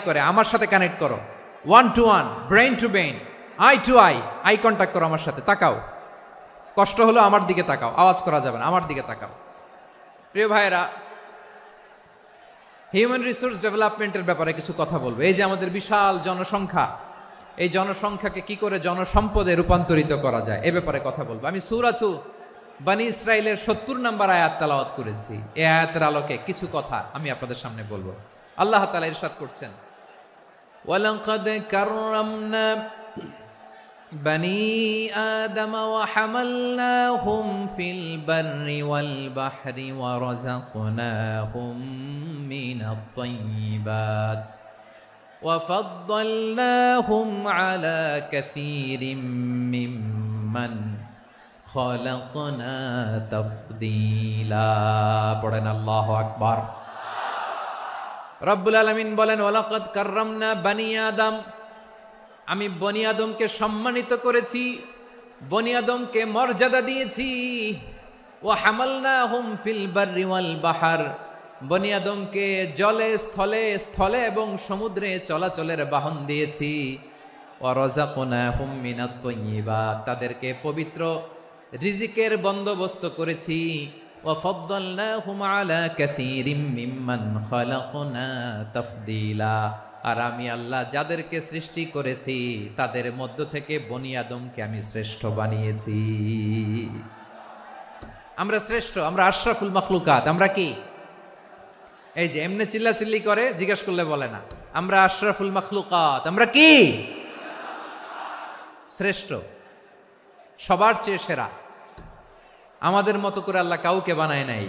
করে, আমার সাথে কানেক্ট করো, 1 to 1, brain to brain, eye to eye, eye contact করো আমার সাথে, তাকাও, কষ্ট হলো আমার দিকে তাকাও, আওয়াজ করা যাবে না, আমার দিকে তাকাও। প্রিয় ভাইয়েরা, হিউম্যান রিসোর্স ডেভেলপমেন্টের ব্যাপারে কিছু কথা বলবো। এই যে আমাদের বিশাল জনসংখ্যা, এই জনসংখ্যাকে কি করে জনসম্পদে রূপান্তরিত করা যায় এ ব্যাপারে কথা বলবো। আমি সূরাতু বনী ইসরাইলের 70 নম্বর আয়াত তেলাওয়াত করেছি। এই আয়াতের আলোকে কিছু কথা আমি আপনাদের সামনে বলবো। আল্লাহ তাআলা ইরশাদ করছেন, ওয়ালাকাদ কাররামনা বনী আদম ওয়া হামালনাহুম ফিল বাররি ওয়াল বাহরি ওয়া রাযাকনাহুম মিনাত তাইয়্যিবাত ওয়া ফাদ্দালনাহুম আলা কাসীরিম মিম্মান খালাকনা তাফদীলা। পড়েন আল্লাহু আকবার। রব্বুল আলামিন বলেন, ওয়ালাকাদ কাররামনা বনী আদম, আমি বনী আদমকে সম্মানিত করেছি, বনী আদমকে মর্যাদা দিয়েছি। ওয়া হামালনাহুম ফিল বাররি ওয়াল বাহর, বনী আদমকে জলে স্থলে, স্থলে এবং সমুদ্রে চলাচলের বাহন দিয়েছি। ওয়া রাযাকনাহুম মিনাত তাইয়্যিবাত, তাদেরকে পবিত্র রিজিকের বন্দোবস্ত করেছি। ওয়া ফাদ্দালনাহুম আলা কাসীরিম মিম্মান খালাকনা তাফদীলা, আর আমি আল্লাহ যাদেরকে সৃষ্টি করেছি তাদের মধ্য থেকে বনী আদমকে আমি শ্রেষ্ঠ বানিয়েছি। আমরা শ্রেষ্ঠ, আমরা আশরাফুল মাখলুকাত। আমরা কি এই যে এমনি চিল্লাচিল্লি করে জিজ্ঞেস করলে বলে না, আমরা আশরাফুল মাখলুকাত। আমরা কি শ্রেষ্ঠ, সবার চেয়ে সেরা। আমাদের মতো করে আল্লাহ কাউকে বানায় নাই।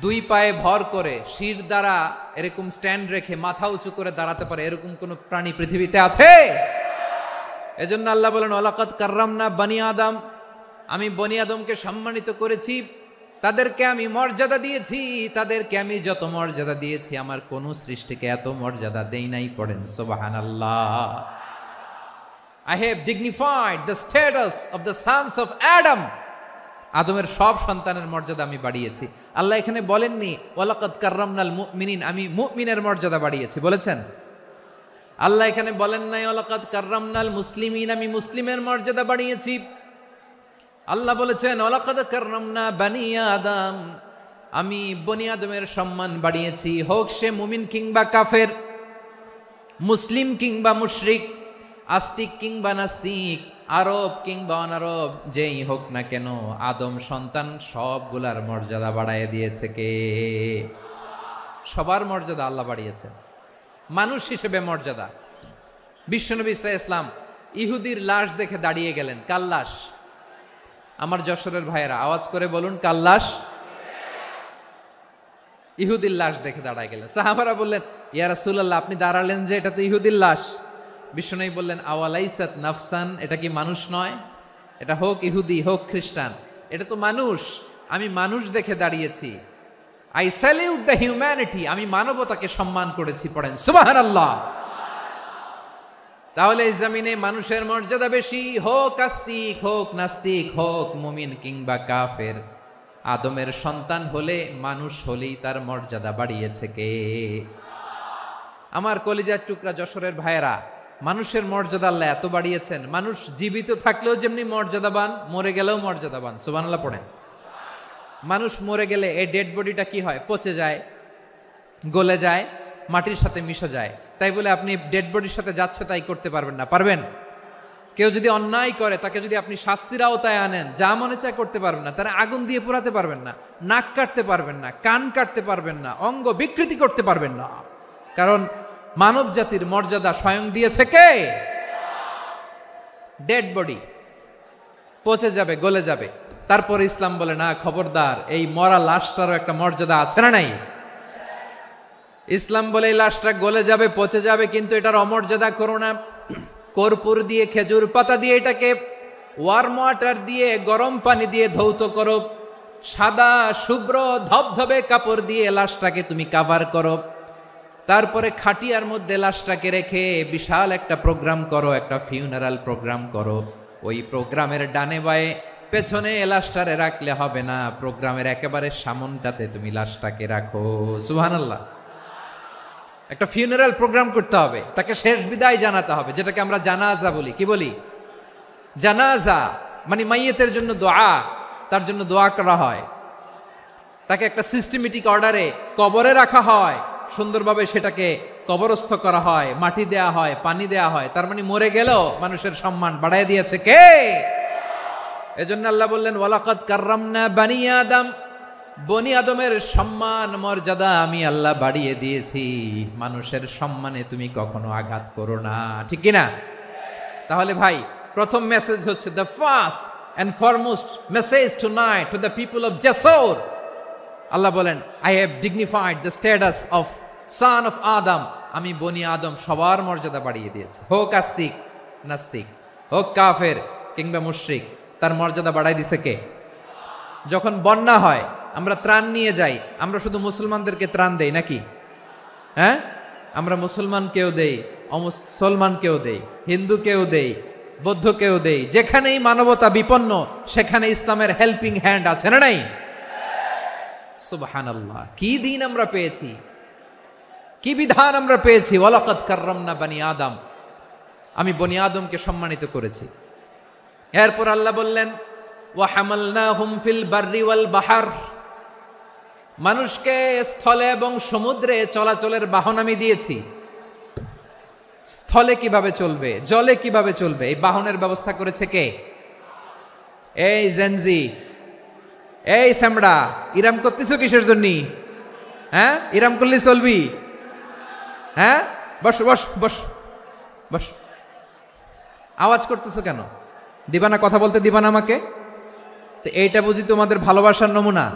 দুই পায়ে ভর করে শির দ্বারা এরকম স্ট্যান্ড রেখে মাথা উঁচু করে দাঁড়াতে পারে এরকম কোন প্রাণী পৃথিবীতে আছে? এজন্য আল্লাহ বলেন, ওয়ালাকাদ কাররামনা বনী আদম, আমি বনী আদমকে সম্মানিত করেছি, তাদেরকে আমি মর্যাদা দিয়েছি। তাদেরকে আমি যত মর্যাদা দিয়েছি আমার কোন সৃষ্টিকে এত মর্যাদা দেই নাই। পড়েন সুবহানাল্লাহ। I have dignified the status of the sons of Adam. আদমের সব সন্তানের মর্যাদা আমি বাড়িয়েছি। আল্লাহ এখানে বলেননি ওয়ালাকাদ কাররামনাল মুমিনিন, আমি মুমিনের মর্যাদা বাড়িয়েছি, বলেছেন? আল্লাহ এখানে বলেন নাই ওয়ালাকাদ কাররামনাল মুসলিমিন, আমি মুসলিমের মর্যাদা বাড়িয়েছি। আল্লাহ বলেছেন ওয়ালাকাদ কাররামনা বনী আদম, আমি বনী আদমের সম্মান বাড়িয়েছি। হোক সে মুমিন কিংবা কাফের, মুসলিম কিংবা মুশরিক, আস্তিক কিংবা নাস্তিক, আরব কিংবা অনারব, যেই হোক না কেন আদম সন্তান সবগুলার মর্যাদা বাড়ায় দিয়েছে কে? সবার মর্যাদা আল্লাহ বাড়িয়েছে। মানুষ হিসেবে মর্যাদা। বিশ্বনবী সাল্লাল্লাহু আলাইহি ওয়াসাল্লাম ইহুদির লাশ দেখে দাঁড়িয়ে গেলেন। কার লাশ? আমার যশোরের ভাইয়েরা আওয়াজ করে বলুন, কার লাশ? ইহুদির লাশ দেখে দাঁড়ায় গেলেন। সাহাবারা বললেন, ইয়া রাসূলুল্লাহ, আপনি দাঁড়ালেন যে, এটা তো ইহুদির লাশ। বিশ্বনবী বললেন, আওয়ালাইসাত নাফসান, এটা কি মানুষ নয়? এটা হোক ইহুদি হোক খ্রিস্টান, এটা তো মানুষ। আমি মানুষ দেখে দাঁড়িয়েছি। আই স্যালিউট দ্য হিউম্যানিটি, আমি মানবতাকে সম্মান করেছি। পড়েন সুবহানাল্লাহ। তাহলে এই জমিনে মানুষের মর্যাদা বেশি, হোক আস্তিক হোক নাস্তিক, হোক মুমিন কিংবা কাফের। আদমের সন্তান হলে, মানুষ হলেই তার মর্যাদা বাড়িয়েছে কে? আমার কলিজার টুকরা যশোরের ভাইয়েরা, মানুষের মর্যাদা আল্লাহ এত বাড়িয়েছেন, মানুষ জীবিত থাকলেও যেমনি মর্যাদাবান, মরে গেলেও মর্যাদাবান। সুবহানাল্লাহ পড়েন। মানুষ মরে গেলে এই ডেড বডিটা কি হয়? পচে যায়, গলে যায়, মাটির সাথে মিশে যায়। তাই বলে আপনি ডেড বডির সাথে যাচ্ছে তাই করতে পারবেন না। পারবেন? কেউ যদি অন্যায় করে তাকে যদি আপনি শাস্তির আওতায় আনেন, যা মনে চায় করতে পারবেন না। তারা আগুন দিয়ে পোড়াতে পারবেন না, নাক কাটতে পারবেন না, কান কাটতে পারবেন না, অঙ্গ বিকৃতি করতে পারবেন না। কারণ মানব জাতির মর্যাদা স্বয়ং দিয়েছে কে? ডেড বডি পচে যাবে, গলে যাবে। তারপর ইসলাম বলে, না খবরদার, এই মরা লাশটারও একটা মর্যাদা আছে না নাই? ইসলাম বলে এই লাশটা গলে যাবে, পচে যাবে, কিন্তু এটার অমর্যাদা করো না। কর্পূর দিয়ে, খেজুর পাতা দিয়ে, এটাকে ওয়ার্ম ওয়াটার দিয়ে, গরম পানি দিয়ে ধৌত করো। সাদা শুভ্র ধবধবে কাপড় দিয়ে লাশটাকে তুমি কাভার করো। তারপরে খাটিয়ার মধ্যে লাশটাকে রেখে বিশাল একটা প্রোগ্রাম করো, একটা ফিউনারাল প্রোগ্রাম করো। ওই প্রোগ্রামের ডানে বায়ে পেছনে লাশটারে রাখলে হবে না, প্রোগ্রামের একেবারে সামনটাতে তুমি লাশটাকে রাখো। সুবহানাল্লাহ। একটা ফিউনারাল প্রোগ্রাম করতে হবে, তাকে শেষ বিদায় জানাতে হবে, যেটাকে আমরা জানাজা বলি। কি বলি? জানাজা মানে মাইয়েতের জন্য দোয়া, তার জন্য দোয়া করা হয়, তাকে একটা সিস্টেমেটিক অর্ডারে কবরে রাখা হয়, সুন্দরভাবে সেটাকে কবরস্থ করা হয়, মাটি দেয়া হয়, পানি দেয়া হয়। তার মানে মরে গেলেও মানুষের সম্মান বাড়ায় দিয়েছে কে? এজন্য আল্লাহ বললেন ওয়ালাকাদ কাররামনা বানি আদম, বনি আদমের সম্মান মর্যাদা আমি আল্লাহ বাড়িয়ে দিয়েছি। মানুষের সম্মানে তুমি কখনো আঘাত করো না, ঠিক কিনা? তাহলে ভাই, প্রথম মেসেজ হচ্ছে the first and foremost message tonight to the people of জাসর। আল্লাহ বলেন I have dignified the status of son of Adam. আমি বনি আদম সবার মর্যাদা বাড়িয়ে দিয়েছি, হোক আস্তিক নাস্তিক, হোক কাফের কিংবা মুশরিক, তার মর্যাদা বাড়াই দিছে কে? যখন বন্যা হয় আমরা ত্রাণ নিয়ে যাই, আমরা শুধু মুসলমানদেরকে ত্রাণ দেই নাকি? হ্যাঁ, আমরা মুসলমানকেও দেই, অমুসলমানকেও দেই, হিন্দুকেও দেই, বৌদ্ধকেও দেই। যেখানেই মানবতা বিপন্ন সেখানে ইসলামের হেল্পিং হ্যান্ড আছে না নাই? সুবহানাল্লাহ, কি দিন আমরা পেয়েছি, কি বিধান আমরা পেয়েছি। ওয়ালাকাদ কাররামনা বানি আদম, আমি বনি আদমকে সম্মানিত করেছি। এরপর আল্লাহ বললেন ওয়া হামালনাহুম ফিল বাররি ওয়াল বাহর, মানুষকে স্থলে এবং সমুদ্রে চলাচলের বাহন আমি দিয়েছি। স্থলে কিভাবে চলবে, জলে কিভাবে চলবে, এই বাহনের ব্যবস্থা করেছে কে? এই জেনজি, এই স্যামড়া, ইরাম করতেছ কিসের জন্য? হ্যাঁ, ইরাম করলে চলবি? হ্যাঁ, বস বস বস বস, আওয়াজ করতেছো কেন? দিবানা, কথা বলতে দিবানা আমাকে? তো এইটা বুঝি তোমাদের ভালোবাসার নমুনা?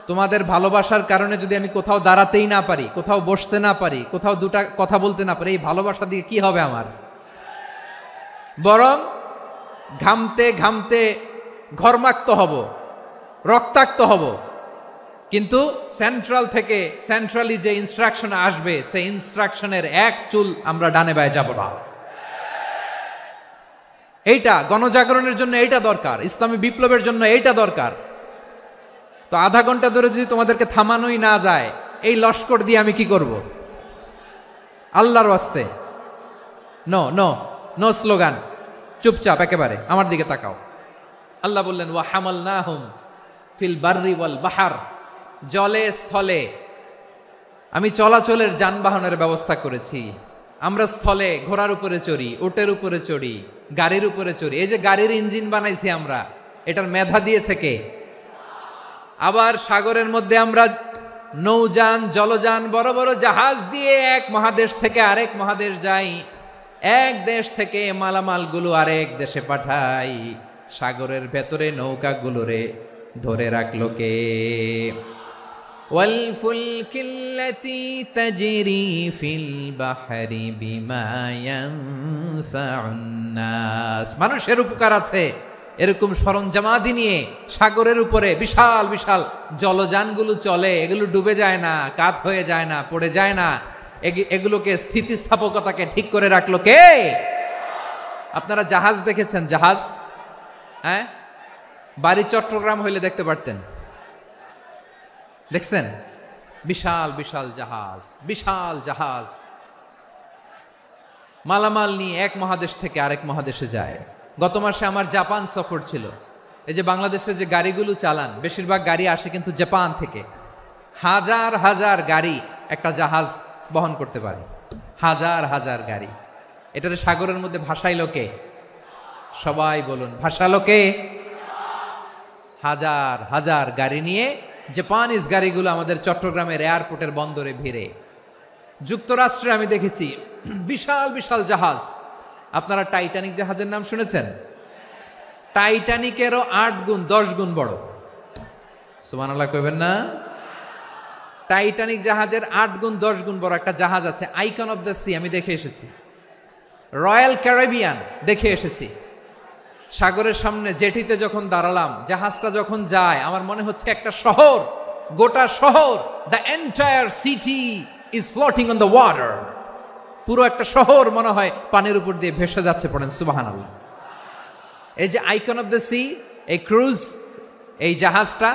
তোমাদের ভালোবাসার কারণে যদি আমি কোথাও দাঁড়াতেই না পারি, কোথাও বসতে না পারি, কোথাও দুটা কথা বলতে না পারি, এই ভালোবাসা দিয়ে কি হবে আমার? বরং ঘামতে ঘামতে ঘর্মাক্ত হব, রক্তাক্ত হব। কিন্তু সেন্ট্রাল থেকে, সেন্ট্রালি যে ইনস্ট্রাকশন আসবে, সেই ইনস্ট্রাকশনের এক চুল আমরা ডানে বায়ে যাব না। এইটা গণজাগরণের জন্য এইটা দরকার, ইসলামী বিপ্লবের জন্য এইটা দরকার। তো আধা ঘন্টা ধরে যদি তোমাদেরকে থামানোই না যায়, এই লস্কর দিয়ে আমি কি করব? আল্লাহর ওয়াস্তে নো নো নো স্লোগান, চুপচাপ একেবারে আমার দিকে তাকাও। আল্লাহ বললেন ওয়া হামালনাহুম ফিল বাররি ওয়াল বাহর, জলে স্থলে আমি চলাচলের যানবাহনের ব্যবস্থা করেছি। আমরা স্থলে ঘোড়ার উপরে চড়ি, উটের উপরে চড়ি, গাড়ির উপরে চড়ি। এই যে গাড়ির ইঞ্জিন বানাইছি আমরা, এটার মেধা দিয়েছে কে? আবার সাগরের মধ্যে আমরা নৌযান, জলযান, বড় বড় জাহাজ দিয়ে এক মহাদেশ থেকে আরেক মহাদেশ যাই, এক দেশ থেকে মালামালগুলো আরেক দেশে পাঠাই। সাগরের ভেতরে নৌকাগুলোরে ধরে রাখলো কে? ওয়াল ফুলকিল্লাতী তাজরি ফিল বাহরি বিমা ইয়ানফাউন নাস, মানুষের উপকার আছে এরকম সরঞ্জামাদি নিয়ে সাগরের উপরে বিশাল বিশাল জলযানগুলো চলে। এগুলো ডুবে যায় না, কাত হয়ে যায় না, পড়ে যায় না। এগুলোকে স্থিতিস্থাপকতাকে ঠিক করে রাখলো কে? আপনারা জাহাজ দেখেছেন? জাহাজ, হ্যাঁ, বাড়ি চট্টগ্রাম হইলে দেখতে পারতেন। দেখছেন? বিশাল বিশাল জাহাজ, বিশাল জাহাজ মালামাল নিয়ে এক মহাদেশ থেকে আরেক মহাদেশে যায়। গত মাসে আমার জাপান সফর ছিল। এই যে বাংলাদেশে যে গাড়িগুলো চালান, বেশিরভাগ গাড়ি আসে কিন্তু জাপান থেকে। হাজার হাজার গাড়ি একটা জাহাজ বহন করতে পারে, হাজার হাজার গাড়ি। এটারে সাগরের মধ্যে ভাসাইলো কে? সবাই বলুন, ভাসালো কে? হাজার হাজার গাড়ি নিয়ে জাপানিজ গাড়িগুলো আমাদের চট্টগ্রামের এয়ারপোর্টের বন্দরে ভিড়ে। যুক্তরাষ্ট্রে আমি দেখেছি বিশাল বিশাল জাহাজ। আপনারা টাইটানিক জাহাজের নাম শুনেছেন? টাইটানিকেরও 8 গুণ 10 গুণ বড়। সুবহানাল্লাহ কইবেন না? টাইটানিক জাহাজের 8 গুণ 10 গুণ বড় একটা জাহাজ আছে, আইকন অফ দ্য সি, আমি দেখে এসেছি। রয়্যাল ক্যারিবিয়ান দেখে এসেছি। সাগরের সামনে জেটিতে যখন দাঁড়ালাম, জাহাজটা যখন যায়, আমার মনে হচ্ছে একটা শহর, গোটা শহর, the entire city is floating on the water. পুরো একটা শহর মনে হয় পানির উপর দিয়ে ভেসে যাচ্ছে। পড়েন সুবহানাল্লাহ। এই যে আইকন অফ দ্য সি, এই ক্রুজ, এই জাহাজটা,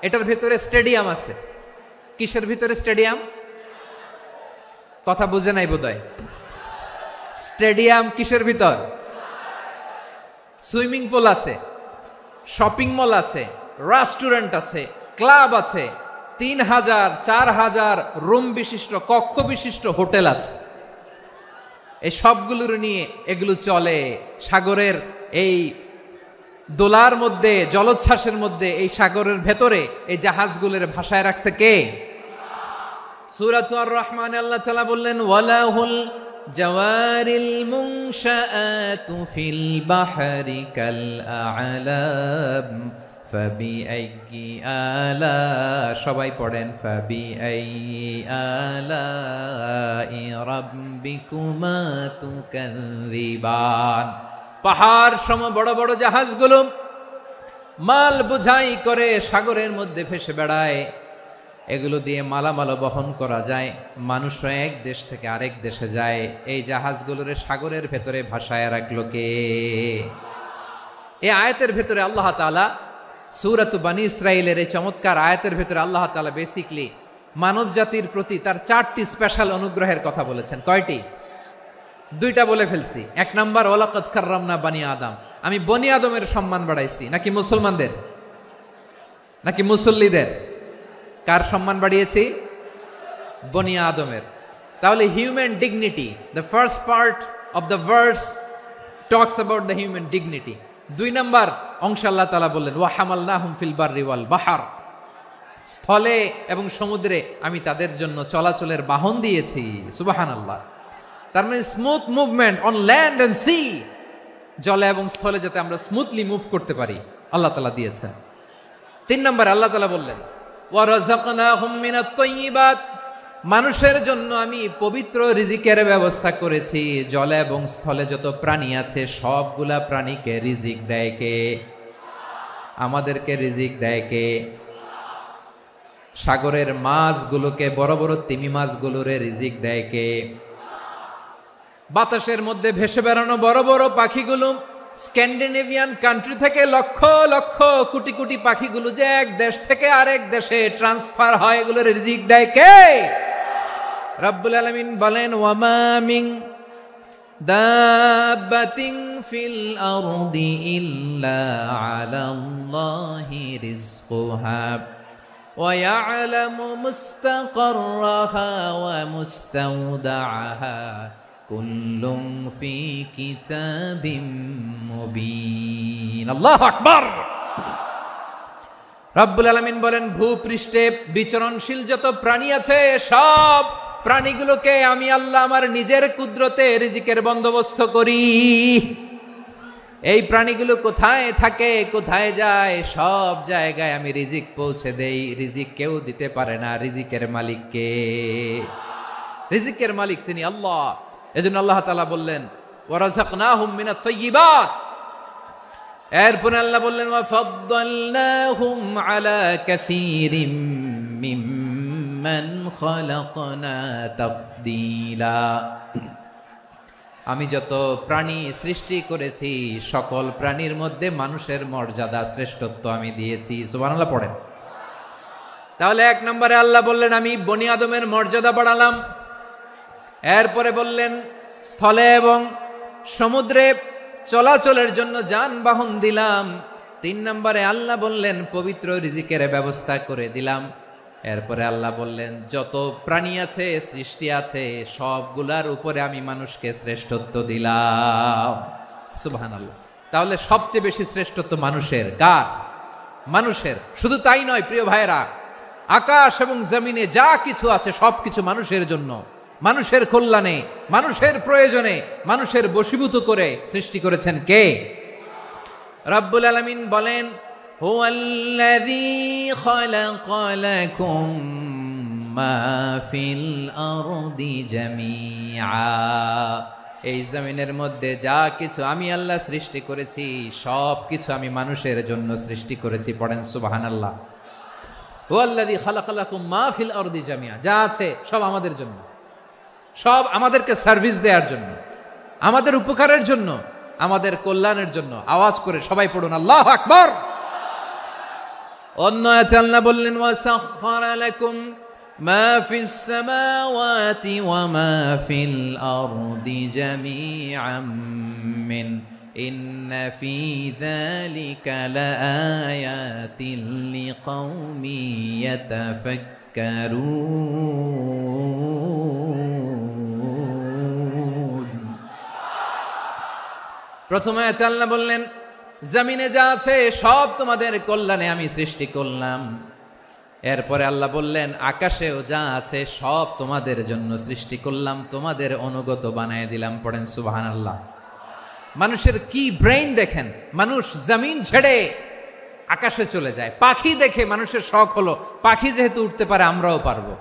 এটার ভিতরে স্টেডিয়াম আছে। কিসের ভিতরে স্টেডিয়াম? কথা বুঝে নাই বোধহয়। স্টেডিয়াম কিসের ভিতর? সুইমিং পুল আছে, শপিং মল আছে, রেস্টুরেন্ট আছে, ক্লাব আছে, 3000 4000 রুম বিশিষ্ট, কক্ষ বিশিষ্ট হোটেল আছে। এই সবগুলোর নিয়ে এগুলো চলে সাগরের এই দোলার মধ্যে, জলোচ্ছ্বাসের মধ্যে, এই সাগরের ভেতরে এই জাহাজগুলোর ভাষায় রাখছে কে? সূরাতুর আর রহমানে আল্লাহ তাআলা বললেন, ওয়ালাহুল জাওয়ারিল মুনশাআতু ফিল বাহরি কাল আ'লাম ফাবিআইয়ি আলা, সবাই পড়েন, ফাবিআইয়ি আলাই রাব্বিকুমা তুকাযযিবান। পাহাড় সম বড় বড় জাহাজগুলো মাল বোঝাই করে সাগরের মধ্যে ভেসে বেড়ায়। এগুলো দিয়ে মালামাল বহন করা যায়, মানুষরা এক দেশ থেকে আরেক দেশে যায়। এই জাহাজগুলোর সাগরের ভেতরে ভাসায় রাখলো কে? এই আয়াতের ভেতরে আল্লাহ তাআলা সূরাতু বনী ইসরাঈলের এই চমৎকার আয়াতের ভেতরে আল্লাহ তাআলা বেসিক্যালি মানব জাতির প্রতি তার 4টি স্পেশাল অনুগ্রহের কথা বলেছেন। কয়টি? 2টা বলে ফেলছি। 1 নাম্বার, ওয়ালাকাদ কাররামনা বানি আদম, আমি বনি আদমের সম্মান বাড়াইছি। নাকি মুসলমানদের? নাকি মুসল্লিদের? কার সম্মান বাড়িয়েছি? বনি আদমের। তাহলে human dignity, the first part of the verse talks about the human dignity. 2 number অংশ আল্লাহ তাআলা বললেন, ওয়া হামালনাহুম ফিল বাররি ওয়াল বাহর, স্থলে এবং সমুদ্রে আমি তাদের জন্য চলাচলের বাহন দিয়েছি। সুবহানাল্লাহ। তার মানে smooth movement on land and sea, জলে এবং স্থলে যাতে আমরা স্মুথলি মুভ করতে পারি আল্লাহ তাআলা দিয়েছেন। 3 নম্বরে আল্লাহ তাআলা বললেন, ওয়া রাযাকনাহুম মিনাত তাইয়্যিবাত, মানুষের জন্য আমি পবিত্র রিজিকের ব্যবস্থা করেছি। জলে এবং স্থলে যত প্রাণী আছে সবগুলা প্রাণীকে রিজিক দেয় কে? আমাদেরকে রিজিক দেয় কে? সাগরের মাছগুলোকে, বড় বড় তিমি মাছগুলোরে রিজিক দেয় কে? বাতাসের মধ্যে ভেসে বেড়ানো বড় বড় পাখিগুলো, স্ক্যান্ডিনেভিয়ান কান্ট্রি থেকে লক্ষ লক্ষ কোটি কোটি পাখিগুলো যে এক দেশ থেকে আরেক দেশে ট্রান্সফার হয়, এগুলোর রিজিক দেয় কে? রব্বুল আলামিন বলেন, ওয়ামা মিন দাব্বাতিন ফিল আরদি ইল্লা আলাল্লাহি রিজকুহা ওয়া ইয়ালামু মুস্তাকাররাহা ওয়া মুস্তাওদাআহা কুল্লুম ফি কিতাবিম মুবিন। আল্লাহু আকবার। রব্বুল আলামিন বলেন, ভূপৃষ্ঠে বিচরণশীল যত প্রাণী আছে সব প্রাণীগুলোকে আমি আল্লাহ আমার নিজের কুদরতে রিজিকের বন্দোবস্ত করি। এই প্রাণীগুলো কোথায় থাকে, কোথায় যায়, সব জায়গায় আমি রিজিক পৌঁছে দেই। রিজিক কেউ দিতে পারে না, রিজিকের মালিক কে? রিজিকের মালিক তিনি আল্লাহ। এজন্য আল্লাহ তাআলা বললেন, ওয়া রাযাকনাহুম মিনাত তাইয়্যিবাত। এরপর আল্লাহ বললেন, ওয়া ফাদ্দালনাহুম আলা কাসীরিম মিম্মান খালাকনা তাফদীলা। আমি যত প্রাণী সৃষ্টি করেছি সকল প্রাণীর মধ্যে মানুষের মর্যাদা, শ্রেষ্ঠত্ব আমি দিয়েছি। সুবহানাল্লাহ পড়েন। তাহলে 1 নম্বরে আল্লাহ বললেন, আমি বনি আদমের মর্যাদা বাড়ালাম। এরপরে বললেন, স্থলে এবং সমুদ্রে চলাচলের জন্য যানবাহন দিলাম। 3 নম্বরে আল্লাহ বললেন, পবিত্র রিজিকের ব্যবস্থা করে দিলাম। এরপরে আল্লাহ বললেন, যত প্রাণী আছে, সৃষ্টি আছে, সবগুলার উপরে আমি মানুষকে শ্রেষ্ঠত্ব দিলাম। সুবহানাল্লাহ। তাহলে সবচেয়ে বেশি শ্রেষ্ঠত্ব মানুষের। কার? মানুষের। শুধু তাই নয় প্রিয় ভাইরা, আকাশ এবং জমিনে যা কিছু আছে সবকিছু মানুষের জন্য, মানুষের কল্যাণে, মানুষের প্রয়োজনে, মানুষের বশীভূত করে সৃষ্টি করেছেন কে? রব্বুল আলামিন বলেন, হুয়াল্লাযী খালাকা লাকুম মা ফিল আরদি জামিআ। এই জমিনের মধ্যে যা কিছু আমি আল্লাহ সৃষ্টি করেছি সব কিছু আমি মানুষের জন্য সৃষ্টি করেছি। পড়েন সুবহানাল্লাহ। হুয়াল্লাযী খালাকা লাকুম মা ফিল আরদি জামিআ, যা আছে সব আমাদের জন্য, সব আমাদেরকে সার্ভিস দেওয়ার জন্য, আমাদের উপকারের জন্য, আমাদের কল্যাণের জন্য। আওয়াজ করে সবাই পড়ুন আল্লাহু আকবার। অন্য আয়াতে আল্লাহ বললেন, ওয়াসাখখারা লাকুম মা ফিস সামাওয়াতি ওয়া মা ফিল আরদি জামিআম মিন ইন্না ফি যালিকা লাআয়াতিন লিকাউমি ইয়াতাফাক্কারুন। প্রথমে আল্লাহ বললেন জমিনে যা আছে সব তোমাদের কল্যাণে আমি সৃষ্টি করলাম। এরপরে আল্লাহ বললেন আকাশেও যা আছে সব তোমাদের জন্য সৃষ্টি করলাম, তোমাদের অনুগত বানায় দিলাম। পড়েন সুবহানাল্লাহ। মানুষের কি ব্রেইন দেখেন, মানুষ জমিন ছেড়ে আকাশে চলে যায়। পাখি দেখে মানুষের শখ হলো পাখি যেহেতু উঠতে পারে আমরাও পারবো।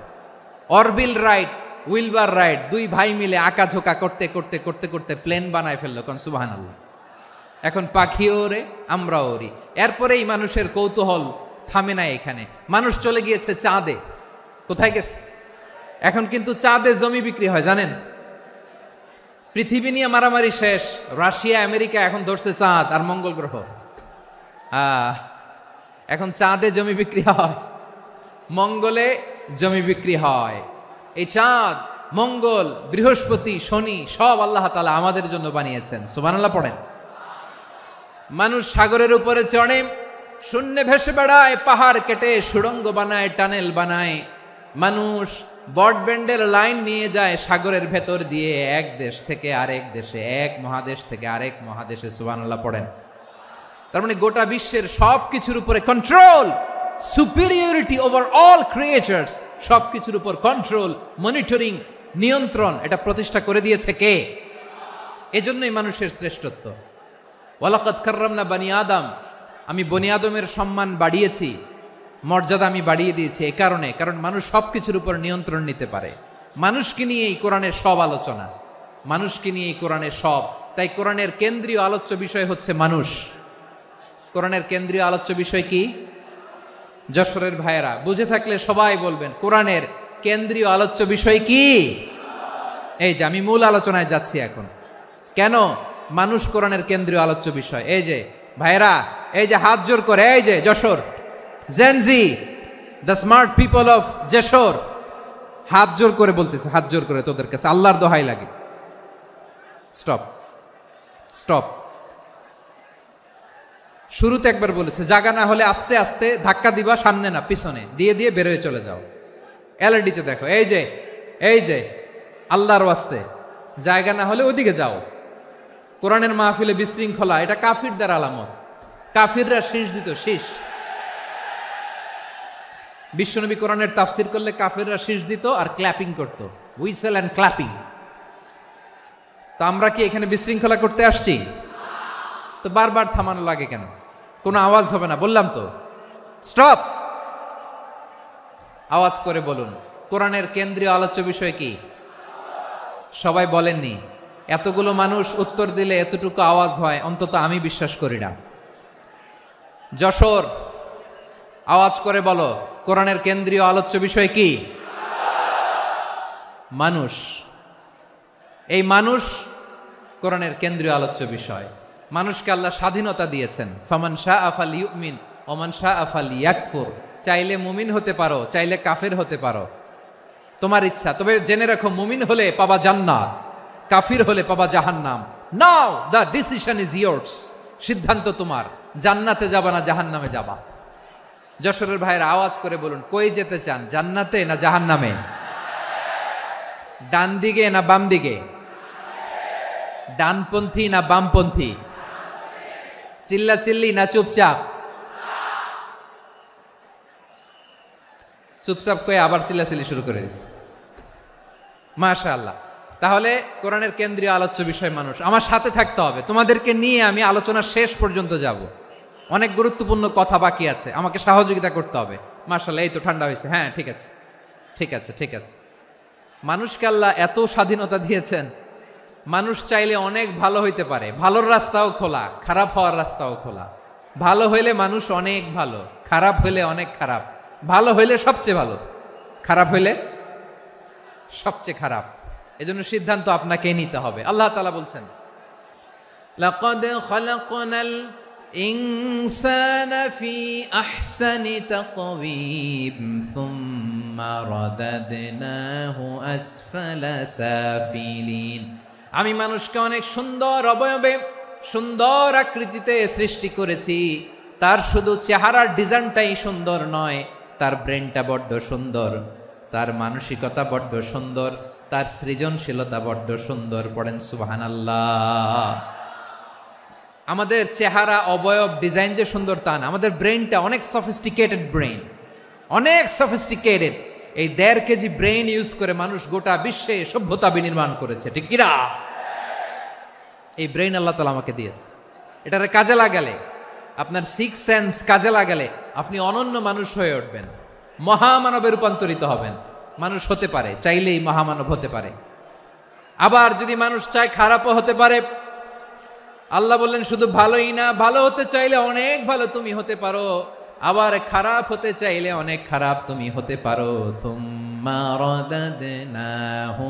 অরবিল রাইট, উইলবার রাইট, দুই ভাই মিলে আঁকাঝোঁকা করতে করতে করতে করতে প্লেন বানায় ফেললো। কোন সুবহানাল্লাহ। এখন পাখিও ওরে, আমরাও ওরি। এরপরেই মানুষের কৌতূহল থামে না এখানে। মানুষ চলে গিয়েছে চাঁদে। কোথায় গেছে? এখন কিন্তু চাঁদে জমি বিক্রি হয় জানেন। পৃথিবী নিয়ে মারামারি শেষ। রাশিয়া আমেরিকা এখন ধরছে চাঁদ আর মঙ্গল গ্রহ। এখন চাঁদে জমি বিক্রি হয়, মঙ্গলে জমি বিক্রি হয়। এই চাঁদ, মঙ্গল, বৃহস্পতি, শনি সব আল্লাহ তাআলা আমাদের জন্য বানিয়েছেন। সুবহানাল্লাহ পড়েন। মানুষ সাগরের উপরে চড়ে, শূন্যে ভেসে বেড়ায়, পাহাড় কেটে সুড়ঙ্গ বানায়, টানেল বানায়। মানুষ ব্রডব্যান্ডের লাইন নিয়ে যায় সাগরের ভেতর দিয়ে, এক দেশ থেকে আরেক দেশে, এক মহাদেশ থেকে আরেক মহাদেশে। সুবহানাল্লাহ পড়েন। তার মানে গোটা বিশ্বের সব কিছুর উপরে control, superiority over all creatures, সব কিছুর উপর কন্ট্রোল, মনিটরিং, নিয়ন্ত্রণ, এটা প্রতিষ্ঠা করে দিয়েছে কে? এজন্যই মানুষের শ্রেষ্ঠত্ব। ওয়ালাকাদ কাররামনা বানি আদম, আমি বনি আদমের সম্মান বাড়িয়েছি, মর্যাদা আমি বাড়িয়ে দিয়েছি। এই কারণে, কারণ মানুষ সবকিছুর উপর নিয়ন্ত্রণ নিতে পারে। মানুষকে নিয়ে এই কোরআনের সব আলোচনা, মানুষকে নিয়ে এই কোরআনের সব। তাই কোরআনের কেন্দ্রীয় আলোচ্য বিষয় হচ্ছে মানুষ। কোরআনের কেন্দ্রীয় আলোচ্য বিষয় কি? যশোরের ভাইয়েরা বুঝে থাকলে সবাই বলবেন কোরআনের কেন্দ্রীয় আলোচ্য বিষয় কি? এই যে আমি মূল আলোচনায় যাচ্ছি এখন। কেন মানুষ কোরআনের কেন্দ্রীয় আলোচ্য বিষয়? এই যে ভাইয়েরা, এই যে হাত জোর করে, এই যে Jessore Gen Z, the smart people of Jessore, হাত জোর করে বলতেছে, হাত জোর করে তোদের কাছে আল্লাহর দোহাই লাগে, স্টপ স্টপ। শুরুতে একবার বলেছে জায়গা না হলে আস্তে আস্তে ধাক্কা দিবা, সামনে না পিছনে, দিয়ে দিয়ে বেরোয় চলে যাও। এলইডিতে দেখো, এই যে এই যে আল্লাহর ওয়াস্তে জায়গা না হলে ওদিকে যাও। কোরআনের মাহফিলে বিশৃঙ্খলা, এটা কাফিরদের আলামত। কাফিররা শীষ দিত, শীষ। বিশ্বনবী কোরআনের তাফসির করলে কাফিররা শীষ দিত আর ক্ল্যাপিং করত, হুইসেল এন্ড ক্ল্যাপিং। তো আমরা কি এখানে বিশৃঙ্খলা করতে আসছি? তো বারবার থামানো লাগে কেন? কোনো আওয়াজ হবে না, বললাম তো স্টপ। আওয়াজ করে বলুন কোরআনের কেন্দ্রীয় আলোচ্য বিষয় কি? সবাই বলেননি। এতগুলো মানুষ উত্তর দিলে এতটুকু আওয়াজ হয়, অন্তত আমি বিশ্বাস করি না। যশোর আওয়াজ করে বলো কোরআনের কেন্দ্রীয় আলোচ্য বিষয় কি? মানুষ। এই মানুষ কোরআনের কেন্দ্রীয় আলোচ্য বিষয়। মানুষকে আল্লাহ স্বাধীনতা দিয়েছেন। ফামান শাআ ফালইউমিন ওয়া মান শাআ ফালইয়াকফুর। চাইলে মুমিন হতে পারো, চাইলে কাফের হতে পারো, তোমার ইচ্ছা। তবে জেনে রাখো মুমিন হলে পাবা জান্নাত, কাফির হলে পাবা জাহান্নাম। নাও দ্য ডিসিশন ইজ ইয়ার্স। সিদ্ধান্ত তোমার, জান্নাতে যাবা না জাহান্নামে যাবা। যশোরের ভাইয়ের আওয়াজ করে বলুন কই যেতে চান, জান্নাতে না জাহান্নামে? ডান দিকে না বাম দিকে? ডানপন্থী না বামপন্থী? চিল্লা চিল্লি না চুপচাপ? চুপচাপ কয়ে আবার চিল্লাচিল্লি শুরু করে দিচ্ছে। মাশাআল্লাহ। তাহলে কোরআনের কেন্দ্রীয় আলোচ্য বিষয় মানুষ। আমার সাথে থাকতে হবে, তোমাদেরকে নিয়ে আমি আলোচনা শেষ পর্যন্ত যাব। অনেক গুরুত্বপূর্ণ কথা বাকি আছে, আমাকে সহযোগিতা করতে হবে। মাশাআল্লাহ, এই তো ঠান্ডা হয়েছে। হ্যাঁ ঠিক আছে ঠিক আছে ঠিক আছে। মানুষকে আল্লাহ এত স্বাধীনতা দিয়েছেন, মানুষ চাইলে অনেক ভালো হইতে পারে। ভালোর রাস্তাও খোলা, খারাপ হওয়ার রাস্তাও খোলা। ভালো হইলে মানুষ অনেক ভালো, খারাপ হইলে অনেক খারাপ। ভালো হইলে সবচেয়ে ভালো, খারাপ হইলে সবচেয়ে খারাপ। এজন্য সিদ্ধান্ত আপনাকে নিতে হবে। আল্লাহ তাআলা বলছেন লাকাদ খালাকনাল ইনসানা ফি আহসানি তাকওয়িম সুম্মা সুম্মা রাদাদনাহু আসফালা সাফিলিন। আমি মানুষকে অনেক সুন্দর অবয়বে, সুন্দর আকৃতিতে সৃষ্টি করেছি। তার শুধু চেহারার ডিজাইনটাই সুন্দর নয়, তার ব্রেনটা বড্ড সুন্দর, তার মানসিকতা বড্ড সুন্দর, তার সৃজনশীলতা বড্ড সুন্দর। পড়েন সুবহানাল্লাহ। আমাদের চেহারা, অবয়ব, ডিজাইন যে সুন্দর তা না, আমাদের ব্রেনটা অনেক সফিস্টিকেটেড ব্রেন, অনেক সফিস্টিকেটেড। এই 1.5 কেজি ব্রেন ইউজ করে মানুষ গোটা বিশ্বে সভ্যতা বিনির্মাণ করেছে, ঠিক কিনা? এই ব্রেন আল্লাহ তাআলা আমাকে দিয়েছে। এটারে কাজে লাগালে, আপনার 6 সেন্স কাজে লাগালে আপনি অনন্য মানুষ হয়ে উঠবেন, মহামানবে রূপান্তরিত হবেন। মানুষ হতে পারে, চাইলেই মহামানব হতে পারে। আবার যদি মানুষ চায় খারাপও হতে পারে। আল্লাহ বললেন শুধু ভালোই না, ভালো হতে চাইলে অনেক ভালো তুমি হতে পারো, আবার খারাপ হতে চাইলে অনেক খারাপ তুমি হতে পারো। সুম্মা রাদাদনাহু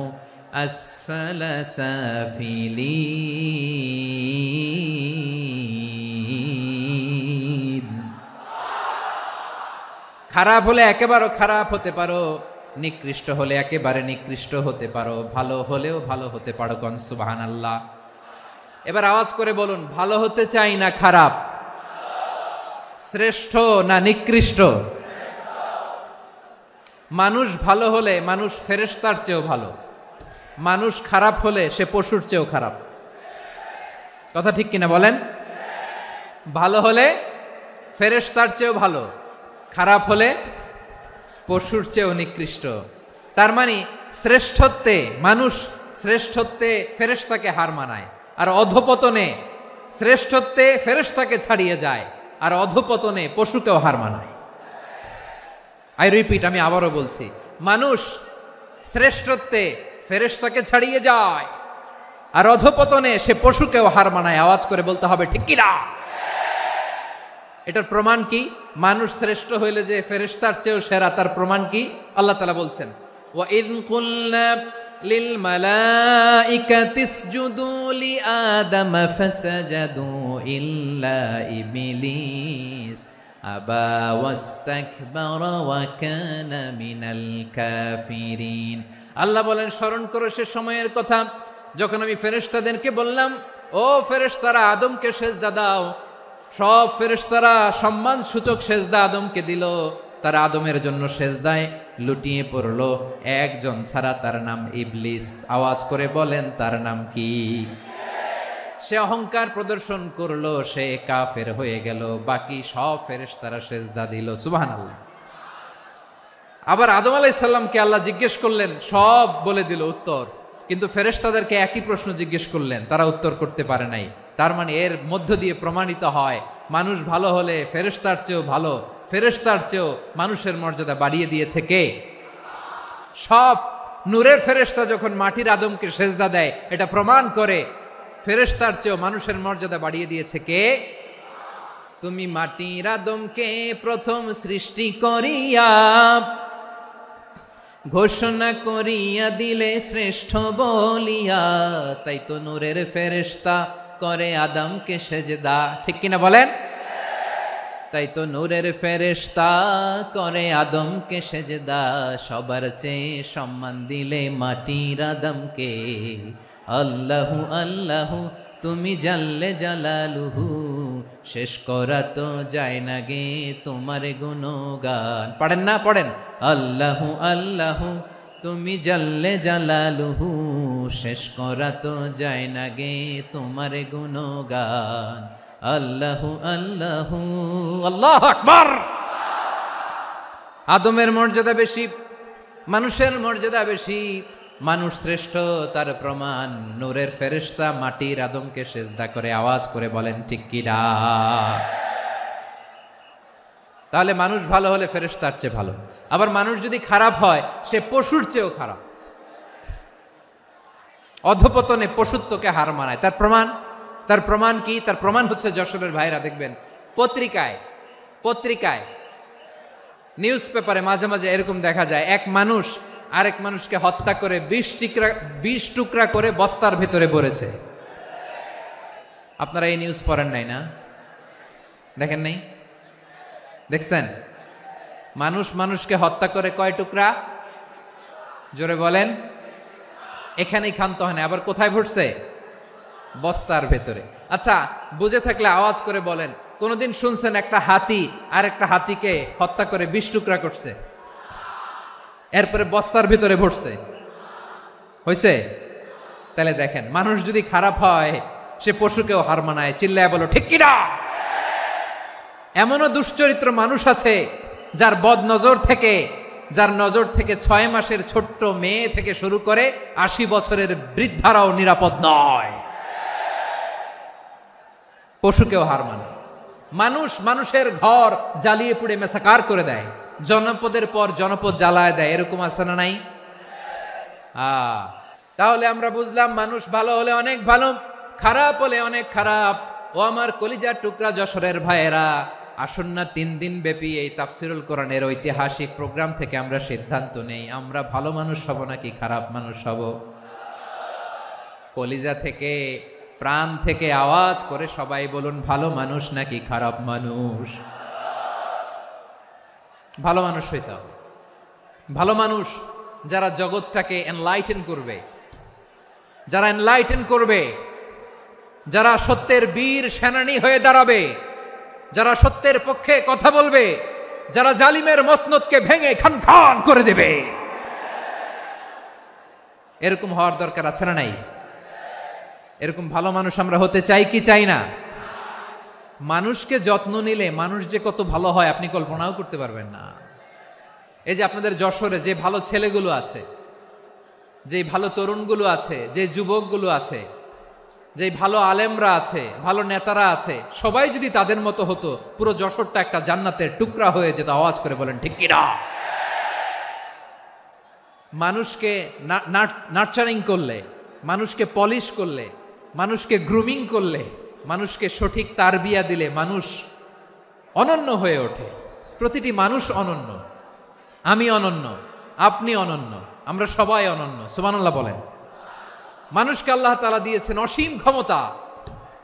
আসফালা সাফিলিন। খারাপ হলে একেবারে খারাপ হতে পারো, নিকৃষ্ট হলে একেবারে নিকৃষ্ট হতে পারো, ভালো হলেও ভালো হতে পারো। কোন সুবহানাল্লাহ। এবার আওয়াজ করে বলুন, ভালো হতে চাই না খারাপ? শ্রেষ্ঠ না নিকৃষ্ট? মানুষ ভালো হলে মানুষ ফেরেশতার চেয়েও ভালো, মানুষ খারাপ হলে সে পশুর চেয়েও খারাপ। কথা ঠিক কিনা বলেন? ভালো হলে ফেরেশতার চেয়েও ভালো, খারাপ হলে পশুর চেয়েও নিকৃষ্ট। তার মানে শ্রেষ্ঠত্বে মানুষ, শ্রেষ্ঠত্বে ফেরেশতাকে হার মানায়, আর অধপতনে শ্রেষ্ঠত্বে ফেরেশতাকে ছাড়িয়ে যায়, আর অধপতনে পশুকেও হার মানায়। আই রিপিট, আমি আবারও বলছি, মানুষ শ্রেষ্ঠত্বে ফেরেশতাকে ছাড়িয়ে যায়, আর অধপতনে সে পশুকেও হার মানায়। আওয়াজ করে বলতে হবে ঠিক কিনা? এটার প্রমাণ কি? মানুষ শ্রেষ্ঠ হইলে যে ফেরেশতার চেয়েও সেরা, তার প্রমাণ কি? আল্লাহ তাআলা বলছেন, ওয়া ইয কুলনা লিল মালাইকাতি ইসজুদু লি আদম ফাসাজাদু ইল্লা ইবলিস আবা ওয়াস্তাকবারা ওয়া কানা মিনাল কাফিরিন। আল্লাহ বলেন, স্মরণ করো সে সময়ের কথা যখন আমি ফেরেশতাদেরকে বললাম, ও ফেরেশতারা আদমকে সেজদা দাও। সব ফেরেশতারা সম্মান সূচক সেজদা আদমকে দিল। তারা আদমের জন্য সেজদায় লুটিয়ে পড়লো, একজন ছাড়া, তার নাম ইবলিস। আওয়াজ করে বলেন, তার নাম কি? সে অহংকার প্রদর্শন করলো, সে কাফের হয়ে গেল। বাকি সব ফেরেশতারা সেজদা দিল। সুবহানাল্লাহ। আবার আদম আলাইহিস সালামকে আল্লাহ জিজ্ঞেস করলেন, সব বলে দিল উত্তর, কিন্তু ফেরেশতাদেরকে একই প্রশ্ন জিজ্ঞেস করলেন, তারা উত্তর করতে পারে নাই। তার মানে এর মধ্য দিয়ে প্রমাণিত হয়, মানুষ ভালো হলে ফেরেশতার চেয়েও ভালো, ফেরেশতার চেয়েও মানুষের মর্যাদা বাড়িয়ে দিয়েছে কে? সব নূরের ফেরেশতা যখন মাটির আদমকে সেজদা দেয়, এটা প্রমাণ করে ফেরেশতার চেয়েও মানুষের মর্যাদা বাড়িয়ে দিয়েছে কে? তুমি মাটির আদমকে প্রথম সৃষ্টি করিয়া ঘোষণা করিয়া দিলে শ্রেষ্ঠ বলিয়া, তাই তো নূরের ফেরেশতা করে আদমকে সেজদা। ঠিক কিনা বলেন? তাই তো নূরের ফেরেশতা করে আদমকে সেজদা। সবার চেয়ে সম্মান দিলে মাটির আদমকে। আল্লাহু আল্লাহু তুমি জাল্লে জালালুহু, শেষ করা তো যায় না গে তোমার গুণগান। পড়েন না? পড়েন। আল্লাহু আল্লাহু তুমি জাল্লে জালালুহু, শেষ করা তো যায় না গে তোমার গুণগান। আল্লাহু আল্লাহু আল্লাহু আকবার। আদমের মর্যাদা বেশি, মানুষের মর্যাদা বেশি, মানুষ শ্রেষ্ঠ, তার প্রমাণ নূরের ফেরেশতা মাটির আদমকে সেজদা করে। আওয়াজ করে বলেন ঠিক কিনা? তাহলে মানুষ ভালো হলে ফেরেশতার চেয়ে ভালো। আবার মানুষ যদি খারাপ হয়, সে পশুর চেয়েও খারাপ, অধপতনে পশুত্বকে হার মানায়। তার প্রমাণ, তার প্রমাণ কি? তার প্রমাণ হচ্ছে, যশোরের ভাইরা দেখবেন পত্রিকায় নিউজ পেপারে মাঝে মাঝে এরকম দেখা যায়, এক মানুষ আরেক মানুষকে হত্যা করে 20 টুকরা করে বস্তার ভেতরে ভরেছে। আপনারা এই নিউজ পড়েন নাই না? দেখেন নাই? দেখছেন? মানুষ মানুষকে হত্যা করে কয় টুকরা? জোরে বলেন। এখানেই ক্ষান্ত হয় না, আবার কোথায় ঘটছে? বস্তার ভেতরে। আচ্ছা, বুঝে থাকলে আওয়াজ করে বলেন, কোনদিন শুনছেন একটা হাতি আর একটা হাতিকে হত্যা করে 20 টুকরা করছে, এরপরে বস্তার ভিতরে ভরছে? হয়েছে? তাহলে দেখেন, মানুষ যদি খারাপ হয় সে পশুকেও হার মানায়। চিল্লায় বলো ঠিক কিনা? এমনও দুশ্চরিত্র মানুষ আছে যার যার নজর থেকে 6 মাসের ছোট্ট মেয়ে থেকে শুরু করে 80 বছরের বৃদ্ধারাও নিরাপদ নয়। পশুকেও হার মানে। মানুষের ঘর জ্বালিয়ে পুড়ে মেসাকার করে দেয়, জনপদের পর জনপদ জ্বালায় দেয়, এরকম আছে না নাই? তাহলে আমরা বুঝলাম মানুষ ভালো হলে অনেক ভালো, খারাপ হলে অনেক খারাপ। ও আমার কলিজার টুকরা যশোরের ভাইয়েরা, আসুন না 3 দিন ব্যাপী এই তাফসিরুল কোরআনের ঐতিহাসিক প্রোগ্রাম থেকে আমরা সিদ্ধান্ত নেই, আমরা ভালো মানুষ হব নাকি খারাপ মানুষ হব? কলিজা থেকে, প্রাণ থেকে আওয়াজ করে সবাই বলুন, ভালো মানুষ নাকি খারাপ মানুষ? ভালো মানুষ হইতে হবে। ভালো মানুষ যারা জগৎটাকে এনলাইটেন করবে, যারা সত্যের বীর সেনানী হয়ে দাঁড়াবে, যারা সত্যের পক্ষে কথা বলবে, যারা জালিমের মসনদকে ভেঙে খান খান করে দেবে, এরকম হওয়ার দরকার আছে না নাই? এরকম ভালো মানুষ আমরা হতে চাই কি চাই না? মানুষকে যত্ন নিলে মানুষ যে কত ভালো হয় আপনি কল্পনাও করতে পারবেন না। এই যে আপনাদের যশোরে যে ভালো ছেলেগুলো আছে, যে ভালো তরুণগুলো আছে, যে যুবকগুলো আছে, যে ভালো আলেমরা আছে, ভালো নেতারা আছে, সবাই যদি তাদের মতো হতো, পুরো যশোরটা একটা জান্নাতের টুকরা হয়ে যেত। আওয়াজ করে বলেন ঠিক কিনা? মানুষকে নার্চারিং করলে, মানুষকে পলিশ করলে, মানুষকে গ্রুমিং করলে, মানুষকে সঠিক তারবিয়া দিলে মানুষ অনন্য হয়ে ওঠে। প্রতিটি মানুষ অনন্য। আমি অনন্য, আপনি অনন্য, আমরা সবাই অনন্য। সুবহানাল্লাহ বলেন। মানুষকে আল্লাহ তাআলা দিয়েছেন অসীম ক্ষমতা,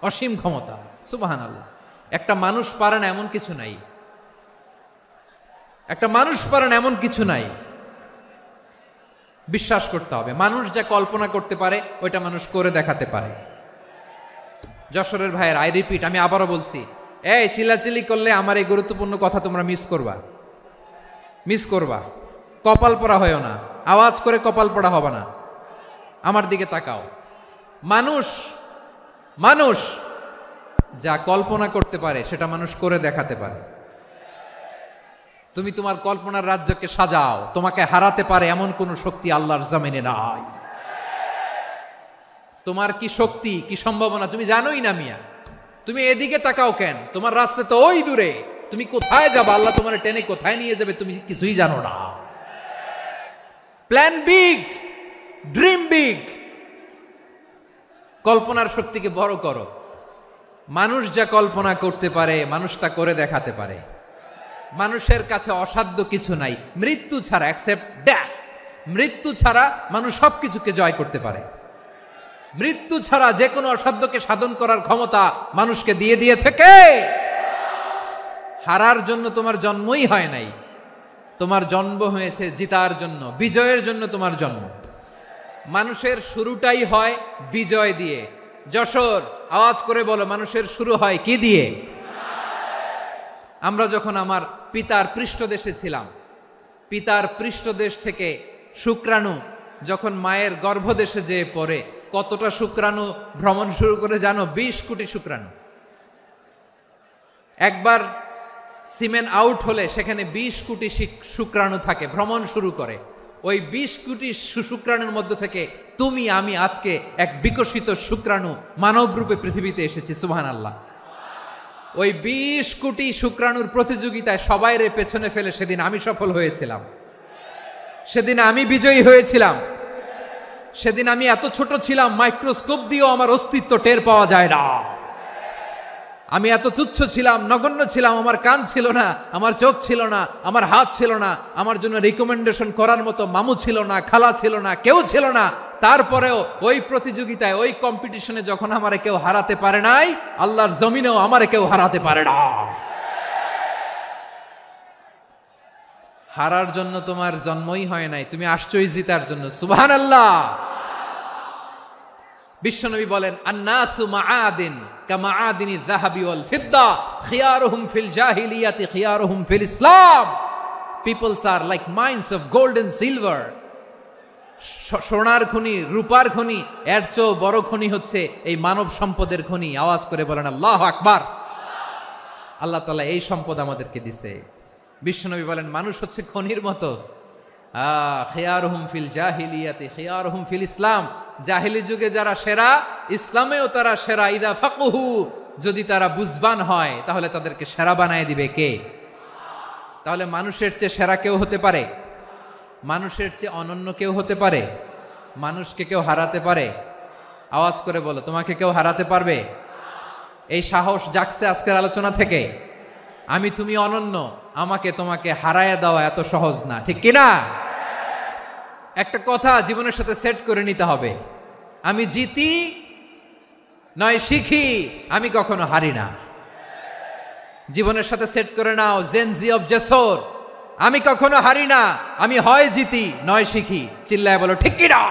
অসীম ক্ষমতা। সুবহানাল্লাহ। একটা মানুষ পারে না এমন কিছু নাই, একটা মানুষ পারে না এমন কিছু নাই। বিশ্বাস করতে হবে, মানুষ যা কল্পনা করতে পারে ওইটা মানুষ করে দেখাতে পারে। যশোরের ভাইয়ের, আই রিপিট, আমি আবারও বলছি, এই চিল্লাচিল্লি করলে আমার এই গুরুত্বপূর্ণ কথা তোমরা মিস করবা। কপাল পড়া হয়েও না, আওয়াজ করে কপাল পড়া হবে না। আমার দিকে তাকাও। মানুষ যা কল্পনা করতে পারে সেটা মানুষ করে দেখাতে পারে। তুমি তোমার কল্পনার রাজ্যকে সাজাও, তোমাকে হারাতে পারে এমন কোন শক্তি আল্লাহর জমিনে নাই। তোমার কি শক্তি, কি সম্ভাবনা তুমি জানোই না মিয়া। তুমি এদিকে তাকাও কেন? তোমার রাস্তা তো ওই দূরে। তুমি কোথায় যাবে, আল্লাহ তোমার টেনে কোথায় নিয়ে যাবে তুমি কিছুই জানো না। প্ল্যান বিগ, ড্রিম বিগ, কল্পনার শক্তিকে বড় করো। মানুষ যা কল্পনা করতে পারে মানুষ তা করে দেখাতে পারে। মানুষের কাছে অসাধ্য কিছু নাই, মৃত্যু ছাড়া, এক্সেপ্ট ডেথ। মৃত্যু ছাড়া মানুষ সবকিছুকে জয় করতে পারে। মৃত্যু ছাড়া যে কোনো অসাধ্যকে সাধন করার ক্ষমতা মানুষকে দিয়ে দিয়েছে কে? হারার জন্য তোমার জন্মই হয় নাই, তোমার জন্ম হয়েছে জিতার জন্য, বিজয়ের জন্য তোমার জন্ম। মানুষের শুরুটাই হয় বিজয় দিয়ে। যশোর, আওয়াজ করে বলো, মানুষের শুরু হয় কি দিয়ে? আমরা যখন আমার পিতার পৃষ্ঠদেশে ছিলাম, পিতার পৃষ্ঠদেশ থেকে শুক্রাণু যখন মায়ের গর্ভদেশে যেয়ে পড়ে, কতটা শুক্রাণু ভ্রমণ শুরু করে জানো? 20 কোটি শুক্রাণু। একবার সিমেন আউট হলে সেখানে 20 কোটি শুক্রাণু থাকে, ভ্রমণ শুরু করে। ওই 20 কোটি শুক্রাণুর মধ্যে থেকে তুমি আমি আজকে এক বিকশিত শুক্রাণু মানব রূপে পৃথিবীতে এসেছি। সুবহানাল্লাহ। ওই 20 কোটি শুক্রাণুর প্রতিযোগিতায় সবাইরে পেছনে ফেলে সেদিন আমি সফল হয়েছিলাম, সেদিন আমি বিজয়ী হয়েছিলাম। সেদিন আমি এত ছোট ছিলাম, মাইক্রোস্কোপ দিয়েও আমার অস্তিত্ব টের পাওয়া যায় না। আমি এত তুচ্ছ ছিলাম, নগণ্য ছিলাম। আমার কান ছিল না, আমার চোখ ছিল না, আমার হাত ছিল না, আমার জন্য রিকমেন্ডেশন করার মতো মামু ছিল না, খালা ছিল না, কেউ ছিল না। তারপরেও ওই প্রতিযোগিতায়, ওই কম্পিটিশনে যখন আমারে কেউ হারাতে পারে নাই, আল্লাহর জমিনেও আমারে কেউ হারাতে পারে না। হারার জন্য তোমার জন্মই হয় নাই, তুমি আসছোই জিতার জন্য। সুবহানাল্লাহ। বিশ্বনবী বলেন, আন্নাসু মাআদিন কামাআদিনি যাহাবি ওয়াল ফিদ্দা খিয়ারুহুম ফিল জাহিলিয়াতি খিয়ারুহুম ফিল ইসলাম। Peoples are like mines of gold and silver. সোনার খনি, রূপার খনি, এর চেয়েও বড় খনি হচ্ছে এই মানব সম্পদের খনি। আওয়াজ করে বলেন আল্লাহু আকবার। আল্লাহ তাআলা এই সম্পদ আমাদেরকে দিছে। বিশ্বনবী বলেন, মানুষ হচ্ছে খনির মতো। খিয়ারুহুম ফিল জাহিলিয়াতি খিয়ারুহুম ফিল ইসলাম। জাহিলি যুগে যারা সেরা, ইসলামেও তারা সেরা। ইদা ফাকুহু, যদি তারা বুঝবান হয় তাহলে তাদেরকে সেরা বানায় দিবে কে? তাহলে মানুষের চেয়ে সেরা কেউ হতে পারে? মানুষের চেয়ে অনন্য কেউ হতে পারে? মানুষকে কেউ হারাতে পারে? আওয়াজ করে বলো, তোমাকে কেউ হারাতে পারবে? এই সাহস জাগছে আজকের আলোচনা থেকে। আমি তুমি অনন্য, আমাকে তোমাকে হারায়া দেওয়া এত সহজ না, ঠিক কিনা? একটা কথা জীবনের সাথে সেট করে নিতে হবে, আমি জিতি নয় শিখি, আমি কখনো হারি না। জীবনের সাথে সেট করে নাও, জেনজি অফ জেসর, আমি কখনো হারি না, আমি হয় জিতি নয় শিখি। চিল্লায় বলো ঠিক কিনা?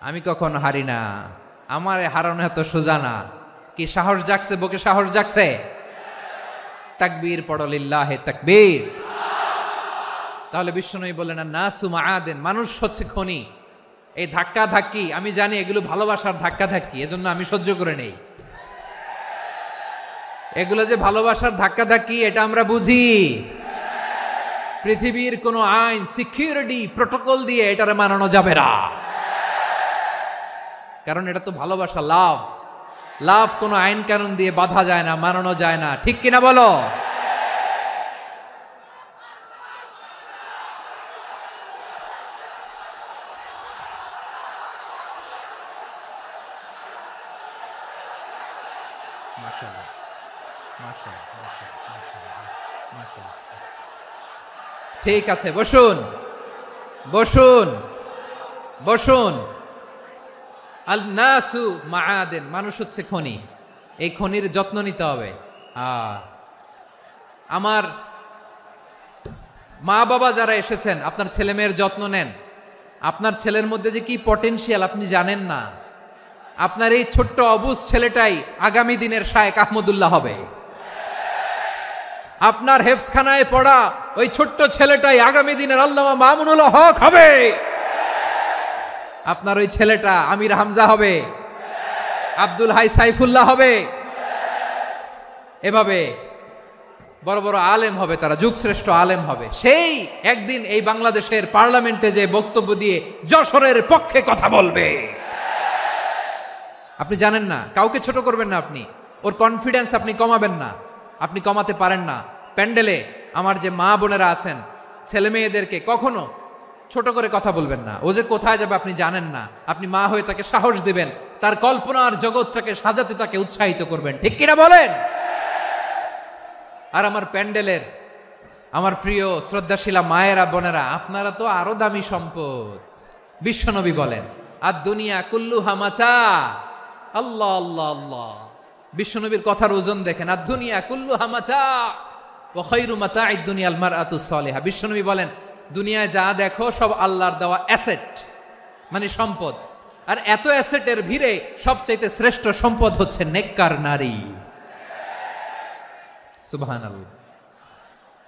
আমি কখনো হারি না, আমার হারানো এত সোজা না। কি সাহস জাগছে? বুকে সাহস জাগছে? তাকবীর পড়ো, লিল্লাহে তাকবীর। তাহলে বিশ্বনবী বললেন, নাসু মাআদিন, মানুষ হচ্ছে খনি। এই ধাক্কা ধাক্কি আমি জানি এগুলো ভালোবাসার ধাক্কা ধাক্কি, এজন্য আমি সহ্য করে নেই। এগুলো যে ভালোবাসার ধাক্কা ধাক্কি এটা আমরা বুঝি। পৃথিবীর কোন আইন, সিকিউরিটি, প্রটোকল দিয়ে এটারে মানানো যাবে না, কারণ এটা তো ভালোবাসা, লাভ। লাভ কোনো আইন কানুন দিয়ে বাধা যায় না, মানানো যায় না, ঠিক কিনা বলো? ঠিক আছে, বসুন বসুন বসুন। আল নাসু মাআদিন, মানুষ হচ্ছে খনি। এই খনির যত্ন নিতে হবে। আমার মা বাবা যারা এসেছেন, আপনার ছেলে মেয়ের যত্ন নেন। আপনার ছেলের মধ্যে যে কি পটেনশিয়াল আপনি জানেন না। আপনার এই ছোট্ট অবুজ ছেলেটাই আগামী দিনের শায়েখ আহমদুল্লাহ হবে। আপনার হেফজখানায় পড়া ওই ছোট্ট ছেলেটাই আগামী দিনের আল্লামা মামুনুল হক হবে। আপনার ওই ছেলেটা আমির হামজা হবে, আব্দুল হাই সাইফুল্লাহ হবে। এভাবে বড় বড় আলেম হবে, তারা যুগশ্রেষ্ঠ আলেম হবে। সেই একদিন এই বাংলাদেশের পার্লামেন্টে যে বক্তব্য দিয়ে যশোরের পক্ষে কথা বলবে। আপনি জানেন না, কাউকে ছোট করবেন না আপনি। ওর কনফিডেন্স আপনি কমাবেন না, আপনি কমাতে পারেন না। প্যান্ডেলে আমার যে মা বোনেরা আছেন, ছেলে মেয়েদেরকে কখনো ছোট করে কথা বলবেন না। ও যে কোথায় যাবে আপনি জানেন না। আপনি মা হয়ে তাকে সাহস দিবেন, তার কল্পনার জগৎটাকে সাজাতে তাকে উৎসাহিত করবেন, ঠিক কিনা বলেন? আর আমার প্যান্ডেলের আমার প্রিয় শ্রদ্ধাশীলা মায়েরা বোনেরা, আপনারা তো আরো দামি সম্পদ। বিশ্বনবী বলেন, আর দুনিয়া কুল্লুহা মাতা। আল্লাহ আল্লাহ আল্লাহ। বিশ্বনবীর কথার ওজন দেখেন, আর দুনিয়া কুল্লুহা মাতা ওয়া খায়রু মাতা'আদ দুনিয়া আল মারআতুস সালিহা। বিশ্বনবী বলেন, দুনিয়ায় যা দেখো সব আল্লাহর দেওয়া অ্যাসেট, মানে সম্পদ। আর এত অ্যাসেটের ভিড়ে সবচাইতে শ্রেষ্ঠ সম্পদ হচ্ছে নেককার নারী। সুবহানাল্লাহ।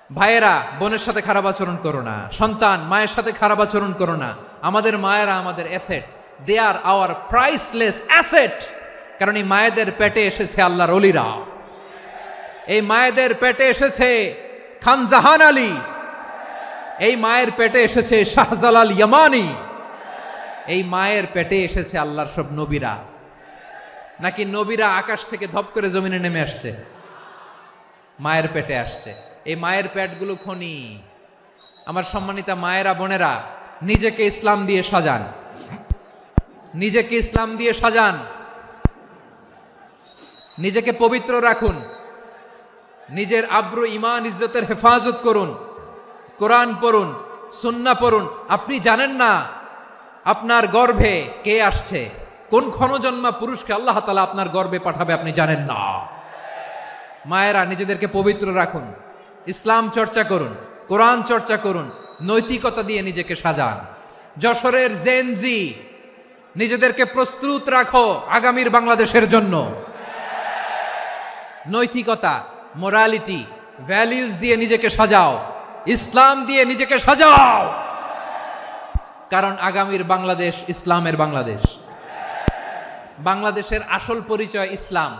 ভাইয়েরা বোনের সাথে খারাপ আচরণ করো না, সন্তান মায়ের সাথে খারাপ আচরণ করো না। আমাদের মায়েরা আমাদের asset, they are our priceless asset. কারণ এই মায়েদের পেটে এসেছে আল্লাহর ওলিরা, এই মায়েদের পেটে এসেছে খান জাহান আলী, এই মায়ের পেটে এসেছে শাহজালাল ইয়ামানি, এই মায়ের পেটে এসেছে আল্লাহর সব নবীরা। নাকি নবীরা আকাশ থেকে ধপ করে জমিনে নেমে আসছে? মায়ের পেটে আসছে। এই মায়ের পেটগুলো খনি। আমার সম্মানিতা মায়েরা বোনেরা, নিজেকে ইসলাম দিয়ে সাজান, নিজেকে ইসলাম দিয়ে সাজান, নিজেকে পবিত্র রাখুন, নিজের আব্রু ইমান ইজ্জতের হেফাজত করুন, কোরআন পড়ুন, সুন্নাহ পড়ুন। আপনি জানেন না আপনার গর্ভে কে আসছে, কোন ক্ষণজন্মা পুরুষকে আল্লাহ তাআলা আপনার গর্ভে পাঠাবে, আপনি জানেন না। মায়েরা নিজেদেরকে পবিত্র রাখুন, ইসলাম চর্চা করুন, কোরআন চর্চা করুন, নৈতিকতা দিয়ে নিজেকে সাজান। যশোরের জেনজি, নিজেদেরকে প্রস্তুত রাখো আগামীর বাংলাদেশের জন্য। নৈতিকতা, মোরালিটি, ভ্যালিউজ দিয়ে নিজেকে সাজাও, ইসলাম দিয়ে নিজেকে সাজাও, কারণ আগামীর বাংলাদেশ ইসলামের বাংলাদেশ। বাংলাদেশের আসল পরিচয় ইসলাম।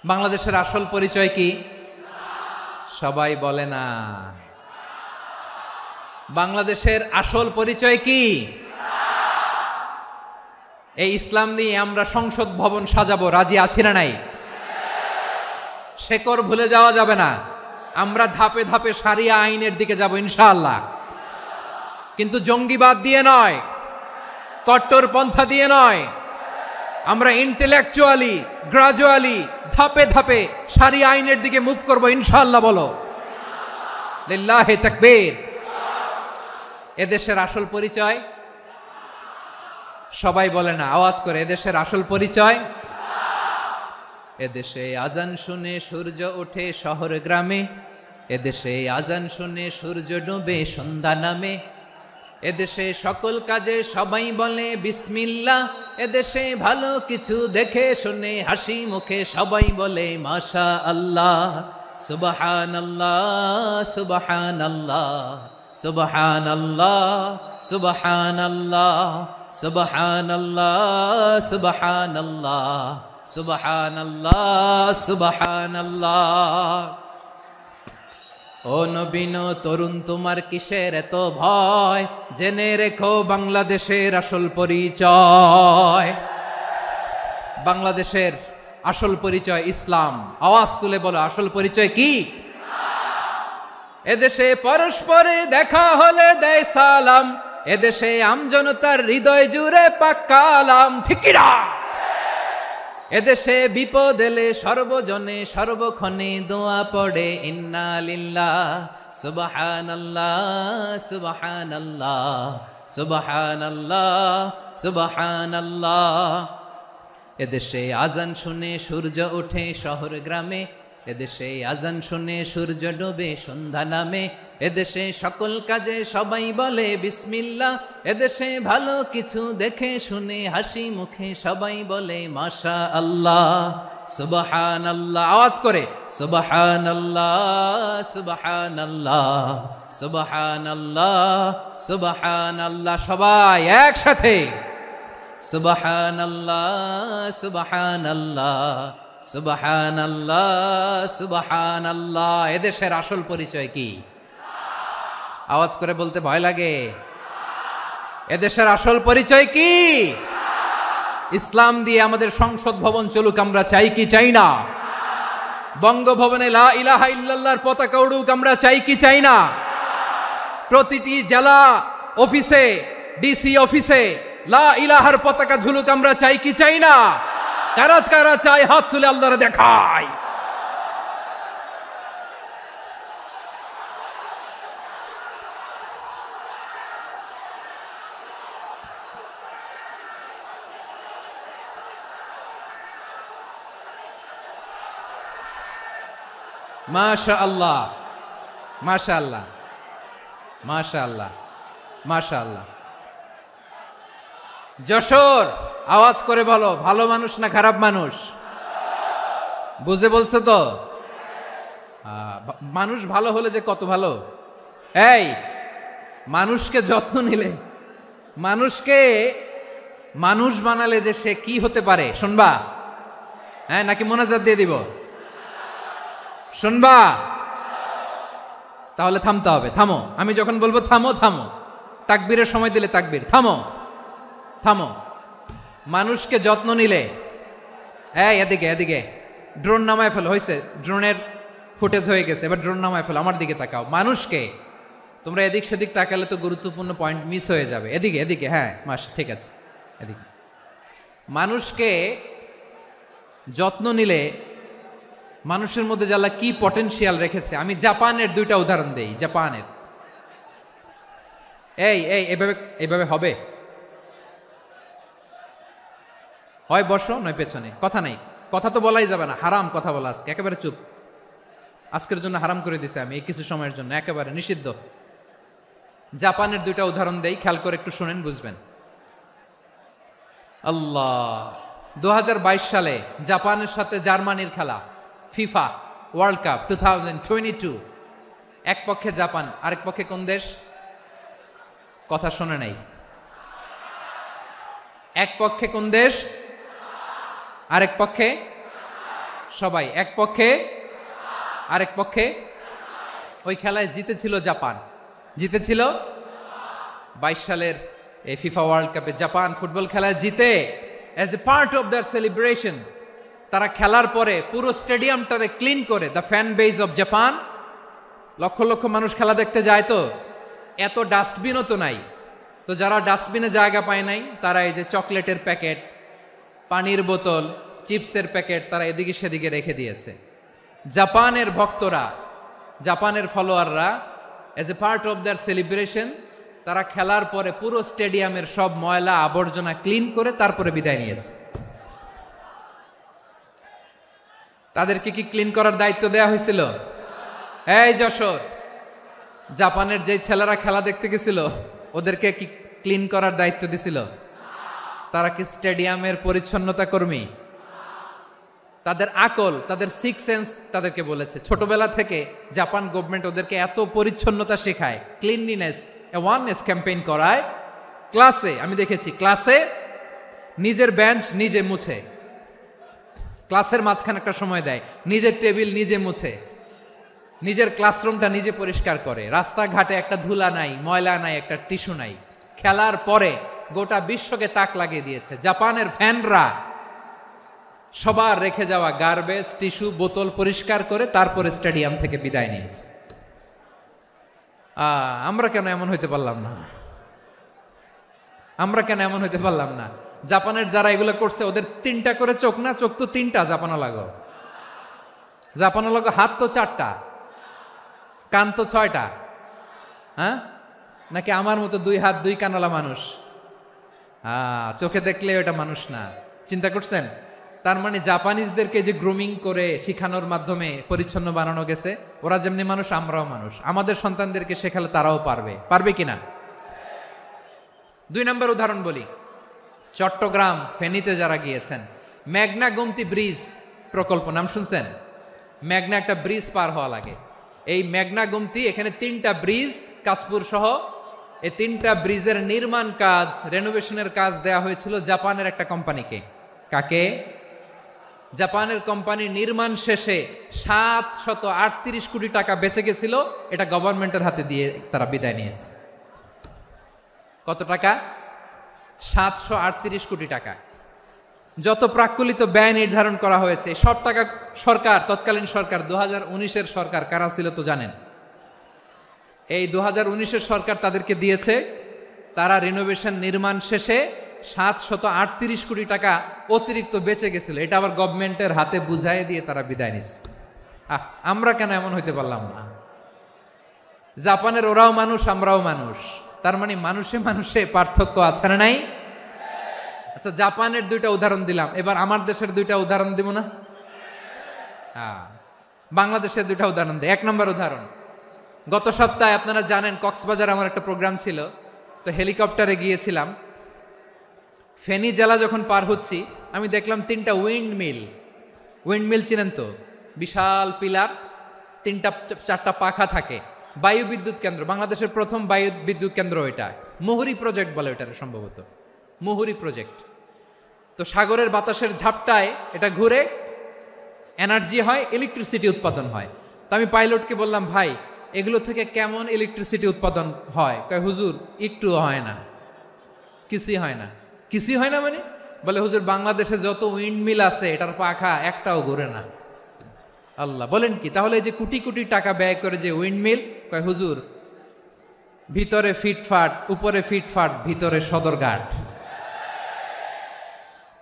বাংলাদেশের আসল পরিচয় কি? সবাই বলে না। বাংলাদেশের আসল পরিচয় কি? এই ইসলাম নিয়ে আমরা সংসদ ভবন সাজাবো, রাজি আছি না নাই? শেকড় ভুলে যাওয়া যাবে না। আমরা ধাপে ধাপে শারিয়া আইনের দিকে যাব ইনশাআল্লাহ, কিন্তু জঙ্গিবাদ দিয়ে নয়, কট্টরপন্থা দিয়ে নয়। আমরা ইন্টেলেকচুয়ালি, গ্রাজুয়ালি, ধাপে ধাপে শারিয়া আইনের দিকে মুভ করব ইনশাআল্লাহ। বলো লিল্লাহি তাকবীর। এদেশের আসল পরিচয় সবাই বলে না, আওয়াজ করে, এদেশের আসল পরিচয়। এদেশে আজান শুনে সূর্য ওঠে শহর গ্রামে, এদেশে আজান শুনে সূর্য ডুবে সন্ধ্যা নামে, এদেশে সকল কাজে সবাই বলে বিসমিল্লাহ, এদেশে ভালো কিছু দেখে শুনে হাসি মুখে সবাই বলে মাশা আল্লাহ, সুবহানাল্লাহ সুবহানাল্লাহ সুবহানাল্লাহ সুবহানাল্লাহ সুবহানাল্লাহ সুবহানাল্লাহ সুবহানাল্লাহ সুবহানাল্লাহ। ও নবীন তরুণ, তোমার কিসের এত ভয়? জেনে রেখো বাংলাদেশের আসল পরিচয়। বাংলাদেশের আসল পরিচয় ইসলাম। আওয়াজ তুলে বলো, আসল পরিচয় কি? এদেশে পরস্পরে দেখা হলে দেয় সালাম, এদেশে আমজনতার হৃদয় জুড়ে পাক্কা আলাম, ঠিক কি না? এদেশে বিপদ এলে সর্বজনে সর্বক্ষণে দোয়া পড়ে ইন্না লিল্লাহ সুবহানাল্লাহ সুবহানাল্লাহ সুবহানাল্লাহ সুবহানাল্লাহ। এদেশে আজান শুনে সূর্য ওঠে শহর গ্রামে, এদেশে আজান শুনে সূর্য ডোবে সন্ধ্যা নামে, এদেশে সকল কাজে সবাই বলে বিসমিল্লাহ, এদেশে ভালো কিছু দেখে শুনে হাসি মুখে সবাই বলে মাশা আল্লাহ সুবহানাল্লাহ। আওয়াজ করে সুবহানাল্লাহ সুবহানাল্লাহ সুবহানাল্লাহ সুবহানাল্লাহ। সবাই একসাথে সুবহানাল্লাহ সুবহানাল্লাহ সুবহানাল্লাহ সুবহানাল্লাহ। এদেশের আসল পরিচয় কি? আওয়াজ করে বলতে ভয় লাগে। এদেশের আসল পরিচয় কি? ইসলাম দিয়ে আমাদের সংসদ ভবন চলুক, আমরা চাই কি চাই না? বঙ্গভবনে লা ইলাহা ইল্লাল্লাহর পতাকা উড়ুক, আমরা চাই কি চাই না? প্রতিটি জেলা অফিসে, ডিসি অফিসে লা ইলাহার পতাকা ঝুলুক, আমরা চাই কি চাই না? কারা কারা চাই হাত তুলে আল্লাহরে দেখায়। মাশাআল্লাহ মাশাআল্লাহ মাশাআল্লাহ মাশাআল্লাহ। যশোর, আওয়াজ করে বলো, ভালো মানুষ না খারাপ মানুষ? বুঝে বলছো তো? মানুষ ভালো হলে যে কত ভালো। এই মানুষকে যত্ন নিলে, মানুষকে মানুষ বানালে যে সে কি হতে পারে শুনবা? হ্যাঁ, নাকি মোনাজাত দিয়ে দিব? শুনবা? তাহলে থামতে হবে। থামো, আমি যখন বলবো থামো থামো, তাকবীরের সময় দিলে তাকবীর, থামো থামো। মানুষকে যত্ন নিলে, এই এদিকে এদিকে, ড্রোন নামায় ফেলো। হয়েছে, ড্রোনের ফুটেজ হয়ে গেছে, এবার ড্রোন নামায় ফেলো, আমার দিকে তাকাও। মানুষকে, তোমরা এদিক সেদিক তাকালে তো গুরুত্বপূর্ণ পয়েন্ট মিস হয়ে যাবে। এদিকে এদিকে, হ্যাঁ ঠিক আছে, এদিকে। মানুষকে যত্ন নিলে মানুষের মধ্যে যে আল্লাহ কি পটেনশিয়াল রেখেছে। আমি জাপানের দুইটা উদাহরণ দেই। জাপানের, এই এভাবে এভাবে হবে, হয় বসো নয় পেছনে, কথা নাই, কথা তো বলাই যাবে না, হারাম কথা বলা আজকে, একেবারে চুপ। আজকের জন্য হারাম করে দিছে আমি, এই কিছু সময়ের জন্য একেবারে নিষিদ্ধ। জাপানের দুইটা উদাহরণ দেই, খেয়াল করে একটু শুনেন, বুঝবেন। আল্লাহ, 2022 সালে জাপানের সাথে জার্মানির খেলা, ফিফা ওয়ার্ল্ড কাপ 2022। এক পক্ষে জাপান, আরেক পক্ষে কোন দেশ? কথা শোনে নাই। এক পক্ষে কোন দেশ, আরেক পক্ষে? সবাই এক পক্ষে, আরেক পক্ষে। ওই খেলায় জিতেছিল জাপান, জিতেছিল 22 সালের এই ফিফা ওয়ার্ল্ড কাপে জাপান ফুটবল খেলায় জিতে as a part of their celebration তারা খেলার পরে পুরো স্টেডিয়ামটারে ক্লিন করে, the fan base of Japan, লক্ষ লক্ষ মানুষ খেলা দেখতে যায়, তো এত ডাস্টবিনও তো নাই, তো যারা ডাস্টবিনে জায়গা পায় নাই তারা এই যে চকলেটের প্যাকেট, পানির বোতল, চিপসের প্যাকেট তারা এদিকে সেদিকে রেখে দিয়েছে। জাপানের ভক্তরা, জাপানের ফলোয়াররা as a part of their celebration তারা খেলার পরে পুরো স্টেডিয়ামের সব ময়লা আবর্জনা ক্লিন করে তারপরে বিদায় নিয়েছে। তাদেরকে কি ক্লিন করার দায়িত্ব দেয়া হয়েছিল? এই যশোর, জাপানের যে ছেলেরা খেলা দেখতে গেছিল ওদেরকে কি ক্লিন করার দায়িত্ব দিছিল? তারা কি স্টেডিয়ামের পরিচ্ছন্নতা কর্মী? তাদের আকল, তাদের সিক্স সেন্স তাদেরকে বলেছে। ছোটবেলা থেকে জাপান গভর্নমেন্ট ওদেরকে এত পরিচ্ছন্নতা শেখায়, ক্লিনলিনেস অ্যাওয়ারনেস ক্যাম্পেইন করায়। ক্লাসে আমি দেখেছি, ক্লাসে নিজের বেঞ্চ নিজে মুছে, ক্লাসের মাঝখানে একটা সময় দেয়, নিজের টেবিল নিজে মুছে, নিজের ক্লাসরুমটা নিজে পরিষ্কার করে, রাস্তাঘাটে একটা ধুলা নাই, ময়লা নাই, একটা টিস্যু নাই। খেলার পরে গোটা বিশ্বকে তাক লাগিয়ে দিয়েছে। জাপানের ফ্যানরা সবার রেখে যাওয়া গার্বেজ, টিস্যু, বোতল পরিষ্কার করে তারপরে স্টেডিয়াম থেকে বিদায় নিয়েছে। আমরা কেন এমন হইতে পারলাম না? আমরা কেন এমন হইতে পারলাম না? জাপানের যারা এগুলো করছে ওদের 3টা করে চোখ না? চোখ তো 3টা, জাপানো লাগো, জাপানো লাগো, হাত তো 4টা, কান তো 6টা। হ্যাঁ, নাকি আমার মতো 2 হাত 2 কানওয়ালা মানুষ? চোখে দেখলে ওটা মানুষ না। চিন্তা করছেন? তার মানে জাপানিজদেরকে যে গ্রুমিং করে শিখানোর মাধ্যমে পরিচ্ছন্ন বানানো গেছে, ওরা যেমনি মানুষ আমরাও মানুষ। আমাদের সন্তানদেরকে শেখালে তারাও পারবে, পারবে কিনা? 2 নম্বর উদাহরণ বলি। চট্টগ্রাম ফেনীতে যারা গিয়েছেন, মেঘনা গোমতী ব্রিজ প্রকল্প নাম শুনছেন? মেঘনা একটা ব্রিজ পার হওয়া লাগে, এই মেঘনা গোমতী, এখানে 3টা ব্রিজ কাঁচপুর সহ, এই 3টা ব্রিজের নির্মাণ কাজ, রেনোভেশনের কাজ দেয়া হয়েছিল জাপানের একটা কোম্পানিকে। কাকে? জাপানের কোম্পানি। নির্মাণ শেষে 738 কোটি টাকা বেঁচে গেছিল, এটা গভর্নমেন্টের হাতে দিয়ে তারা বিদায় নিয়েছে। কত টাকা? 738 কোটি টাকা। যত প্রাক্কলিত ব্যয় নির্ধারণ করা হয়েছে সব টাকা সরকার, তৎকালীন সরকার 2019-এর সরকার, কারা ছিল তো জানেন? এই 2019-এর সরকার তাদেরকে দিয়েছে। তারা রিনোভেশন নির্মাণ শেষে 738 কোটি টাকা অতিরিক্ত বেঁচে গেছিল, এটা আবার গভর্নমেন্টের হাতে বুঝাই দিয়ে তারা বিদায় নিচ্ছে। আমরা কেন এমন হইতে পারলাম না? জাপানের ওরাও মানুষ, আমরাও মানুষ, তার মানে মানুষে মানুষে পার্থক্য আছে না নাই? আচ্ছা, জাপানের 2টা উদাহরণ দিলাম, এবার আমার দেশের 2টা উদাহরণ দিব না? বাংলাদেশের 2টা উদাহরণ দিই। 1 নম্বর উদাহরণ, গত সপ্তাহে আপনারা জানেন কক্সবাজার আমার একটা প্রোগ্রাম ছিল, তো হেলিকপ্টারে গিয়েছিলাম। ফেনী জেলা যখন পার হচ্ছি আমি দেখলাম 3টা উইন্ডমিল। উইন্ডমিল চিনেন তো? বিশাল পিলার, 3টা 4টা পাখা থাকে, বায়ু বিদ্যুৎ কেন্দ্র, বাংলাদেশের প্রথম বায়ু বিদ্যুৎ কেন্দ্র এটা। মুহুরী প্রজেক্ট বলে এটার, সম্ভবত মুহুরী প্রজেক্ট। তো সাগরের বাতাসের ঝাপটায় এটা ঘুরে এনার্জি হয়, ইলেকট্রিসিটি উৎপাদন হয়। তো আমি পাইলটকে বললাম, ভাই এগুলো থেকে কেমন ইলেকট্রিসিটি উৎপাদন হয়? কয়, হুজুর একটু হয় না, কিছুই হয় না। কিছুই হয় না মানে? বলে, হুজুর বাংলাদেশে যত উইন্ডমিল আছে এটার পাখা একটাও ঘুরে না। আল্লাহ, বলেন কি? তাহলে এই যে কোটি কোটি টাকা ব্যয় করে যে উইন্ডমিল, কয় হুজুর ভিতরে ফিটফাট, উপরে ফিটফাট, ভিতরে সদরঘাট।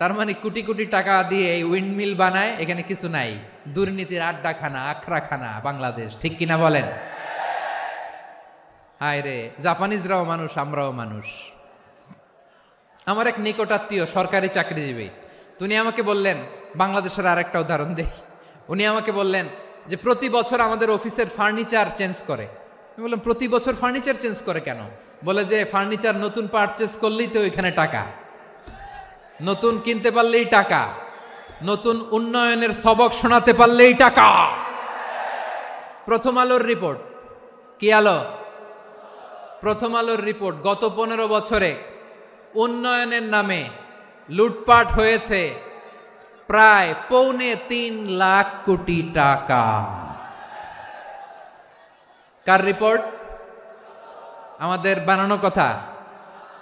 তার মানে কোটি কোটি টাকা দিয়ে এই উইন্ডমিল বানায়, এখানে কিছু নাই। দুর্নীতির আড্ডাখানা, আখড়াখানা বাংলাদেশ, ঠিক কিনা বলেন? হায় রে, জাপানিজরাও মানুষ, আমরাও মানুষ। আমার এক নিকটাত্মীয় সরকারি চাকরিজীবী, তিনি আমাকে বললেন, বাংলাদেশের আরেকটা উদাহরণ দেখি। উনি আমাকে বললেন, যে প্রতি বছর আমাদের অফিসের ফার্নিচার চেঞ্জ করে। আমি বললাম প্রতি বছর ফার্নিচার চেঞ্জ করে কেন? বলে যে ফার্নিচার নতুন পারচেজ করলেই তো এখানে টাকা, নতুন কিনতে পারলেই টাকা, নতুন উন্নয়নের সবক শোনাতে পারলেই টাকা। প্রথম আলোর রিপোর্ট, কি আলো? প্রথম আলোর রিপোর্ট, গত 15 বছরে উন্নয়নের নামে লুটপাট হয়েছে প্রায় 3.25 লাখ কোটি টাকা। কার রিপোর্ট? আমাদের বানানো কথা।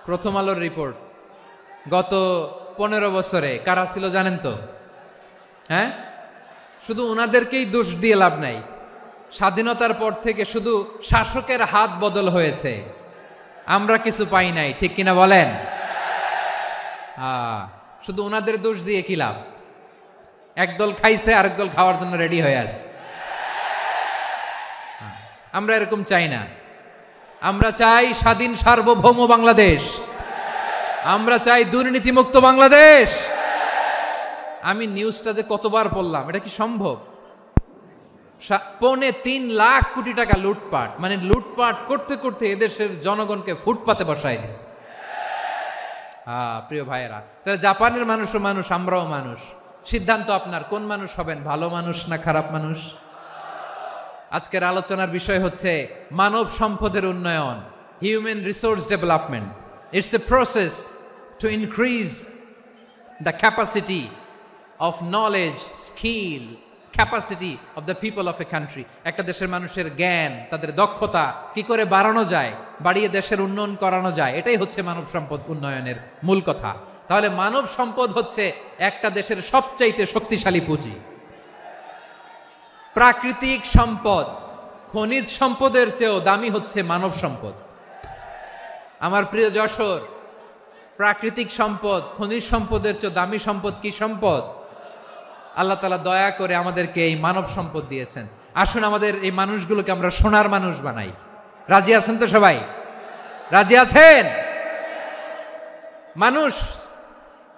প্রথম আলোর রিপোর্ট। গত 15 বছরে কারা ছিল জানেন তো? হ্যাঁ, শুধু ওনাদেরকেই দোষ দিয়ে লাভ নাই। স্বাধীনতার পর থেকে শুধু শাসকের হাত বদল হয়েছে, আমরা কিছু পাই নাই, ঠিক কিনা বলেন? শুধু ওনাদের দোষ দিয়ে কি লাভ? একদল খাইছে, আরেক দল খাওয়ার জন্য রেডি হয়ে আছে। আমরা এরকম চাই না। আমরা চাই স্বাধীন সার্বভৌম বাংলাদেশ। আমরা চাই দুর্নীতিমুক্ত বাংলাদেশ। আমি নিউজটা যে কতবার পড়লাম, এটা কি সম্ভব? 3.25 লাখ কোটি টাকা লুটপাট, মানে লুটপাট করতে করতে এদেশের জনগণকে ফুটপাতে বসায় দিচ্ছে। প্রিয় ভাইয়েরা, তাহলে জাপানের মানুষও মানুষ, আমরাও মানুষ। সিদ্ধান্ত আপনার, কোন মানুষ হবেন, ভালো মানুষ না খারাপ মানুষ? আজকের আলোচনার বিষয় হচ্ছে মানব সম্পদের উন্নয়ন, human resource development. It's a process to increase the capacity of knowledge, skill, capacity of the people of a country. একটা দেশের মানুষের জ্ঞান, তাদের দক্ষতা কি করে বাড়ানো যায়, বাড়িয়ে দেশের উন্নয়ন করানো যায়, এটাই হচ্ছে মানব সম্পদ উন্নয়নের মূল কথা। তাহলে মানব সম্পদ হচ্ছে একটা দেশের সবচাইতে শক্তিশালী পুঁজি। প্রাকৃতিক সম্পদ, খনিজ সম্পদের চেয়েও দামি হচ্ছে মানব সম্পদ। আমার প্রিয় যশোর, প্রাকৃতিক সম্পদ, খনিজ সম্পদের চেয়ে দামি সম্পদ কি সম্পদ? আল্লাহ তাআলা দয়া করে আমাদেরকে এই মানব সম্পদ দিয়েছেন। আসুন আমাদের এই মানুষগুলোকে আমরা সোনার মানুষ বানাই। রাজি আছেন তো সবাই? রাজি আছেন? মানুষ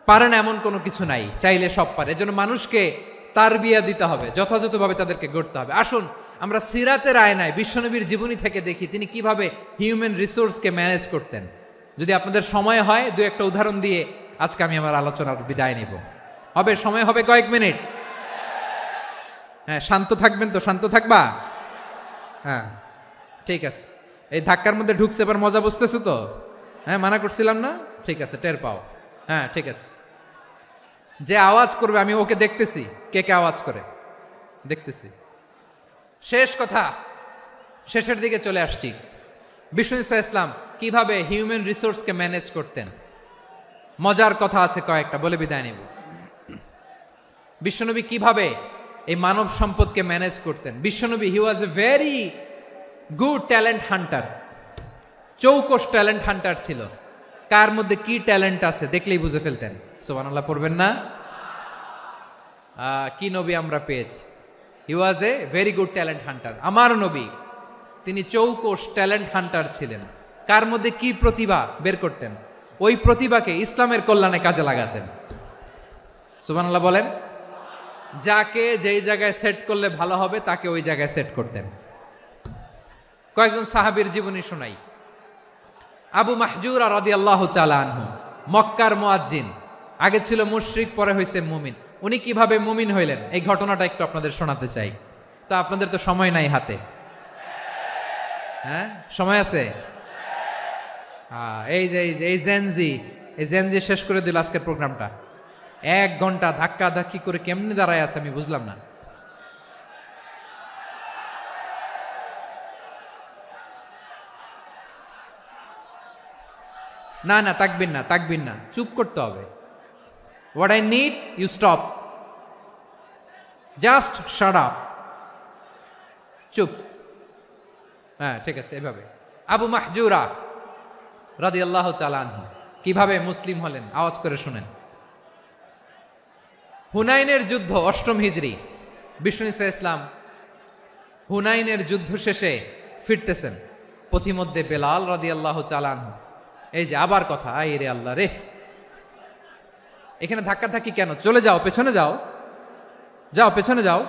পারে না এমন কোনো কিছু নাই, চাইলে সব পারে। এজন্য মানুষকে তারবিয়া দিতে হবে, যথাযথভাবে তাদেরকে গড়তে হবে। আসুন আমরা সিরাতের আয়নায় বিশ্বনবীর জীবনী থেকে দেখি তিনি কিভাবে হিউম্যান রিসোর্সকে ম্যানেজ করতেন। যদি আপনাদের সময় হয়, দু একটা উদাহরণ দিয়ে আজকে আমি আমার আলোচনার বিদায় নিব। হবে? সময় হবে কয়েক মিনিট? হ্যাঁ, শান্ত থাকবেন তো? শান্ত থাকবা? হ্যাঁ, ঠিক আছে। এই ধাক্কার মধ্যে ঢুকছে, এবার মজা বুঝতেছো তো? হ্যাঁ, মানা করছিলাম না? ঠিক আছে, টের পাও। হ্যাঁ, ঠিক আছে। যে আওয়াজ করবে আমি ওকে দেখতেছি, কে কে আওয়াজ করে দেখতেছি। শেষ কথা, শেষের দিকে চলে আসছি। বিষ্ণু ইসলাম কিভাবে হিউম্যান রিসোর্সকে ম্যানেজ করতেন, মজার কথা আছে কয়েকটা, বলে বিদায় নেব। বিশ্বনবী কিভাবে এই মানব সম্পদকে ম্যানেজ করতেন। বিশ্বনবী, he was a very good talent hunter, চৌকস ট্যালেন্ট হান্টার ছিল। কার মধ্যে কি ট্যালেন্ট আছে দেখলেই বুঝে ফেলতেন। সুবহানাল্লাহ পড়বেন না? কি নবী আমরা পেয়েছি! He was a very good talent hunter. আমার নবী, তিনি চৌকস ট্যালেন্ট হান্টার ছিলেন। কার মধ্যে কি প্রতিভা বের করতেন, ওই প্রতিভাকে ইসলামের কল্যাণে কাজে লাগাতেন। সুবহানাল্লাহ বলেন। যাকে যেই জায়গায় সেট করলে ভালো হবে তাকে ওই জায়গায় সেট করতেন। কয়েকজন সাহাবীর জীবনী শোনাই। আবু মাহজুরা রাদিয়াল্লাহু তাআলা আনহু, মক্কার মুয়াজ্জিন, আগে ছিল মুশরিক, পরে হয়েছে মুমিন। উনি কিভাবে মুমিন হইলেন এই ঘটনাটা একটু আপনাদের শোনাতে চাই। তো আপনাদের তো সময় নাই হাতে। হ্যাঁ, সময় আছে? এই জেনজি শেষ করে দিল আজকের প্রোগ্রামটা। 1 ঘন্টা ধাক্কা ধাক্কি করে কেমনে দাঁড়ায় আছে আমি বুঝলাম না। না না, তাকবির না, চুপ করতে হবে। What I need, you stop, just shut up, চুপ। হ্যাঁ, ঠিক আছে, এভাবে। আবু মাহজুরা রাদিয়াল্লাহু তাআলা আনহু কিভাবে মুসলিম হলেন, আওয়াজ করে শুনেন। হুনাইনের যুদ্ধ, 8ম হিজরি। বিষ্ণু ইসলাম হুনাইনের যুদ্ধ শেষে ফিরতেছেন, পথিমধ্যে বেলাল রাদিয়াল্লাহু তাআলা আনহু, এই যে আবার কথা, আই রে আল্লাহ রে, এখানে ধাক্কা ধাক্কি কেন? চলে যাও, পেছনে যাও, যাও পেছনে যাও।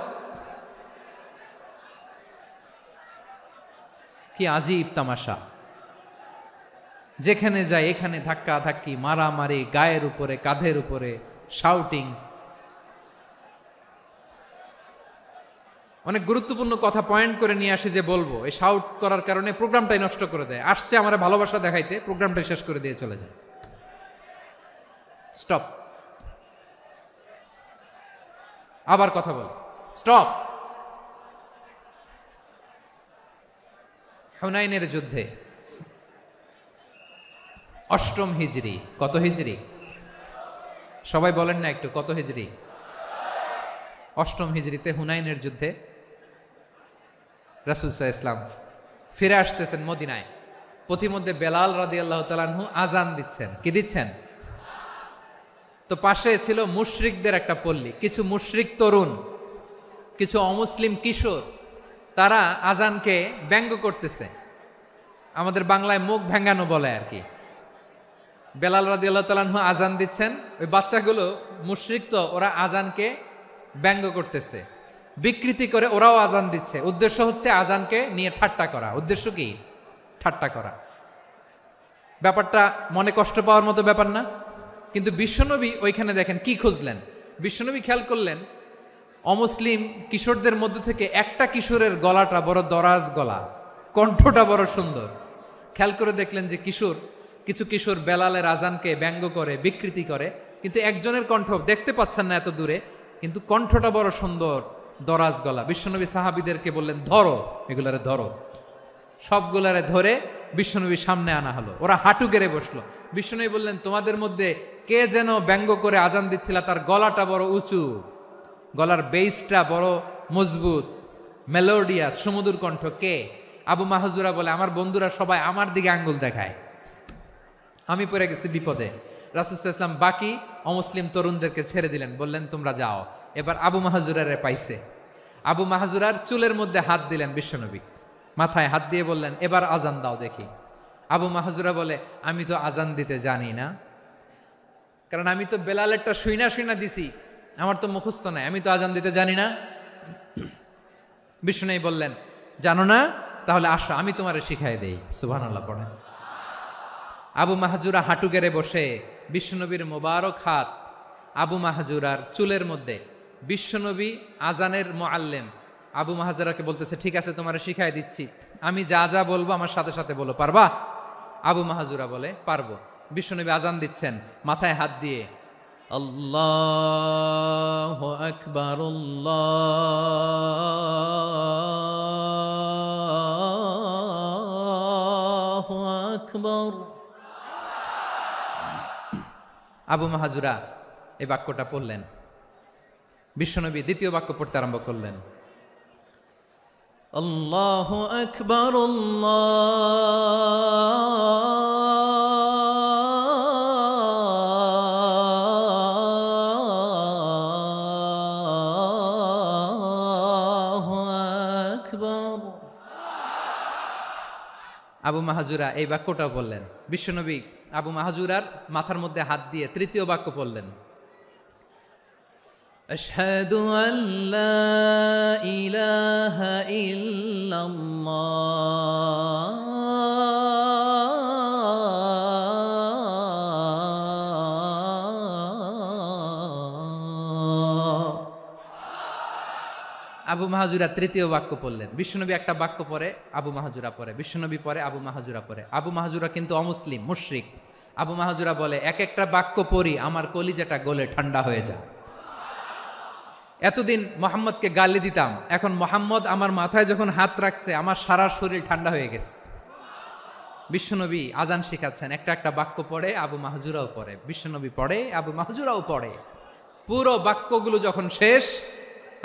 কি আজীব তামাশা! যেখানে যায় এখানে ধাক্কা ধাক্কি, মারামারি, গায়ের উপরে, কাঁধের উপরে, শাউটিং। অনেক গুরুত্বপূর্ণ কথা পয়েন্ট করে নিয়ে আসি যে বলবো, এই শাউট করার কারণে প্রোগ্রামটাই নষ্ট করে দেয়। আসছে আমার ভালোবাসা দেখাইতে, প্রোগ্রামটাই শেষ করে দিয়ে চলে যায়। স্টপ। আবার কথা বল, স্টপ। হুনাইনের যুদ্ধে অষ্টম হিজরি, কত হিজরি? সবাই বলেন না একটু, কত হিজরি? অষ্টম হিজরিতে হুনাইনের যুদ্ধে রাসূল সাল্লাল্লাহু আলাইহি ওয়াসাল্লাম ফিরে আসতেছেন মদিনায়। পথিমধ্যে বেলাল রাদিয়াল্লাহু তাআলা আনহু আজান দিচ্ছেন। কি দিচ্ছেন? তো পাশে ছিল মুশরিকদের একটা পল্লী, কিছু মুশরিক তরুণ, কিছু অমুসলিম কিশোর, তারা আজানকে ব্যঙ্গ করতেছে। আমাদের বাংলায় মুখ ভেঙ্গানো বলে আর কি। বেলাল রাদিয়াল্লাহু তাআলা আনহু আজান দিচ্ছেন, ওই বাচ্চাগুলো মুশরিক, তো ওরা আজানকে ব্যঙ্গ করতেছে, বিকৃতি করে ওরাও আজান দিচ্ছে। উদ্দেশ্য হচ্ছে আজানকে নিয়ে ঠাট্টা করা। উদ্দেশ্য কি? ঠাট্টা করা। ব্যাপারটা মনে কষ্ট পাওয়ার মতো ব্যাপার না? কিন্তু বিশ্বনবী ওইখানে দেখেন কি খুঁজলেন। বিশ্বনবী খেয়াল করলেন অমুসলিম কিশোরদের মধ্য থেকে একটা কিশোরের গলাটা বড় দরাজ গলা, কণ্ঠটা বড় সুন্দর। খেয়াল করে দেখলেন যে কিছু কিশোর বেলালের আজানকে ব্যঙ্গ করে, বিকৃতি করে, কিন্তু একজনের কণ্ঠ দেখতে পাচ্ছেন না এত দূরে, কিন্তু কণ্ঠটা বড় সুন্দর, দরাজ গলা। বিশ্বনবী সাহাবীদেরকে বললেন, ধরো এগুলারে, ধরো। সবগুলারে ধরে বিশ্বনবীর সামনে আনা হলো। ওরা হাঁটু গেড়ে বসলো। বিশ্বনবী বললেন, তোমাদের মধ্যে কে যেন ব্যঙ্গ করে আজান দিচ্ছিল, তার গলাটা বড় উঁচু, গলার বেসটা বড় মজবুত, মেলোডিয়াস, সুমধুর কণ্ঠ। কে? আবু মাহজুরা বলে, আমার বন্ধুরা সবাই আমার দিকে আঙ্গুল দেখায়, আমি পড়ে গেছি বিপদে। রাসূল সাল্লাল্লাহু আলাইহি ওয়াসাল্লাম বাকি অমুসলিম তরুণদেরকে ছেড়ে দিলেন, বললেন তোমরা যাও। এবার আবু মাহজুরারে পাইছে। আবু মাহজুরার চুলের মধ্যে হাত দিলেন বিশ্বনবী, মাথায় হাত দিয়ে বললেন, এবার আজান দাও দেখি। আবু মাহজুরা বলে, আমি তো আজান দিতে জানি না, কারণ আমি তো বেলালেরটা শুইনা দিছি, আমার তো মুখস্থ নাই, আমি তো আজান দিতে জানি না। বিশ্বনবী বললেন, জানো না? তাহলে আসো, আমি তোমারে শিখাই দেই। সুবহানাল্লাহ পড়েন। আবু মাহজুরা হাঁটু গেড়ে বসে, বিশ্বনবীর মোবারক হাত আবু মাহজুরার চুলের মধ্যে। বিশ্বনবী আজানের মুআল্লিম আবু মাহজুরাকে বলতেছে, ঠিক আছে তোমারে শিখাই দিচ্ছি, আমি যা যা বলবো আমার সাথে সাথে বলো, পারবা? আবু মাহজুরা বলে, পারবো। বিশ্বনবী আজান দিচ্ছেন মাথায় হাত দিয়ে, আল্লাহু আকবার, আল্লাহু আকবার। আবু মাহজুরা এই বাক্যটা পড়লেন। বিশ্বনবী দ্বিতীয় বাক্য পড়তে আরম্ভ করলেন, আল্লাহু আকবার, আল্লাহু আকবার। আবু মাহজুরা এই বাক্যটা বললেন। বিশ্বনবী আবু মাহজুরার মাথার মধ্যে হাত দিয়ে তৃতীয় বাক্য পড়লেন, আশহাদু আল্লা ইলাহা ইল্লাল্লাহ, আবু মাহজুরা তৃতীয় বাক্য পড়লেন। বিশ্বনবী একটা বাক্য পরে আবু মাহজুরা পরে, বিশ্বনবী পরে আবু মাহজুরা পরে। আবু মাহজুরা কিন্তু অমুসলিম, মুশরিক। আবু মাহজুরা বলে, এক একটা বাক্য পড়ি আমার কলিজাটা গলে ঠান্ডা হয়ে যায়। এতদিন মোহাম্মদকে গালি দিতাম, এখন মোহাম্মদ আমার মাথায় যখন হাত রাখছে আমার সারা শরীর ঠান্ডা হয়ে গেছে। বিশ্বনবী আজান শিখাচ্ছেন, একটা একটা বাক্য পড়ে আবু মাহজুরাও পড়ে, বিশ্বনবী পড়ে, আবু মাহজুরাও পড়ে। পুরো বাক্যগুলো যখন শেষ,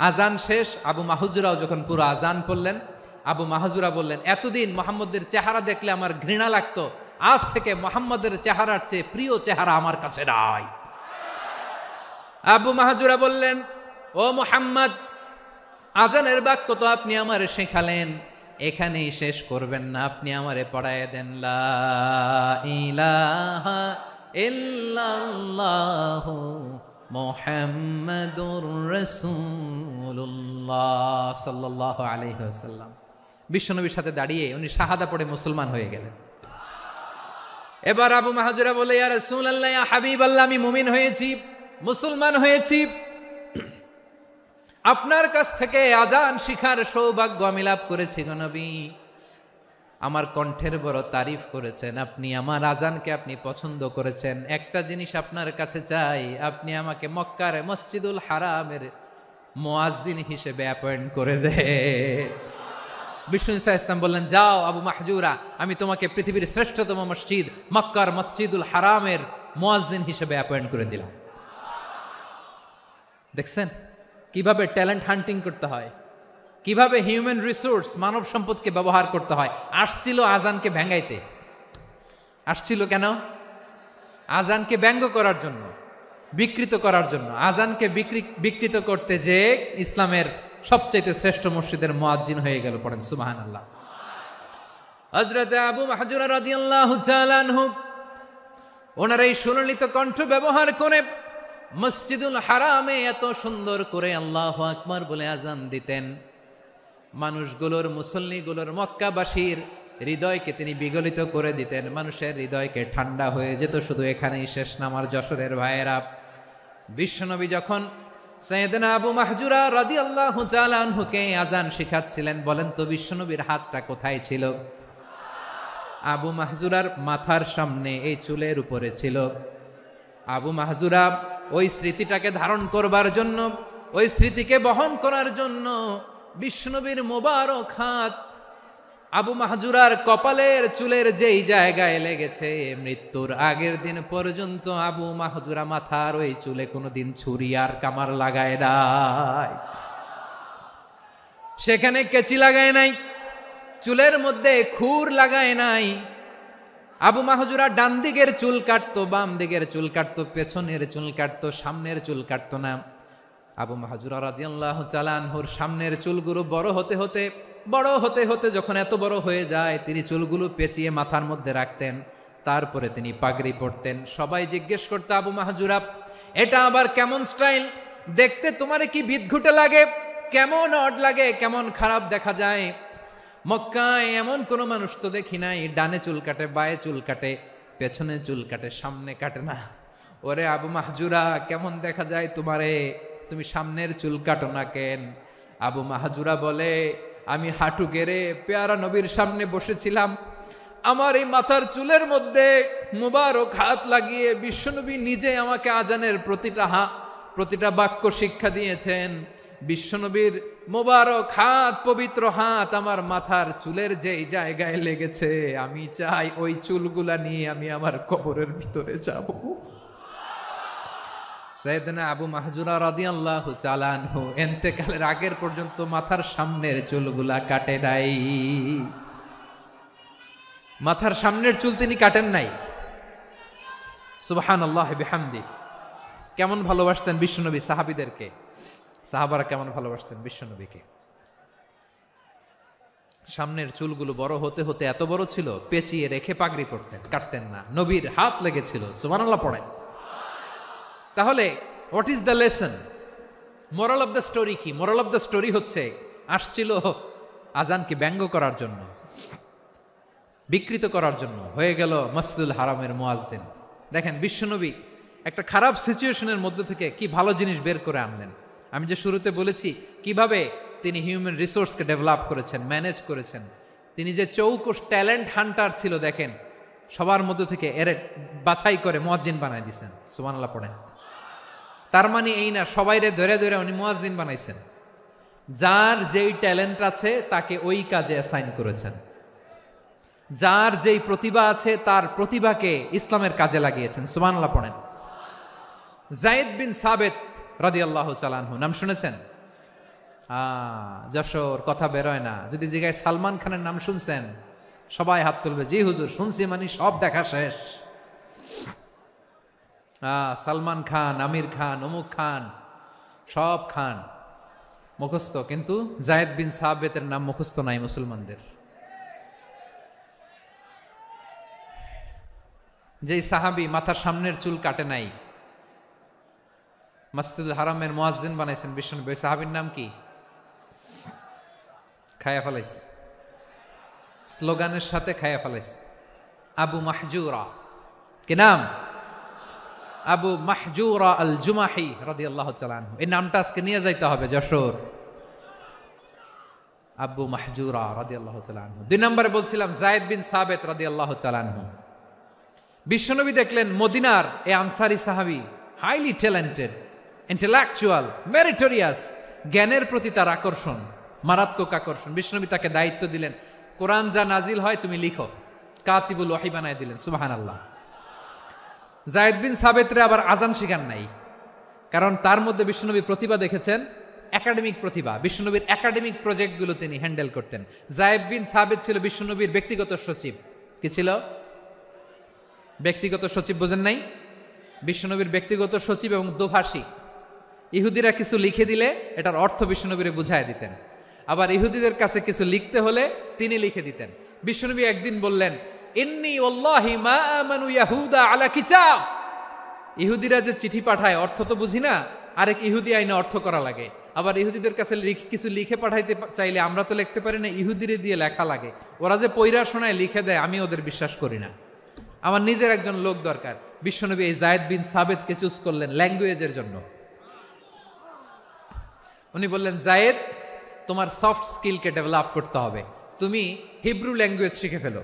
আজান শেষ, আবু মাহজুরাও যখন পুরো আজান পড়লেন, আবু মাহজুরা বললেন, এতদিন মোহাম্মদের চেহারা দেখলে আমার ঘৃণা লাগতো, আজ থেকে মোহাম্মদের চেহারার চেয়ে প্রিয় চেহারা আমার কাছে নাই। আবু মাহজুরা বললেন, ও মুহাম্মদ, আজানের বাক্য তো আপনি আমারে শেখালেন, এখানেই শেষ করবেন না, আপনি আমারে পড়ায় দেন, লা ইলাহা ইল্লাল্লাহু মুহাম্মাদুর রাসূলুল্লাহ সাল্লাল্লাহু আলাইহি ওয়াসাল্লাম। বিশ্বনবীর সাথে দাঁড়িয়ে উনি শাহাদা পড়ে মুসলমান হয়ে গেলেন। এবার আবু মাহজুরা বলে, ইয়া রাসূলুল্লাহ, ইয়া হাবিবাল্লাহ, আমি মুমিন হয়েছি, মুসলমান হয়েছি, আপনার কাছ থেকে আজান শিখার সৌভাগ্য আমি লাভ করেছি গো নবী। আমার কণ্ঠের বড় তারিফ করেছেন আপনি, আমার আজানকে আপনি পছন্দ করেছেন। একটা জিনিস আপনার কাছে চাই, আপনি আমাকে মক্কার মসজিদুল হারামের মুয়াজ্জিন হিসেবে অ্যাপয়েন্ট করে দে। বিষ্ণু ইসা ইসলাম বললেন, যাও আবু মাহজুরা, আমি তোমাকে পৃথিবীর শ্রেষ্ঠতম মসজিদ মক্কার মসজিদুল হারামের মুয়াজ্জিন হিসেবে অ্যাপয়েন্ট করে দিলাম। দেখছেন কিভাবে ট্যালেন্ট হান্টিং করতে হয়, কিভাবে হিউম্যান রিসোর্স মানব সম্পদকে ব্যবহার করতে হয়। আসছিল আজানকে ভেঙ্গাইতে, আসছিল কেন? আজানকে ব্যঙ্গ করার জন্য, বিকৃত করার জন্য। আজানকে বিকৃত করতে যে ইসলামের সবচেয়ে শ্রেষ্ঠ মসজিদের মুয়াজ্জিন হয়ে গেল। পড়েন সুবহানাল্লাহ। হযরত আবু মাহজুরা রাদিয়াল্লাহু তাআলা আনহু ওনার এই সুললিত কণ্ঠ ব্যবহার করে মসজিদুল হারামে এত সুন্দর করে আল্লাহু আকবার বলে আজান দিতেন, মানুষগুলোর, মুসল্লিগুলোর, মক্কাবাসীর হৃদয়কে তিনি বিগলিত করে দিতেন। মানুষের হৃদয়কে ঠান্ডা হয়ে যেত। শুধু এখানেই শেষ না আমার যশোরের ভাইয়েরা। বিশ্বনবী যখন সাইয়েদনা আবু মাহজুরা রাদিয়াল্লাহু তাআলা আনহুকে আজান শিখাচ্ছিলেন, বলেন তো বিশ্বনবীর হাতটা কোথায় ছিল? আবু মাহজুরার মাথার সামনে, এই চুলের উপরে ছিল। আবু মাহজুরা ওই স্মৃতিটাকে ধারণ করবার জন্য, ওই স্মৃতিকে বহন করার জন্য বিশ্বনবীর মোবারক হাত আবু মাহজুরার কপালের চুলের যেই জায়গায় লেগেছে, মৃত্যুর আগের দিন পর্যন্ত আবু মাহজুরা মাথার ওই চুলে কোনোদিন ছুরি আর কামার লাগায় নাই, সেখানে কেচি লাগায় নাই, চুলের মধ্যে খুর লাগায় নাই। আবু মাহজুরা ডান দিকের চুল কাটতো, বাম দিকের চুল কাটতো, পেছনের চুল কাটতো, সামনের চুল কাটতো না। আবু মাহজুরা রাদিয়াল্লাহু তাআলা আনহুর সামনের চুলগুলো বড় হতে হতে যখন এত বড় হয়ে যায়, তিনি চুলগুলো পেঁচিয়ে মাথার মধ্যে রাখতেন। তারপরে তিনি পাগড়ি পরতেন। সবাই জিজ্ঞেস করতো, আবু মাহজুরা, এটা আবার কেমন স্টাইল? দেখতে তোমারে কি বিদঘুটে লাগে? কেমন অড লাগে? কেমন খারাপ দেখা যায়? মক্কায় এমন কোন মানুষ তো দেখি নাই, ডানে চুল কাটে, বায়ে চুল কাটে, পেছনে চুল কাটে, সামনে কাটে না। ওরে আবু মাহজুরা, কেমন দেখা যায় তোমারে? তুমি সামনের চুল কাটো না কেন? আবু মাহজুরা বলে, আমি হাঁটু গেড়ে পেয়ারা নবীর সামনে বসেছিলাম, আমার এই মাথার চুলের মধ্যে মুবারক হাত লাগিয়ে বিশ্বনবী নিজে আমাকে আজানের প্রতিটা বাক্য শিক্ষা দিয়েছেন। বিশ্বনবীর মোবারক হাত, পবিত্র হাত আমার মাথার চুলের যেই জায়গায় লেগেছে, আমি চাই ওই চুলগুলা নিয়ে আমি আমার কবরের ভিতরে যাব। সাইয়েদনা আবু মাহজুরা রাদিয়াল্লাহু তাআলা আনহু ইন্তেকালের আগের পর্যন্ত মাথার সামনের চুলগুলা কাটে নাই। মাথার সামনের চুল তিনি কাটেন নাই। সুবহানাল্লাহি বিহামদি। কেমন ভালোবাসতেন বিশ্বনবী সাহাবীদেরকে, সাহাবারা কেমন ভালোবাসতেন বিশ্বনবীকে। সামনের চুলগুলো বড় হতে হতে এত বড় ছিল, পেঁচিয়ে রেখে পাগড়ি পরতেন, কাটতেন না। নবীর হাত লেগেছিল। সুবহানাল্লাহ পড়েন। তাহলে what is the lesson? Moral of the story কি? মোরাল অফ দ্য স্টোরি হচ্ছে, আসছিল আজানকে ব্যঙ্গ করার জন্য, বিকৃত করার জন্য, হয়ে গেল মসজিদুল হারামের মুয়াজ্জিন। দেখেন বিশ্বনবী একটা খারাপ সিচুয়েশনের মধ্যে থেকে কি ভালো জিনিস বের করে আনলেন। আমি যে শুরুতে বলেছি কিভাবে তিনি হিউম্যান রিসোর্সকে ডেভেলপ করেছেন, ম্যানেজ করেছেন। তিনি যে চৌকস ট্যালেন্ট হান্টার ছিল, দেখেন সবার মধ্যে থেকে এর বাছাই করে মুয়াজ্জিন বানাই দিয়েছেন। সুবহানাল্লাহ পড়েন। তার মানে এই না সবাইরে ধরে ধরে উনি মুয়াজ্জিন বানাইছেন। যার যেই ট্যালেন্ট আছে তাকে ওই কাজে অ্যাসাইন করেছেন। যার যেই প্রতিভা আছে তার প্রতিভাকে ইসলামের কাজে লাগিয়েছেন। সুবহানাল্লাহ পড়েন। যায়েদ বিন সাবিত রাদিয়াল্লাহু তাআলা আনহু নাম শুনেছেন? যশোর কথা বেরোয় না। যদি জিজ্ঞাসা সালমান খানের নাম শুনছেন, সবাই হাত তুলবে, জি হুজুর শুনছি, মানে সব দেখা শেষ। সালমান খান, আমির খান, অমুক খান, সব খান মুখস্থ, কিন্তু যায়েদ বিন সাবিতের নাম মুখস্থ নাই মুসলমানদের। যেই সাহাবী মাথার সামনের চুল কাটে নাই, মসজিদুল হারামের মুয়াজ্জিন বানাইছেন বিশ্বনবী, সাহাবীর নাম কি? খায়া ফেলাইছে। স্লোগানের সাথে খাইয়া ফেলাইছে। আবু মাহজুরা, কি নাম? আবু মাহজুরা আল জুমাহি রাদিয়াল্লাহু তাআলা আনহু। এই নামটা আজকে নিয়ে যাইতে হবে যশোর। আবু মাহজুরা রাদিয়াল্লাহু তাআলা আনহু। 2 নম্বরে বলছিলাম যায়েদ বিন সাবিত রাদিয়াল্লাহু তাআলা আনহু। বিশ্বনবী দেখলেন মদিনার এই আনসারী সাহাবী হাইলি ট্যালেন্টেড, ইন্টেলেকচুয়াল, মেরিটোরিয়াস, জ্ঞানের প্রতি তার আকর্ষণ, মারাত্মক আকর্ষণ। বিশ্বনবী তাকে দায়িত্ব দিলেন, কোরআন যা নাজিল হয় তুমি লিখো, কাতিবুল ওয়াহি বানায় দিলেন। সুবহানাল্লাহ। যায়েদ বিন সাবিতরে আবার আজান শিখান নাই, কারণ তার মধ্যে বিশ্বনবী প্রতিভা দেখেছেন, একাডেমিক প্রতিভা। বিশ্বনবীর একাডেমিক প্রজেক্টগুলো তিনি হ্যান্ডেল করতেন। যায়েদ বিন সাবিত ছিল বিশ্বনবীর ব্যক্তিগত সচিব। কি ছিল? ব্যক্তিগত সচিব। বোঝেন নাই? বিশ্বনবীর ব্যক্তিগত সচিব এবং দোভাষী। ইহুদিরা কিছু লিখে দিলে এটার অর্থ বিশ্বনবীরে বুঝায় দিতেন, আবার ইহুদিদের কাছে কিছু লিখতে হলে তিনি লিখে দিতেন। বিশ্বনবী একদিন বললেন, ইন্নী ওয়াল্লাহি মা আমানু ইয়াহুদা আলা কিতাব। ইহুদিরা যে চিঠি পাঠায় অর্থ তো বুঝি না, আরেক ইহুদি আইনে অর্থ করা লাগে। আবার ইহুদিদের কাছে কিছু লিখে পাঠাইতে চাইলে আমরা তো লিখতে পারি না, ইহুদিরে দিয়ে লেখা লাগে। ওরা যে পয়রা শোনায় লিখে দেয়, আমি ওদের বিশ্বাস করি না। আমার নিজের একজন লোক দরকার। বিশ্বনবী এই যায়েদ বিন সাবিতকে চুজ করলেন ল্যাঙ্গুয়েজের জন্য। উনি বললেন, যায়েদ, তোমার সফট স্কিলকে ডেভেলপ করতে হবে, তুমি হিব্রু ল্যাঙ্গুয়েজ শিখে ফেলো।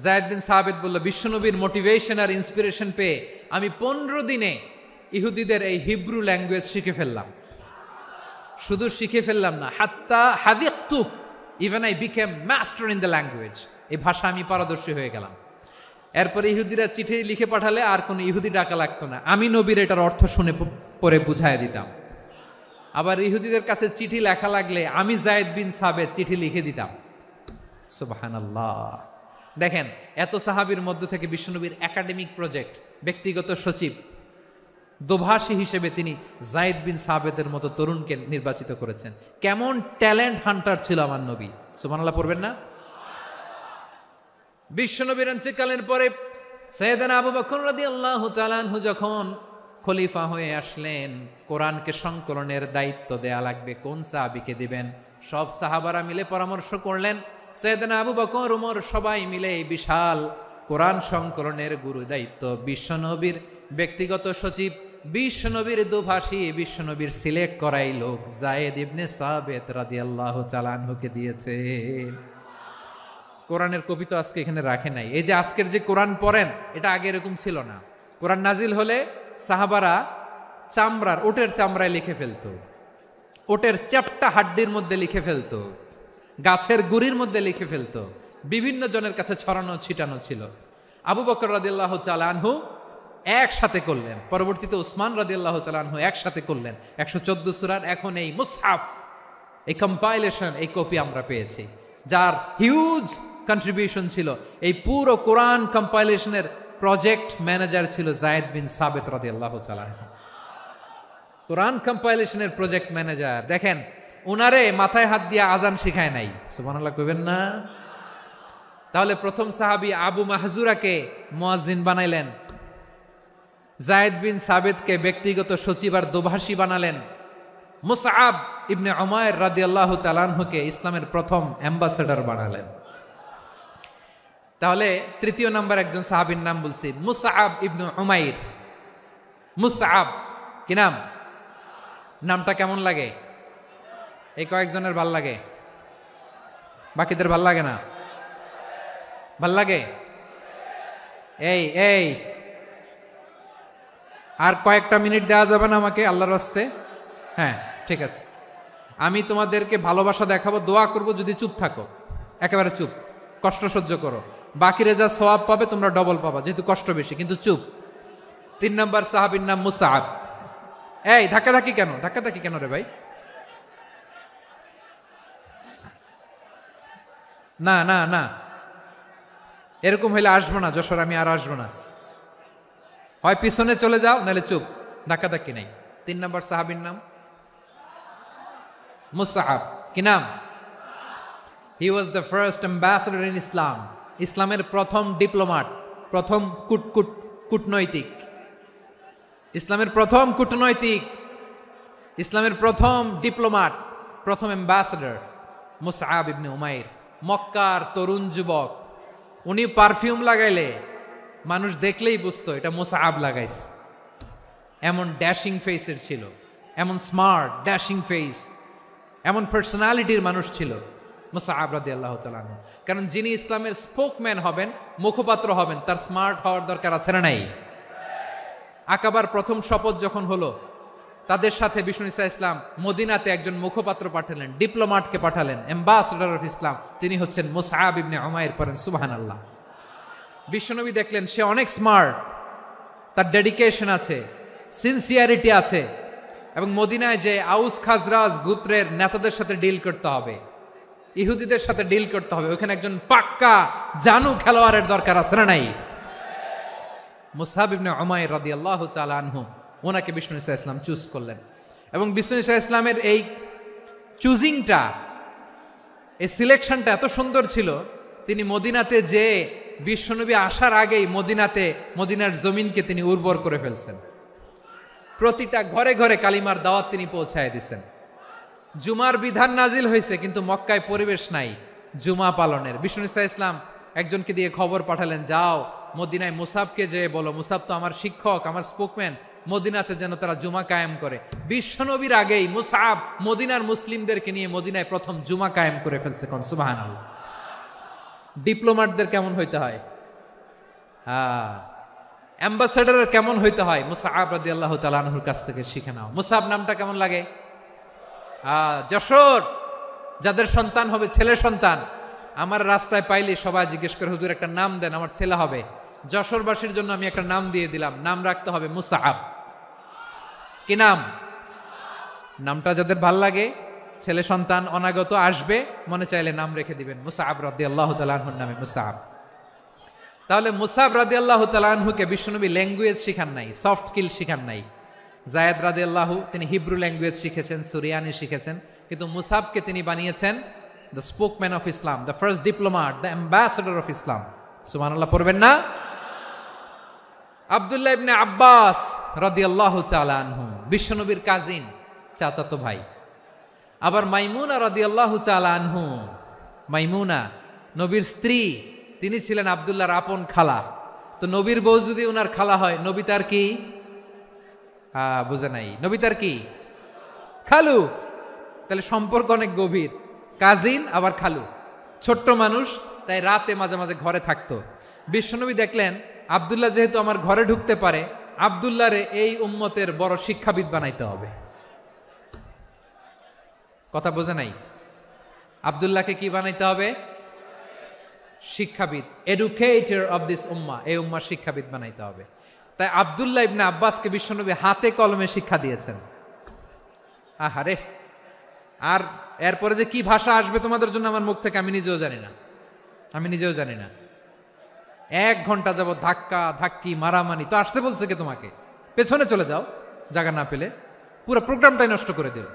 যায়েদ বিন সাবিত বলল, বিশ্বনবীর মোটিভেশন আর ইন্সপিরেশন পেয়ে আমি 15 দিনে ইহুদিদের এই হিব্রু ল্যাঙ্গুয়েজ শিখে ফেললাম। শুধু শিখে ফেললাম না, হাত্তা হাদিকতু, even I became master in the language. এই ভাষা আমি পারদর্শী হয়ে গেলাম। এরপরে ইহুদিরা চিঠি লিখে পাঠালে আর কোনো ইহুদি ডাকা লাগতো না, আমি নবীর এটার অর্থ শুনে পরে বুঝাই দিতাম। আবার ইহুদিদের কাছে চিঠি লেখা লাগলে আমি যায়েদ বিন সাবিত চিঠি লিখে দিতাম। সুবহানাল্লাহ। দেখেন, এত সাহাবীর মধ্য থেকে বিশ্বনবীর একাডেমিক প্রজেক্ট, ব্যক্তিগত সচিব, দোভাষী হিসেবে তিনি যায়েদ বিন সাবিতের মতো তরুণকে নির্বাচিত করেছেন। কেমন ট্যালেন্ট হান্টার ছিল আমার নবী। সুবহানাল্লাহ পড়বেন না? বিশ্বনবীর ইন্তেকালের পরে সাইয়েদনা আবু বকর রাদিয়াল্লাহু তাআলা আনহু যখন খলিফা হয়ে আসলেন, কোরআনকে সংকলনের দায়িত্ব দেয়া লাগবে, কোন সাহাবীকে দিবেন? সব সাহাবারা মিলে পরামর্শ করলেন। সাইয়েদনা আবু বকর, ওমর সবাই মিলে এই বিশাল কোরআন সংকলনের গুরু দায়িত্ব বিশ্বনবীর ব্যক্তিগত সচিব, বিশ্বনবীর দোভাষী, বিশ্বনবীর সিলেক্ট করাই লোক যায়েদ ইবনে সাবিত রাদিয়াল্লাহু তাআলা আনহুকে দিয়েছে। কোরআনের কপি তো আজকে এখানে রাখে নাই। এই যে আজকের যে কোরআন পড়েন, এটা আগে এরকম ছিল না। কোরআন নাজিল হলে সাহাবারা চামড়ার, ওটের চামড়ায় লিখে ফেলতো, ওটের চ্যাপ্টা হাড্ডির মধ্যে লিখে ফেলতো, গাছের গুড়ির মধ্যে লিখে ফেলতো, বিভিন্ন জনের কাছে ছড়ানো ছিটানো ছিল। আবু বকর রাদিয়াল্লাহু তাআলা আনহু একসাথে করলেন, পরবর্তীতে উসমান রাদিয়াল্লাহু তাআলা আনহু একসাথে করলেন। 114 সূরার এখন এই মুসহাফ, এই কম্পাইলেশন, এই কপি আমরা পেয়েছি, যার হিউজ কন্ট্রিবিউশন ছিল। এই পুরো কোরআন কম্পাইলেশনের প্রজেক্ট ম্যানেজার ছিল যায়েদ বিন সাবিত রাদিয়াল্লাহু তাআলা আনহু। কোরআন কম্পাইলেশনের প্রজেক্ট ম্যানেজার। দেখেন, উনারে মাথায় হাত দিয়ে আজান শিখায় নাই। সুবহানাল্লাহ কইবেন না? তাহলে প্রথম সাহাবী আবু মাহজুরাকে মুয়াজ্জিন বানাইলেন, যায়েদ বিন সাবিতকে ব্যক্তিগত সচিব আর দোভাষী বানালেন, মুসআব ইবনে উমাইর রাদিয়াল্লাহু তাআলা আনহুকে ইসলামের প্রথম অ্যাম্বাসেডর বানালেন। তাহলে তৃতীয় নাম্বার একজন সাহাবীর নাম বলছি, মুসআব ইবনে উমাইর। মুসআব কি নাম? নামটা কেমন লাগে? এই কয়েকজনের ভাল লাগে, বাকিদের ভাল লাগে না? ভাল লাগে? এই আর কয়েকটা মিনিট দেওয়া যাবে না আমাকে আল্লাহর রাস্তে? হ্যাঁ, ঠিক আছে। আমি তোমাদেরকে ভালোবাসা দেখাবো, দোয়া করব যদি চুপ থাকো, একেবারে চুপ, কষ্ট সহ্য করো। বাকিরে যা সওয়াব পাবে তোমরা ডবল পাবা, যেহেতু কষ্ট বেশি, কিন্তু চুপ। 3 নম্বর সাহাবীর নাম মুসআব। এই ধাক্কাধাক্কি কেন? ধাক্কাধাক্কি কেন রে ভাই? না না না, এরকম হইলে আসবো না যশোর, আমি আর আসবো না। হয় পিছনে চলে যাও, নাহলে চুপ, ধাক্কাধাক্কি নাই। 3 নম্বর সাহাবীর নাম মুসআব। কি নাম? He was the first ambassador in Islam. ইসলামের প্রথম ডিপ্লোমাট, প্রথম কূটনৈতিক, ইসলামের প্রথম কূটনৈতিক, ইসলামের প্রথম ডিপ্লোমাট, প্রথম অ্যাম্বাসেডর মুসআব ইবনে উমাইর মক্কার তরুণ যুবক, উনি পারফিউম লাগাইলে মানুষ দেখলেই বুঝতো এটা মুসআব লাগাইছে। এমন ড্যাশিং ফেসের ছিল, এমন স্মার্ট ড্যাশিং ফেস, এমন পার্সোনালিটির মানুষ ছিল মুসআব রাদিয়াল্লাহু তাআলা আনহু। কারণ যিনি ইসলামের স্পোকম্যান হবেন, মুখপাত্র হবেন, তার স্মার্ট হওয়ার দরকার আছে না নাই? আকাবার প্রথম শপথ যখন হলো, তাদের সাথে বিষ্ণু ঈসা ইসলাম মদিনাতে একজন মুখপাত্র পাঠালেন, ডিপ্লোম্যাটকে পাঠালেন, অ্যাম্বাসেডর অফ ইসলাম। তিনি হচ্ছেন মুসআব ইবনে উমাইর। পড়েন সুবহানাল্লাহ। বিশ্বনবী দেখলেন সে অনেক স্মার্ট, তার ডেডিকেশন আছে, সিনসিয়ারিটি আছে, এবং মদিনায় যে আউস খাজরাজ গোত্রের নেতাদের সাথে ডিল করতে হবে, ইহুদিদের সাথে ডিল করতে হবে, ওখানে একজন পাক্কা জানু খেলোয়াড়ের দরকার আছে না নাই? মুসআব ইবনে উমাইর রাদিয়াল্লাহু তাআলা আনহু, ওনাকে বিষ্ণু ঈসা ইসলাম চুজ করলেন। এবং বিষ্ণু ঈসা ইসলামের এই চুজিংটা, এই সিলেকশনটা এত সুন্দর ছিল, তিনি মদিনাতে যে বিশ্বনবী আসার আগেই মদিনার জমিনকে তিনি উর্বর করে ফেলছেন। প্রতিটা ঘরে ঘরে কালিমার দাওয়াত তিনি পৌঁছায় দিচ্ছেন। জুমার বিধান নাজিল হয়েছে, কিন্তু মক্কায় পরিবেশ নাই জুমা পালনের। বিষ্ণু ঈসা ইসলাম একজনকে দিয়ে খবর পাঠালেন, যাও মদিনায় মুসাবকে যে বলো, মুসাব তো আমার শিক্ষক, আমার স্পোকম্যান, মদিনাতে যেন তারা জুমা কায়েম করে। বিশ্বনবীর আগেই মুসআব মদিনার মুসলিমদেরকে নিয়ে মদিনায় প্রথম জুমা কায়েম করে ফেলছে। কোন সুবহানাল্লাহ। ডিপ্লোম্যাটদের কেমন হইতে হয়, অ্যাম্বাসেডারের কেমন হইতে হয়, মুসআব রাদিয়াল্লাহু তাআলা আনহুর কাছ থেকে শিখে নাও। মুসআব নামটা কেমন লাগে? যশোর যাদের সন্তান হবে, ছেলে সন্তান, আমার রাস্তায় পাইলে সবাই জিজ্ঞেস করে, হুজুর একটা নাম দেন, আমার ছেলে হবে। যশোরবাসীর জন্য আমি একটা নাম দিয়ে দিলাম, নাম রাখতে হবে মুসআব। কি নাম? নামটা যাদের ভাল লাগে, ছেলে সন্তান অনাগত আসবে, মনে চাইলে নাম রেখে দিবেন মুসআব রাদিয়াল্লাহু তাআলা আনহুর নামে মুসআব। তাহলে মুসআব রাদিয়াল্লাহু তাআলা আনহুকে বিশ্বনবী ল্যাঙ্গুয়েজ শিখান নাই, সফট স্কিল শিখান নাই। যায়েদ রাদিয়াল্লাহু তিনি হিব্রু ল্যাঙ্গুয়েজ শিখেছেন, সুরিয়ানি শিখেছেন, কিন্তু মুসআবকে তিনি বানিয়েছেন the spokesman of Islam, the first diplomat, the ambassador of Islam. সুবহানাল্লাহ পড়বেন না? আব্দুল্লাহ ইবনে আব্বাস রাদিয়াল্লাহু তাআলা আনহু বিশ্বনবীর কাজিন, চাচাতো ভাই। আবার মাইমুনা রাদিয়াল্লাহু তাআলা আনহু, মাইমুনা নবীর স্ত্রী, তিনি ছিলেন আব্দুল্লাহর আপন খালা। তো নবীর বউ যদি ওনার খালা হয়, নবী তার কি? বুঝে নাই, নবী তার কি? খালু। তাহলে সম্পর্ক অনেক গভীর, কাজিন আবার খালু, ছোট্ট মানুষ, তাই রাতে মাঝে মাঝে ঘরে থাকতো। বিশ্বনবী দেখলেন আব্দুল্লাহ যেহেতু আমার ঘরে ঢুকতে পারে, আব্দুল্লাহরে এই উম্মতের বড় শিক্ষাবিদ বানাইতে হবে। কথা বোঝে নাই? আব্দুল্লাহকে কি বানাইতে হবে? শিক্ষাবিদ, এডুকেটর অফ দিস উম্মাহ, এই উম্মার শিক্ষাবিদ বানাইতে হবে। তাই আব্দুল্লাহ ইবনে আব্বাসকে বিশ্বনবী হাতে কলমে শিক্ষা দিয়েছেন। আহারে, আর এরপরে যে কি ভাষা আসবে তোমাদের জন্য আমার মুখ থেকে আমি নিজেও জানি না। 1 ঘন্টা যাবত ধাক্কা ধাক্কি মারামারি। তো আসতে বলছে কে তোমাকে? পেছনে চলে যাও, জায়গা না পেলে। পুরো প্রোগ্রামটাই নষ্ট করে দিল।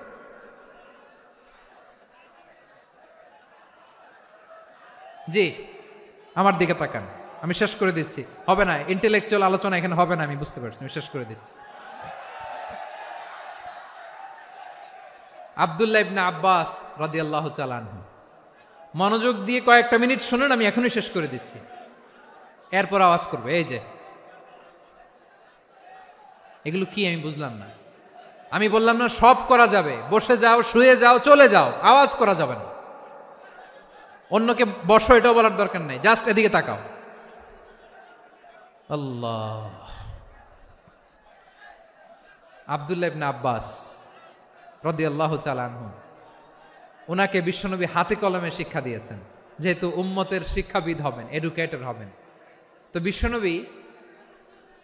জি, আমার দিকে তাকান, আমি শেষ করে দিচ্ছি। হবে না, ইন্টেলেকচুয়াল আলোচনা এখানে হবে না, আমি বুঝতে পারছি, আমি শেষ করে দিচ্ছি। আব্দুল্লাহ ইবনে আব্বাস রাদিয়াল্লাহু তাআলা আনহু, মনোযোগ দিয়ে কয়েকটা মিনিট শুনুন, আমি এখনই শেষ করে দিচ্ছি, এরপর আওয়াজ করবে। এই যে এগুলো কি আমি বুঝলাম না। আমি বললাম না সব করা যাবে, বসে যাও, শুয়ে যাও, চলে যাও, আওয়াজ করা যাবে না। অন্যকে বসো এটাও বলার দরকার নাই, জাস্ট এদিকে তাকাও। আল্লাহ। আব্দুল্লাহ ইবনে আব্বাস রাদিয়াল্লাহু তাআলা আনহু, ওনাকে বিশ্বনবী হাতে কলমে শিক্ষা দিয়েছেন, যেহেতু উম্মতের শিক্ষাবিদ হবেন, এডুকেটর হবেন। তো বিশ্বনবী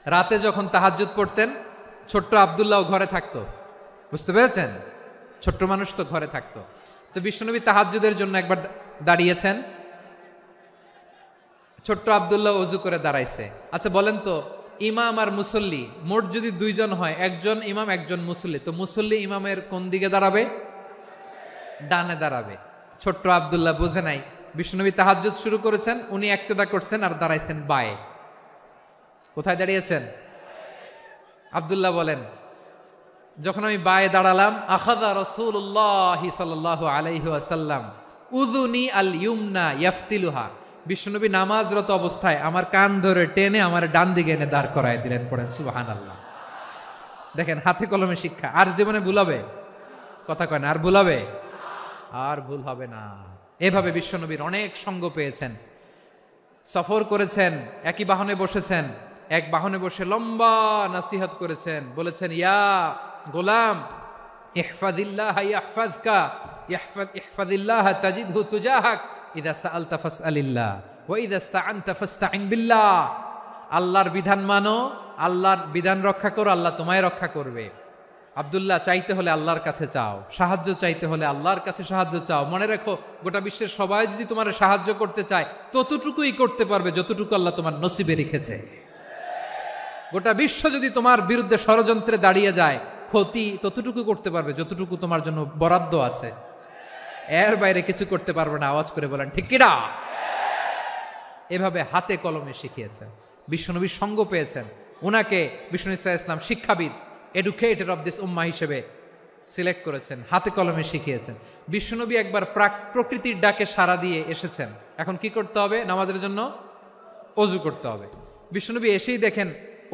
রাতে যখন তাহাজ্জুদ পড়তেন, ছোট্ট আব্দুল্লাহ ঘরে থাকতো। বুঝতে পেরেছেন? ছোট্ট মানুষ তো ঘরে থাকতো। তো বিশ্বনবী তাহাজ্জুদের জন্য একবার দাঁড়িয়েছেন, ছোট্ট আব্দুল্লাহ ওযু করে দাঁড়াইছে। আচ্ছা বলেন তো, ইমাম আর মুসল্লি মোট যদি 2 জন হয়, একজন ইমাম একজন মুসল্লি, তো মুসল্লি ইমামের কোন দিকে দাঁড়াবে? ডানে দাঁড়াবে। ছোট্ট আব্দুল্লাহ বুঝে নাই, বিশ্বনবী তাহাজ্জুদ শুরু করেছেন, উনি ইক্তেদা করছেন আর দাঁড়াইছেন বায়ে। কোথায় দাঁড়িয়েছেন? আব্দুল্লাহ বলেন, যখন আমি বায়ে দাঁড়ালাম, আখাযা রাসূলুল্লাহ সাল্লাল্লাহু আলাইহি ওয়াসাল্লাম উযুনি আল ইউমনা ইয়াফতিলুহা, বিশ্বনবী নামাজরত অবস্থায় আমার কান ধরে টেনে আমার ডান দিকে এনে দাঁড় করায় দিলেন। পড়েন সুবহানাল্লাহ। দেখেন হাতে কলমে শিক্ষা। আর জীবনে ভুল হবে? কথা কয় না, আর ভুল হবে? আর ভুল হবে না। এভাবে বিশ্বনবীর অনেক সঙ্গ পেয়েছেন, সফর করেছেন, একই বাহনে বসেছেন, এক বাহনে বসে লম্বা নাসিহত করেছেন, বলেছেন ইয়া গোলাম ইহফাজিল্লাহ ইয়াহফাজকা ইহফাজিল্লাহ তাজিদহু তুজাহাক ইযা সাআলতা ফাসআলিল্লাহ ওয়া ইযা ইসতাআনতা ফাসতাইন বিল্লাহ। আল্লাহর বিধান মানো, আল্লাহর বিধান রক্ষা করো, আল্লাহ তোমায় রক্ষা করবে। আব্দুল্লাহ, চাইতে হলে আল্লাহর কাছে চাও, সাহায্য চাইতে হলে আল্লাহর কাছে সাহায্য চাও। মনে রাখো, গোটা বিশ্বের সবাই যদি তোমার সাহায্য করতে চায় ততটুকুই করতে পারবে যতটুকু আল্লাহ তোমার নসিবে রেখেছে। গোটা বিশ্ব যদি তোমার বিরুদ্ধে ষড়যন্ত্রে দাঁড়িয়ে যায়, ক্ষতি ততটুকু করতে পারবে যতটুকু তোমার জন্য বরাদ্দ আছে। এর বাইরে কিছু করতে পারবে না। আওয়াজ করে বলেন ঠিক কিনা? এভাবে হাতে কলমে শিখিয়েছেন, বিশ্বনবীর সঙ্গ পেয়েছেন। উনাকে বিষ্ণু ইসলাম শিক্ষাবিদ, এডুকেটর অফ দিস উম্মাহ হিসেবে সিলেক্ট করেছেন, হাতে কলমে শিখিয়েছেন। বিশ্বনবী একবার প্রকৃতির ডাকে সাড়া দিয়ে এসেছেন। এখন কি করতে হবে? নামাজের জন্য অজু করতে হবে। বিশ্বনবী এসেই দেখেন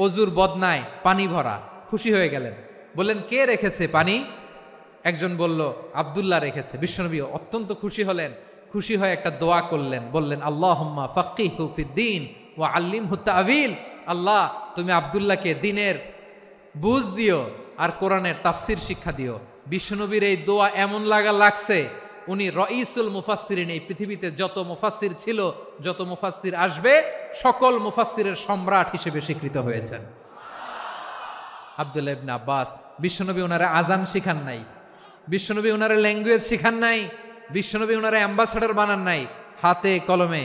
অজুর বদনায় পানি ভরা, খুশি হয়ে গেলেন। বললেন কে রেখেছে পানি? একজন বলল আব্দুল্লাহ রেখেছে। বিশ্বনবী অত্যন্ত খুশি হলেন। খুশি হয়ে একটা দোয়া করলেন, বললেন আল্লাহুম্মা ফাক্কিহু ফিদ্দীন ওয়া আল্লিমহু তা'ওয়ীল। আল্লাহ, তুমি আব্দুল্লাহকে দ্বীনের বুঝ দিও আর কোরআনের তাফসির শিক্ষা দিও। বিশ্বনবীর এই দোয়া এমন লাগছে, উনি রাইসুল মুফাসসিরিন, এই পৃথিবীতে যত মুফাসসির ছিল, যত মুফাসসির আসবে, সকল মুফাসসিরের সম্রাট হিসেবে স্বীকৃত হয়েছেন। আব্দুল্লাহ ইবনে আব্বাস, বিশ্বনবী ওনারা আজান শিখান নাই, বিশ্বনবী ওনারা ল্যাঙ্গুয়েজ শিখান নাই, বিশ্বনবী ওনারা অ্যাম্বাসাডার বানান নাই, হাতে কলমে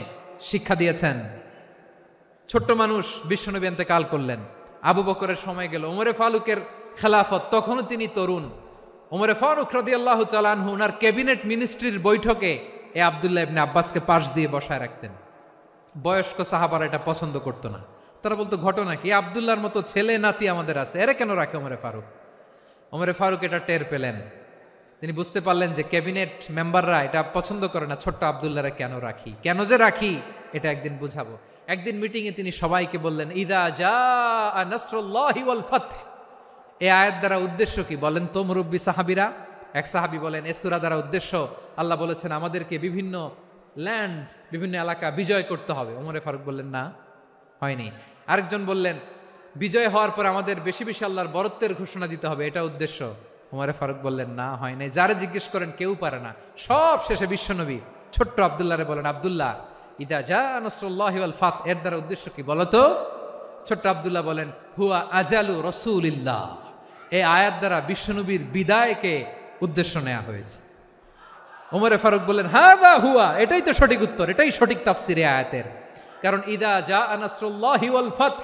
শিক্ষা দিয়েছেন। ছোট্ট মানুষ, বিশ্বনবী ইন্তেকাল করলেন। আবু বকরের সময় গেল, ওমরে ফারুকের খেলাফত, তখনও তিনি তরুণ। ওমরে ফারুক রাদিয়াল্লাহু তাআলা আনহু ওনার ক্যাবিনেট মিনিস্ট্রির বৈঠকে এই আব্দুল্লাহ ইবনে আব্বাসকে পাশ দিয়ে বসায় রাখতেন। বয়স্ক সাহাবারা এটা পছন্দ করতো না। তারা বলতো ঘটনা কি, আব্দুল্লাহর মতো ছেলে নাতি আমাদের আছে, এরা কেন রাখে ওমরে ফারুক? ওমরে ফারুক এটা টের পেলেন। তিনি বুঝতে পারলেন যে ক্যাবিনেট মেম্বাররা এটা পছন্দ করে না, ছোট্ট আব্দুল্লাহরে কেন রাখি, কেন যে রাখি, এটা একদিন বুঝাবো। একদিন মিটিংয়ে তিনি সবাইকে বললেন ইযা জাআ নাসরুল্লাহি ওয়াল ফাতহ। এই আয়াত দ্বারা উদ্দেশ্য কি বলেন তো মুরব্বী সাহাবীরা? এক সাহাবী বলেন এই সূরা দ্বারা উদ্দেশ্য, আল্লাহ বলেছেন আমাদেরকে বিভিন্ন ল্যান্ড, বিভিন্ন এলাকা বিজয় করতে হবে। ওমরে ফারুক বললেন না, হয়নি। আরেকজন বললেন বিজয় হওয়ার পর আমাদের বেশি বেশি আল্লাহর বরত্বের ঘোষণা দিতে হবে, এটা উদ্দেশ্য। ওমরে ফারুক বললেন না, হয় নাই। যারা জিজ্ঞেস করেন কেউ পারে না। সব শেষে বিশ্বনবী ছোট্ট আব্দুল্লাহরে বলেন আব্দুল্লাহ ইদা জা নাসরুল্লাহি ওয়াল ফাত, এর দ্বারা উদ্দেশ্য কি বলতো? ছোট্ট আব্দুল্লাহ বলেন হুয়া আজালু রাসূলিল্লাহ। এই আয়াত দ্বারা বিশ্বনবীর বিদায়কে উদ্দেশ্য নেওয়া হয়েছে। ওমরে ফারুক বললেন হাযা হুয়া, এটাই তো সঠিক উত্তর, এটাই সঠিক তাফসীর এই আয়াতের। কারণ ইদা জা নাসরুল্লাহি ওয়াল ফাত,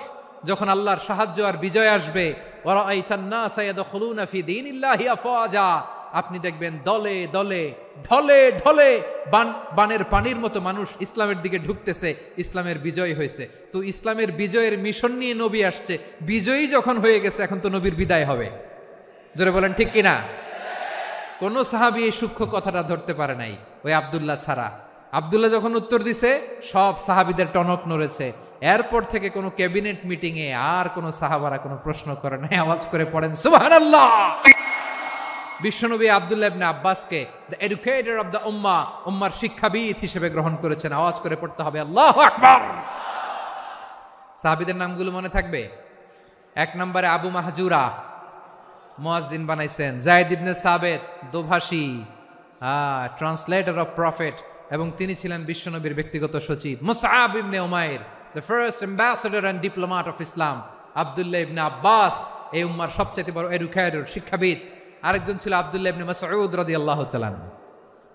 যখন আল্লাহর সাহায্য আর বিজয় আসবে, ওয়া রাআইতান নাসা ইয়াদখুলুনা ফি দীনিল্লাহি আফওয়াজা, আপনি দেখবেন দলে দলে ঢলে ঢলে বানের পানির মতো মানুষ ইসলামের দিকে ঢুকতেছে, ইসলামের বিজয় হয়েছে। তো ইসলামের বিজয়ের মিশন নিয়ে নবী আসছে, বিজয়ী যখন হয়ে গেছে এখন তো নবীর বিদায় হবে। জোরে বলেন ঠিক কিনা? কোন সাহাবী এই সূক্ষ্ম কথাটা ধরতে পারে নাই, ওই আব্দুল্লাহ ছাড়া। আব্দুল্লাহ যখন উত্তর দিছে সব সাহাবীদের টনক নড়েছে। এরপর থেকে কোনো ক্যাবিনেট মিটিং এ আর কোনো সাহাবারা কোনো প্রশ্ন করে নাই। আওয়াজ করে পড়েন সুবহানাল্লাহ। বিশ্বনবী আব্দুল্লাহ ইবনে আব্বাসকে দ্য এডুকেটর অফ দ্য উম্মাহ, উম্মার শিক্ষাবিদ হিসেবে গ্রহণ করেছেন। আওয়াজ করে পড়তে হবে আল্লাহু আকবার। সাহাবীদের নামগুলো মনে থাকবে? এক নম্বরে আবু মাহজুরা, মুয়াজ্জিন বানাইছেন। যায়েদ ইবনে সাবিত, দোভাষী, ট্রান্সলেটর অফ প্রফেট, এবং তিনি ছিলেন বিশ্বনবীর ব্যক্তিগত সচিব। Musab ibn Umair, the first ambassador and diplomat of Islam. Abdullah ibn Abbas, এই উম্মার সবচেয়ে বড় এডুকেটর, শিক্ষাবিদ। আরেকজন ছিল আব্দুল্লাহ ইবনে মাসউদ রাদিয়াল্লাহু তাআলা।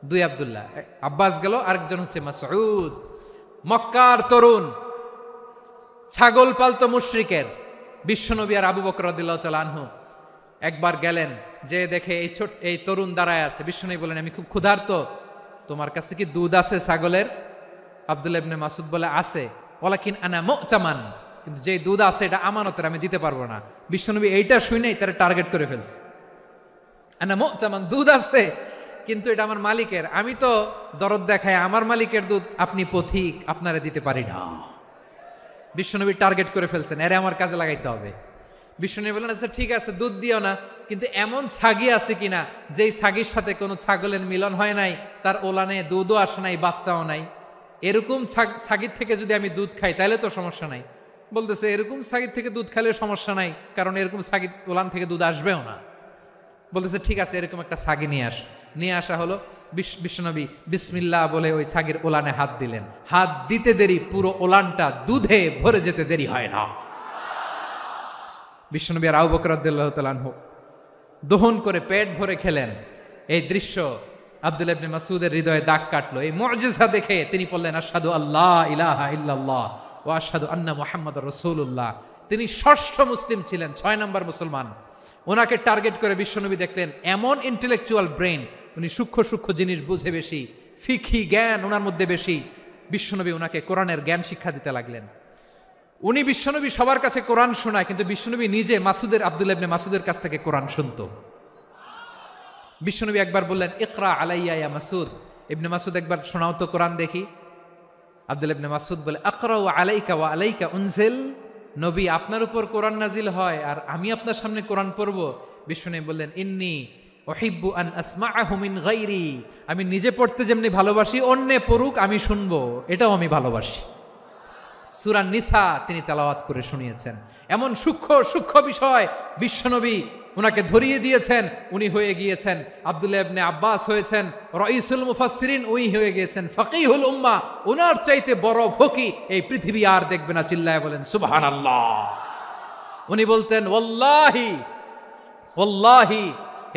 দুই আব্দুল্লাহ, আব্বাস গেল, আরেকজন হচ্ছে মাসউদ। মক্কার তরুণ, ছাগল পালতো মুশরিকের। বিশ্বনবী আর আবু বকর রাদিয়াল্লাহু তাআলা আনহু একবার গেলেন, যে দেখে এই তরুণ দাঁড়ায় আছে। বিশ্বনবী বলেন আমি খুব ক্ষুধার্ত, তোমার কাছে কি দুধ আছে ছাগলের? আব্দুল্লাহ ইবনে মাসউদ বলে আছে। ওয়ালাকিন আনা মুতামান, কিন্তু যে দুধ আছে এটা আমানতের, আমি দিতে পারবো না। বিশ্বনবী এইটা শুনেই তারা টার্গেট করে ফেলছে। আনা মুতামান, দুধ আছে কিন্তু এটা আমার মালিকের, আমি তো দরদ দেখাই আমার মালিকের দুধ, আপনি পথিক, আপনারা দিতে পারি না। বিশ্বনবী টার্গেট করে ফেলছেন, এরে আমার কাজে লাগাইতে হবে। বিশ্বনবী বললেন, আচ্ছা ঠিক আছে, দুধ দিও না, কিন্তু এমন ছাগি আছে কিনা যেই ছাগির সাথে কোনো ছাগলের মিলন হয় নাই, তার ওলানে দুধও আসে নাই, বাচ্চাও নাই, এরকম ছাগির থেকে যদি আমি দুধ খাই তাহলে তো সমস্যা নাই। বলতেছে এরকম ছাগির থেকে দুধ খাইলে সমস্যা নাই, কারণ এরকম ছাগির ওলান থেকে দুধ আসবেও না। বলতেছে ঠিক আছে, এরকম একটা ছাগি নিয়ে আসা হলো। বিশ্বনবী বিসমিল্লাহ বলে ওই ছাগির ওলানে হাত দিলেন। হাত দিতে দেরি, পুরো ওলানটা দুধে ভরে যেতে দেরি হয় না। বিশ্বনবী আর আবু বকর রাদিয়াল্লাহু তাআলা আনহু দহন করে পেট ভরে খেলেন। এই দৃশ্য আব্দুল্লাহ ইবনে মাসউদের হৃদয়ে দাগ কাটলো। এই মুআজিজা দেখে তিনি বললেন, আশহাদু আল্লা ইলাহা ইল্লাল্লাহ ওয়া আশহাদু আন্না মুহাম্মাদুর রাসূলুল্লাহ। তিনি ষষ্ঠ মুসলিম ছিলেন, 6 নম্বর মুসলমান। ওনাকে টার্গেট করে বিশ্বনবী দেখলেন এমন ইন্টেলেকচুয়াল ব্রেন, উনি সূক্ষ্ম সূক্ষ্ম জিনিস বুঝে বেশি, ফিকহি জ্ঞান ওনার মধ্যে বেশি। বিশ্বনবী ওনাকে কোরআনের জ্ঞান শিক্ষা দিতে লাগলেন। উনি বিশ্বনবী সবার কাছে কোরআন শোনায়, কিন্তু বিশ্বনবী নিজে আব্দুল্লাহ ইবনে মাসউদের কাছ থেকে কোরআন শুনতো। বিশ্বনবী একবার বললেন, ইকরা আলাইয়া ইয়া মাসউদ। ইবনে মাসউদ একবার শোনাও তো কোরআন দেখি। আব্দুল্লাহ ইবনে মাসউদ বলে, আকরাউ আলাইকা ওয়া আলাইকা উনজিল। নবী, আপনার উপর কোরআন নাজিল হয় আর আমি আপনার সামনে কোরআন পড়ব। বিশ্বনবী বললেন, ইন্নী উহিব্বু আন আসমাআহু মিন গায়রি। আমি নিজে পড়তে যেমনি ভালোবাসি, অন্যে পড়ুক আমি শুনবো, এটাও আমি ভালোবাসি। সূরা নিসা তিনি তেলাওয়াত করে শুনিয়েছেন। এমন সূক্ষ্ম সূক্ষ্ম বিষয় বিশ্বনবী উনাকে ধরিয়ে দিয়েছেন। উনি হয়ে গিয়েছেন, আব্দুল্লাহ ইবনে আব্বাস হয়েছেন রাইসুল মুফাসসিরিন, উনি হয়ে গিয়েছেন ফাকিহুল উম্মাহ। ওনার চাইতে বড় ফকি এই পৃথিবী আর দেখবে না। চিল্লায় বলেন সুবহানাল্লাহ। উনি বলতেন, ওয়াল্লাহি ওয়াল্লাহি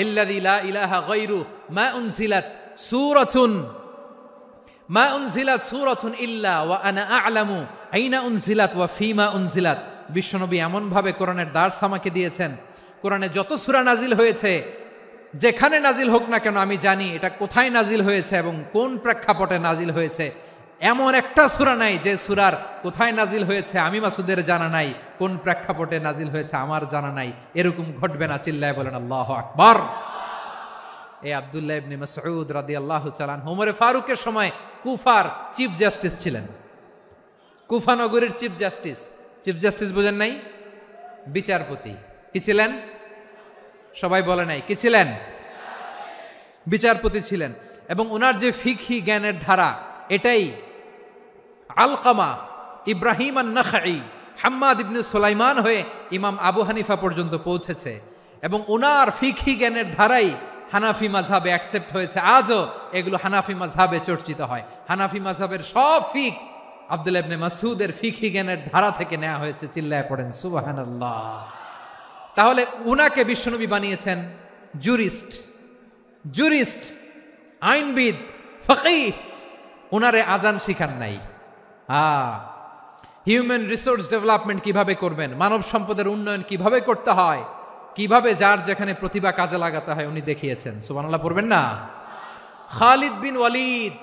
ইল্লাযী লা ইলাহা গায়রু মা উনজিলাত সূরাতুন ইল্লা ওয়া আনা আ'লামু আইনা উনজিলাত ওয়া ফীমা উনজিলাত। বিশ্বনবী এমন ভাবে কোরআনের দার্স আমাকে দিয়েছেন, কোরআনে যত সূরা নাজিল হয়েছে, যেখানে নাজিল হোক না কেন আমি জানি এটা কোথায় নাজিল হয়েছে এবং কোন প্রেক্ষাপটে নাজিল হয়েছে। এমন একটা সূরা নাই যে সূরার কোথায় নাজিল হয়েছে আমি মাসুদের জানা নাই, কোন প্রেক্ষাপটে নাজিল হয়েছে আমার জানা নাই। এরকম ঘটবে না। চিল্লায় বলেন আল্লাহু আকবার। এই আব্দুল্লাহ ইবনে মাসউদ রাদিয়াল্লাহু তাআলা আনহু ওমরে ফারুকের সময় কুফার চিফ জাস্টিস ছিলেন। কুফা নগরীর চিফ জাস্টিস। চিফ জাস্টিস বোঝেন নাই? বিচারপতি। কি ছিলেন? সবাই বলে নাই, কি ছিলেন? বিচারপতি ছিলেন। এবং ওনার যে ফিকহি জ্ঞানের ধারা, এটাই আলকামা, ইব্রাহিম আন-নাখাই, হাম্মাদ ইবনে সুলাইমান হয়ে ইমাম আবু হানিফা পর্যন্ত পৌঁছেছে। এবং ওনার ফিকহি জ্ঞানের ধারাই হানাফি মাযহাবে অ্যাকসেপ্ট হয়েছে। আজও এগুলো হানাফি মাযহাবে চর্চিত হয়। হানাফি মাযহাবের সব ফিক আব্দুল্লাহ ইবনে মাসউদের ফিকহি জ্ঞানের ধারা থেকে নেওয়া হয়েছে। চিল্লায় পড়েন সুবহানাল্লাহ। তাহলে উনাকে বিশ্বনবী বানিয়েছেন জুরিস্ট, আইনবিদ, ফকিহ। উনারে আজান শিখান নাই। হিউম্যান রিসোর্স ডেভেলপমেন্ট কিভাবে করবেন, মানব সম্পদের উন্নয়ন কিভাবে করতে হয়, কিভাবে যার যেখানে প্রতিভা কাজে লাগাতে হয় উনি দেখিয়েছেন। সুবহানাল্লাহ পড়বেন না? খালিদ বিন ওয়ালিদ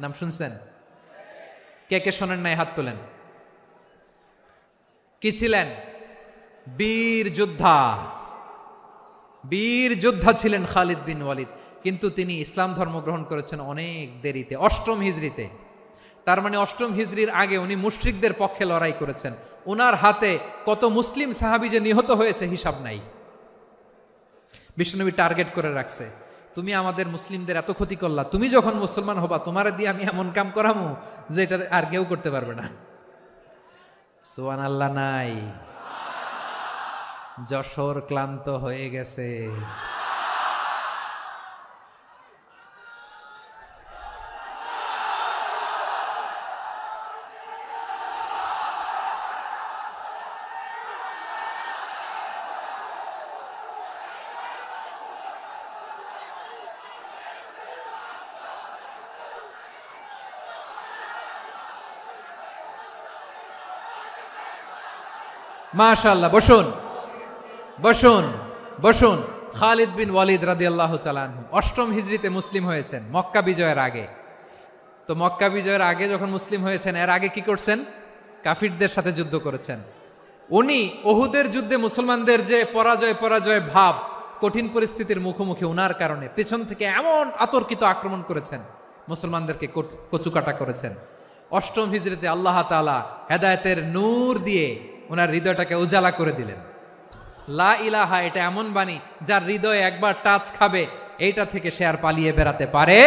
নাম শুনছেন? কে কে শোনেন নাই হাত তোলেন। কি ছিলেন? বীর যোদ্ধা ছিলেন খালিদ বিন ওয়ালিদ। কিন্তু তিনি ইসলাম ধর্ম গ্রহণ করেছেন অনেক দেরিতে, 8ম হিজরিতে। তার মানে 8ম হিজরির আগে উনি মুশরিকদের পক্ষে লড়াই করেছেন। ওনার হাতে কত মুসলিম সাহাবী যে নিহত হয়েছে হিসাব নাই। বিশ্বনবী টার্গেট করে রাখছে, তুমি আমাদের মুসলিমদের এত ক্ষতি করলা, তুমি যখন মুসলমান হবা তোমারে দিয়ে আমি এমন কাম করামু যে এটা আর কেউ করতে পারবে না। সুবহানাল্লাহ নাই? যশোর ক্লান্ত হয়ে গেছে। মাশাআল্লাহ। বসুন। খালিদ বিন ওয়ালিদ রাদিয়াল্লাহু তাআলা আনহু 8ম হিজরিতে মুসলিম হয়েছেন, মক্কা বিজয়ের আগে। তো মক্কা বিজয়ের আগে যখন মুসলিম হয়েছেন, এর আগে কি করছেন? কাফিরদের সাথে যুদ্ধ করেছেন। উনি উহুদের যুদ্ধে মুসলমানদের যে পরাজয় ভাব, কঠিন পরিস্থিতির মুখোমুখি উনার কারণে পেছন থেকে এমন আতর্কিত আক্রমণ করেছেন, মুসলমানদেরকে কচুকাটা করেছেন। অষ্টম হিজরিতে আল্লাহ তাআলা হেদায়েতের নূর দিয়ে ওনার হৃদয়টাকে উজালা করে দিলেন। লা ইলাহা এটা এমন বাণী যার হৃদয়ে একবার টাচ খাবে, এইটা থেকে সে আর পালিয়ে বেড়াতে পারে।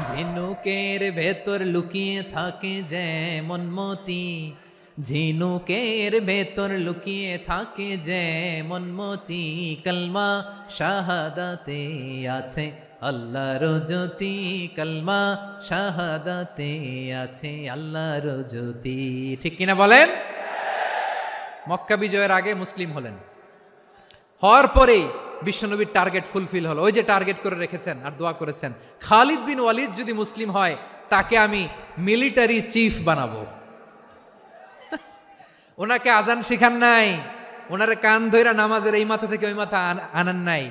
ঝিনুকের ভেতর লুকিয়ে থাকে যেমন মতি, ঝিনুকের ভেতর লুকিয়ে থাকে যেমন মতি, কলমা শাহাদাতে আছে আল্লাহর জ্যোতি, কলমা শাহাদাতে আছে আল্লাহর জ্যোতি। ঠিক কিনা বলেন? মক্কা বিজয়ের আগে মুসলিম হলেন, হওয়ার পরেই বিশ্বনবীর টার্গেট ফুলফিল হলো। ওই যে টার্গেট করে রেখেছেন আর দোয়া করেছেন, খালিদ বিন ওয়ালিদ যদি মুসলিম হয় তাকে আমি মিলিটারি চিফ বানাবো। ওনাকে আজান শিখান নাই, ওনারে কান ধইরা নামাজের এই মাথা থেকে ওই মাথা আনান নাই,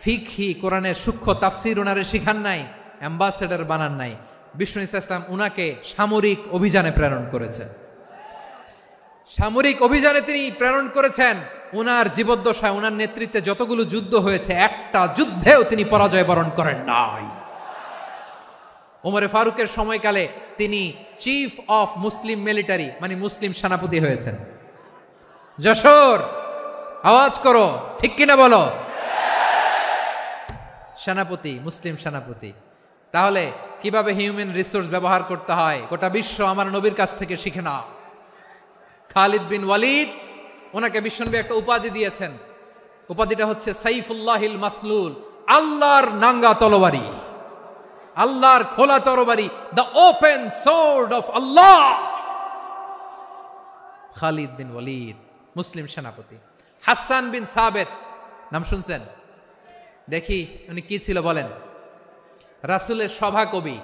ফিকহি কোরআনের সূক্ষ্ম তাফসীর ওনারে শিখান নাই, অ্যাম্বাসেডর বানান নাই। বিষ্ণু ইসলাম উনাকে সামরিক অভিযানে প্রেরণ করেছেন। সামরিক অভিযানে তিনি প্রেরণ করেছেন। উনার জীবদ্দশায় উনার নেতৃত্বে যতগুলো যুদ্ধ হয়েছে, একটা যুদ্ধেও তিনি পরাজয় বরণ করেন নাই। ওমরে ফারুকের সময়কালে তিনি চিফ অফ মুসলিম মিলিটারি মানে মুসলিম সেনাপতি হয়েছেন। যশোর আওয়াজ করো, ঠিক কিনা বলো? সেনাপতি, মুসলিম সেনাপতি। তাহলে কিভাবে হিউম্যান রিসোর্স ব্যবহার করতে হয় গোটা বিশ্ব আমার নবীর কাছ থেকে শিখে নাও। খালিদ বিন ওয়ালিদ, ওনাকে বিশ্বনবী একটা উপাধি দিয়েছেন। উপাধিটা হচ্ছে সাইফুল্লাহিল মাসলুল, আল্লাহর নাঙ্গা তরবারি, আল্লাহর খোলা তরবারি, দ্য ওপেন সোর্ড অফ আল্লাহ। খালিদ বিন ওয়ালিদ মুসলিম সেনাপতি। হাসান বিন সাবেত নাম শুনছেন? দেখি উনি কি ছিল বলেন। রাসূলের সভা কবি,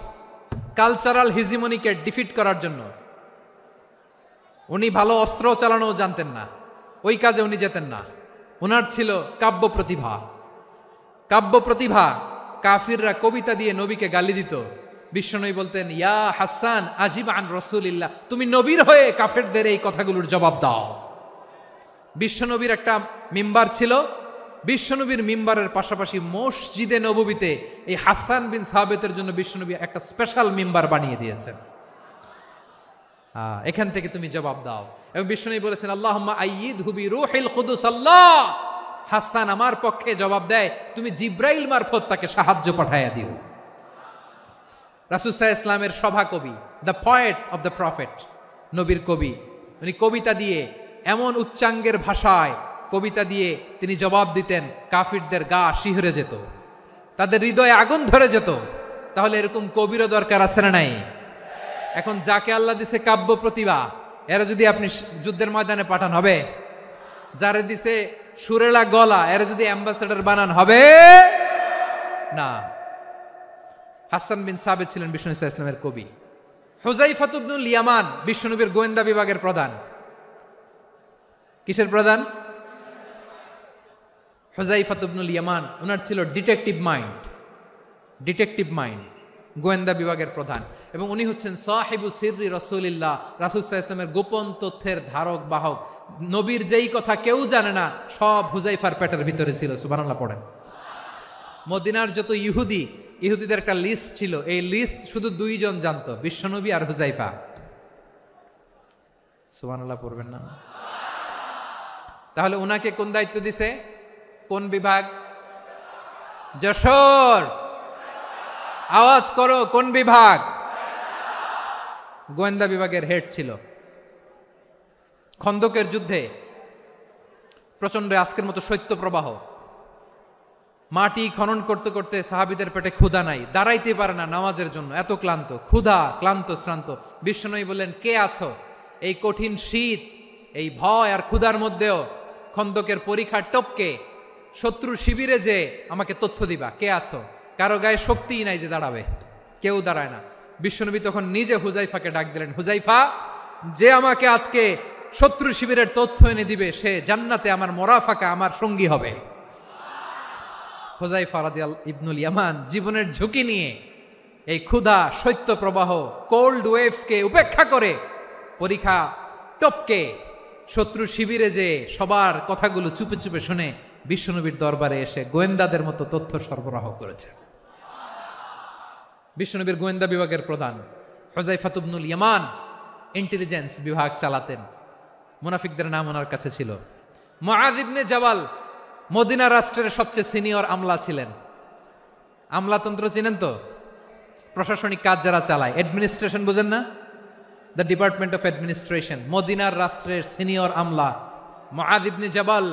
কালচারাল হিজিমনিকে ডিফিট করার জন্য উনি ভালো অস্ত্র চালানো জানতেন না, ওই কাজে উনি যেতেন না। ওনার ছিল কাব্য প্রতিভা। কাব্য প্রতিভা, কাফিররা কবিতা দিয়ে নবীকে গালি দিত। বিশ্বনবী বলতেন, ইয়া হাসান আজিব আন রাসূলিল্লাহ, তুমি নবীর হয়ে কাফেরদের এই কথাগুলোর জবাব দাও। বিশ্বনবীর একটা মিম্বার ছিল, বিশ্বনবীর মিম্বারের পাশাপাশি মসজিদে নববীতে এই হাসান বিন সাবেতের জন্য বিশ্বনবী একটা স্পেশাল মিম্বার বানিয়ে দিয়েছেন। এখান থেকে তুমি জবাব দাও। এবং বিশ্বনবী বলেছেন, আল্লাহুম্মা আইয়িদহু বিরূহিল কুদুস। আল্লাহ, হাসান আমার পক্ষে জবাব দেয়, তুমি জিব্রাইল মারফত তাকে সাহায্য পাঠাইয়া দিও। রাসূল সাল্লাল্লাহু আলাইহি ওয়াসাল্লামের সভা কবি, the poet of the prophet, নবীর কবি। উনি কবিতা দিয়ে এমন উচ্চাঙ্গের ভাষায় কবিতা দিয়ে তিনি জবাব দিতেন, কাফিরদের গা শিহরে যেত, তাদের হৃদয়ে আগুন ধরে যেত। তাহলে এরকম কবিরও দরকার আছে না নাই? এখন যাকে আল্লাহ দিছে কাব্য প্রতিভা, এরা যদি আপনি যুদ্ধের ময়দানে পাঠান হবে? যারে দিছে সুরেলা গলা, এরা যদি অ্যাম্বাসেডর বানান হবে না। হাসান বিন সাবেত ছিলেন বিষ্ণু ইসলামের কবি। হুযায়ফা ইবনুল ইয়ামান বিশ্বনবীর গোয়েন্দা বিভাগের প্রধান। কিসের প্রধান? হুযায়ফা ইবনুল ইয়ামান। ওনার ছিল ডিটেকটিভ মাইন্ড, ডিটেকটিভ মাইন্ড, গোয়েন্দা বিভাগের প্রধান। এবং উনি হচ্ছেন সাহিবু সিররি রাসূলিল্লাহ, রাসূল সাল্লাল্লাহু আলাইহি ওয়াসাল্লামের গোপন তথ্যের ধারক বাহক। নবীর যেই কথা কেউ জানে না, সব হুযায়ফার পেটের ভিতরে ছিল। সুবহানাল্লাহ পড়েন। মদিনার যত ইহুদিদের একটা লিস্ট ছিল, এই লিস্ট শুধু দুইজন জানতো, বিশ্বনবী আর হুযায়ফা। সুবহানাল্লাহ পড়বেন না? তাহলে উনাকে কোন দায়িত্ব দিছে? কোন বিভাগ? যশোর আওয়াজ করো, কোন বিভাগ? গোয়েন্দা বিভাগের হেড ছিল। খন্দকের যুদ্ধে প্রচন্ড আজকের মতো শৈত্য প্রবাহ, মাটি খনন করতে করতে সাহাবীদের পেটে ক্ষুধা নাই, দাঁড়াইতে পারে না নামাজের জন্য, এত ক্লান্ত, ক্ষুধা, ক্লান্ত, শ্রান্ত। বিশ্বনবী বললেন, কে আছো? এই কঠিন শীত, এই ভয় আর ক্ষুধার মধ্যেও খন্দকের পরীক্ষার টপকে শত্রুর শিবিরে যে আমাকে তথ্য দিবা, কে আছো? কারো গায়ে শক্তিই নাই যে দাঁড়াবে, কেউ দাঁড়ায় না। বিশ্বনবী তখন নিজে হুযায়ফাকে ডাক দিলেন, হুযায়ফা, যে আমাকে আজকে শত্রু শিবিরের তথ্য এনে দিবে, সে জান্নাতে আমার মোরাফাকা, আমার সঙ্গী হবে। হুযায়ফা রাদিয়াল্লাহু ইবনুল ইয়ামান জীবনের ঝুঁকি নিয়ে এই ক্ষুধা, শৈত্য প্রবাহ, কোল্ড ওয়েভসকে উপেক্ষা করে পরীক্ষা টপকে শত্রু শিবিরে যে সবার কথাগুলো চুপে চুপে শুনে বিশ্বনবীর দরবারে এসে গোয়েন্দাদের মতো তথ্য সরবরাহ করেছেন। বিশ্বনবীর গোয়েন্দা বিভাগের প্রধান হুযায়ফা ইবনুল ইয়ামান ইন্টেলিজেন্স বিভাগ চালাতেন। মুনাফিকদের নাম ওনার কাছে ছিল। মুআয ইবনে জাবাল মদিনা রাষ্ট্রের সবচেয়ে সিনিয়র আমলা ছিলেন। আমলাতন্ত্র চিনেন তো? প্রশাসনিক কাজ যারা চালায়, অ্যাডমিনিস্ট্রেশন বুঝেন না? The department of administration. মদিনার রাষ্ট্রের সিনিয়র আমলা মুআয ইবনে জাবাল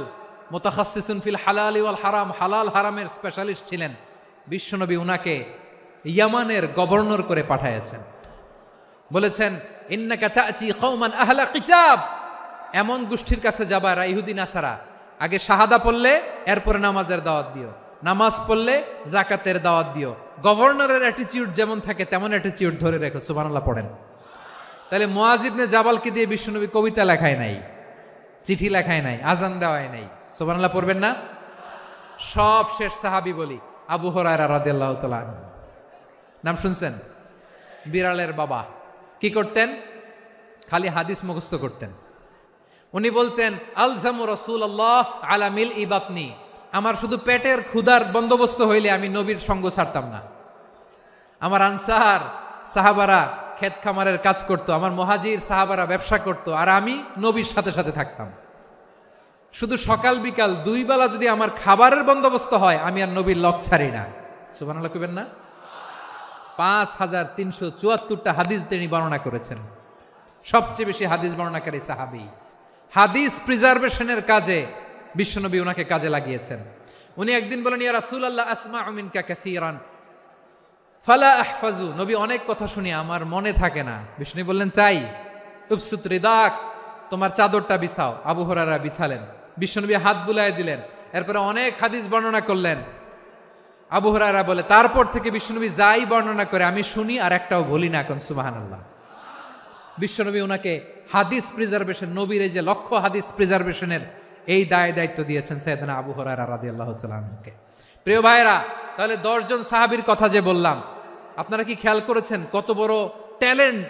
মুতাখাসসিসুন ফিল হালালি ওয়াল হারাম, হালাল হারামের স্পেশালিস্ট ছিলেন। বিশ্বনবী উনাকে ইয়ামানের গভর্নর করে পাঠাইছেন। বলেছেন, ইন্নাকা তা'তি কওমান আহলা কিতাব, এমন গোষ্ঠীর কাছে যাবা এরা ইহুদি নাসারা, আগে শাহাদা পড়লে এরপরে নামাজের দাওয়াত দিও, নামাজ পড়লে যাকাতের দাওয়াত দিও। গভর্নরের অ্যাটিটিউড যেমন থাকে তেমন অ্যাটিটিউড ধরে রেখো। সুবহানাল্লাহ পড়েন। তাহলে মুআয ইবনে জাবালকে দিয়ে বিশ্বনবী কবিতা লেখায় নাই, চিঠি লেখায় নাই, আজান দেওয়ায় নাই। সুবহানাল্লাহ পড়বেন না? সব শেষ সাহাবী বলি আবু হুরায়রা রাদিয়াল্লাহু তাআলা আনহু। নাম শুনছেন? বিড়ালের বাবা। কি করতেন? খালি হাদিস মুখস্থ করতেন। উনি বলতেন, আলজামু রাসূলুল্লাহ আলা মিল ইবাতনি, আমার শুধু পেটের ক্ষুধার বন্দোবস্ত হইলে আমি নবীর সঙ্গ ছাড়তাম না। আমার আনসার সাহাবারা ক্ষেত খামারের কাজ করতো, আমার মুহাজির সাহাবারা ব্যবসা করতো, আর আমি নবীর সাথে সাথে থাকতাম। শুধু সকাল বিকাল দুই বেলা যদি আমার খাবারের বন্দোবস্ত হয়, আমি আর নবীর লক ছাড়ি না। সুবহানাল্লাহ কইবেন না? 5374টা হাদিস তিনি বর্ণনা করেছেন। সবচেয়ে বেশি হাদিস বর্ণনাকারী সাহাবী। হাদিস প্রিজার্ভেশনের কাজে বিশ্বনবী ওনাকে কাজে লাগিয়েছেন। উনি একদিন বলেন, ইয়া রাসূলুল্লাহ আসমাউ মিনকা কাসীরান ফালা আহফাজু, নবী অনেক কথা শুনি আমার মনে থাকে না। বিষ্ণু বললেন, তাই? উবসুত রিদাক, তোমার চাদরটা বিছাও। আবু হুরায়রা বিছালেন, বিশ্বনবী হাত বুলায় দিলেন, এরপরে অনেক হাদিস বর্ণনা করলেন। আবু হুরায়রা বলে, তারপর থেকে বিশ্বনবী যাই বর্ণনা করে আমি শুনি আর একটাও বলি না। এখন সুবহানাল্লাহ। বিশ্বনবী ওনাকে হাদিস প্রিজার্ভেশন, নবীর এই যে লক্ষ্য হাদিস প্রিজার্ভেশনের এই দায়িত্ব দিয়েছেন সাইয়েদনা আবু হুরায়রা রাদিয়াল্লাহু তাআলা আনহুকে। প্রিয় ভাইরা, তাহলে 10 জন সাহাবীর কথা যে বললাম, আপনারা কি খেয়াল করেছেন কত বড় ট্যালেন্ট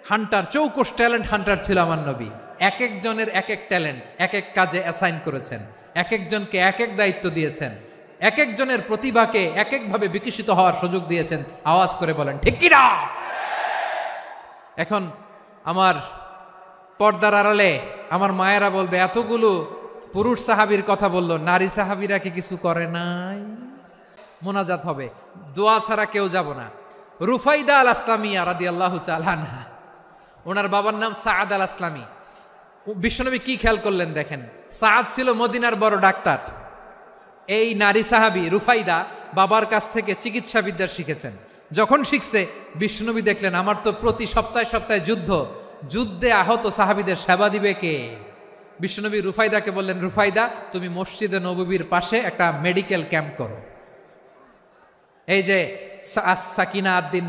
হান্টার, চৌকস ট্যালেন্ট হান্টার ছিল আমার নবী। এক একজনের এক এক ট্যালেন্ট, এক এক কাজে অ্যাসাইন করেছেন, এক একজনকে এক এক দায়িত্ব দিয়েছেন, এক একজনের প্রতিভাকে এক একভাবে বিকশিত হওয়ার সুযোগ দিয়েছেন। আওয়াজ করে বলেন ঠিক কি না? এখন আমার পর্দার আড়ালে আমার মায়েরা বলবে, এতগুলো পুরুষ সাহাবীর কথা বললো, নারী সাহাবীরা কি কিছু করে নাই? মোনাজাত হবে, দোয়া ছাড়া কেউ যাব না। রুফাইদা আল আসলামিয়া রাদিয়াল্লাহু তাআলা আনহা, ওনার বাবার নাম সাআদ আল আসলামি। বিশ্বনবী কি খেয়াল করলেন দেখেন, সাআদ ছিল মদিনার বড় ডাক্তার। এই নারী সাহাবী রুফাইদা বাবার কাছ থেকে চিকিৎসা বিদ্যা শিখেছেন। যখন শিখছে, বিশ্বনবী দেখলেন আমার তো প্রতি সপ্তাহে সপ্তাহে যুদ্ধে আহত সাহাবীদের সেবা দিবে কে? বিশ্বনবী রুফাইদাকে বললেন, রুফাইদা তুমি মসজিদে নববীর পাশে একটা মেডিকেল ক্যাম্প করো। এই যে সাকিনা আদ্দিন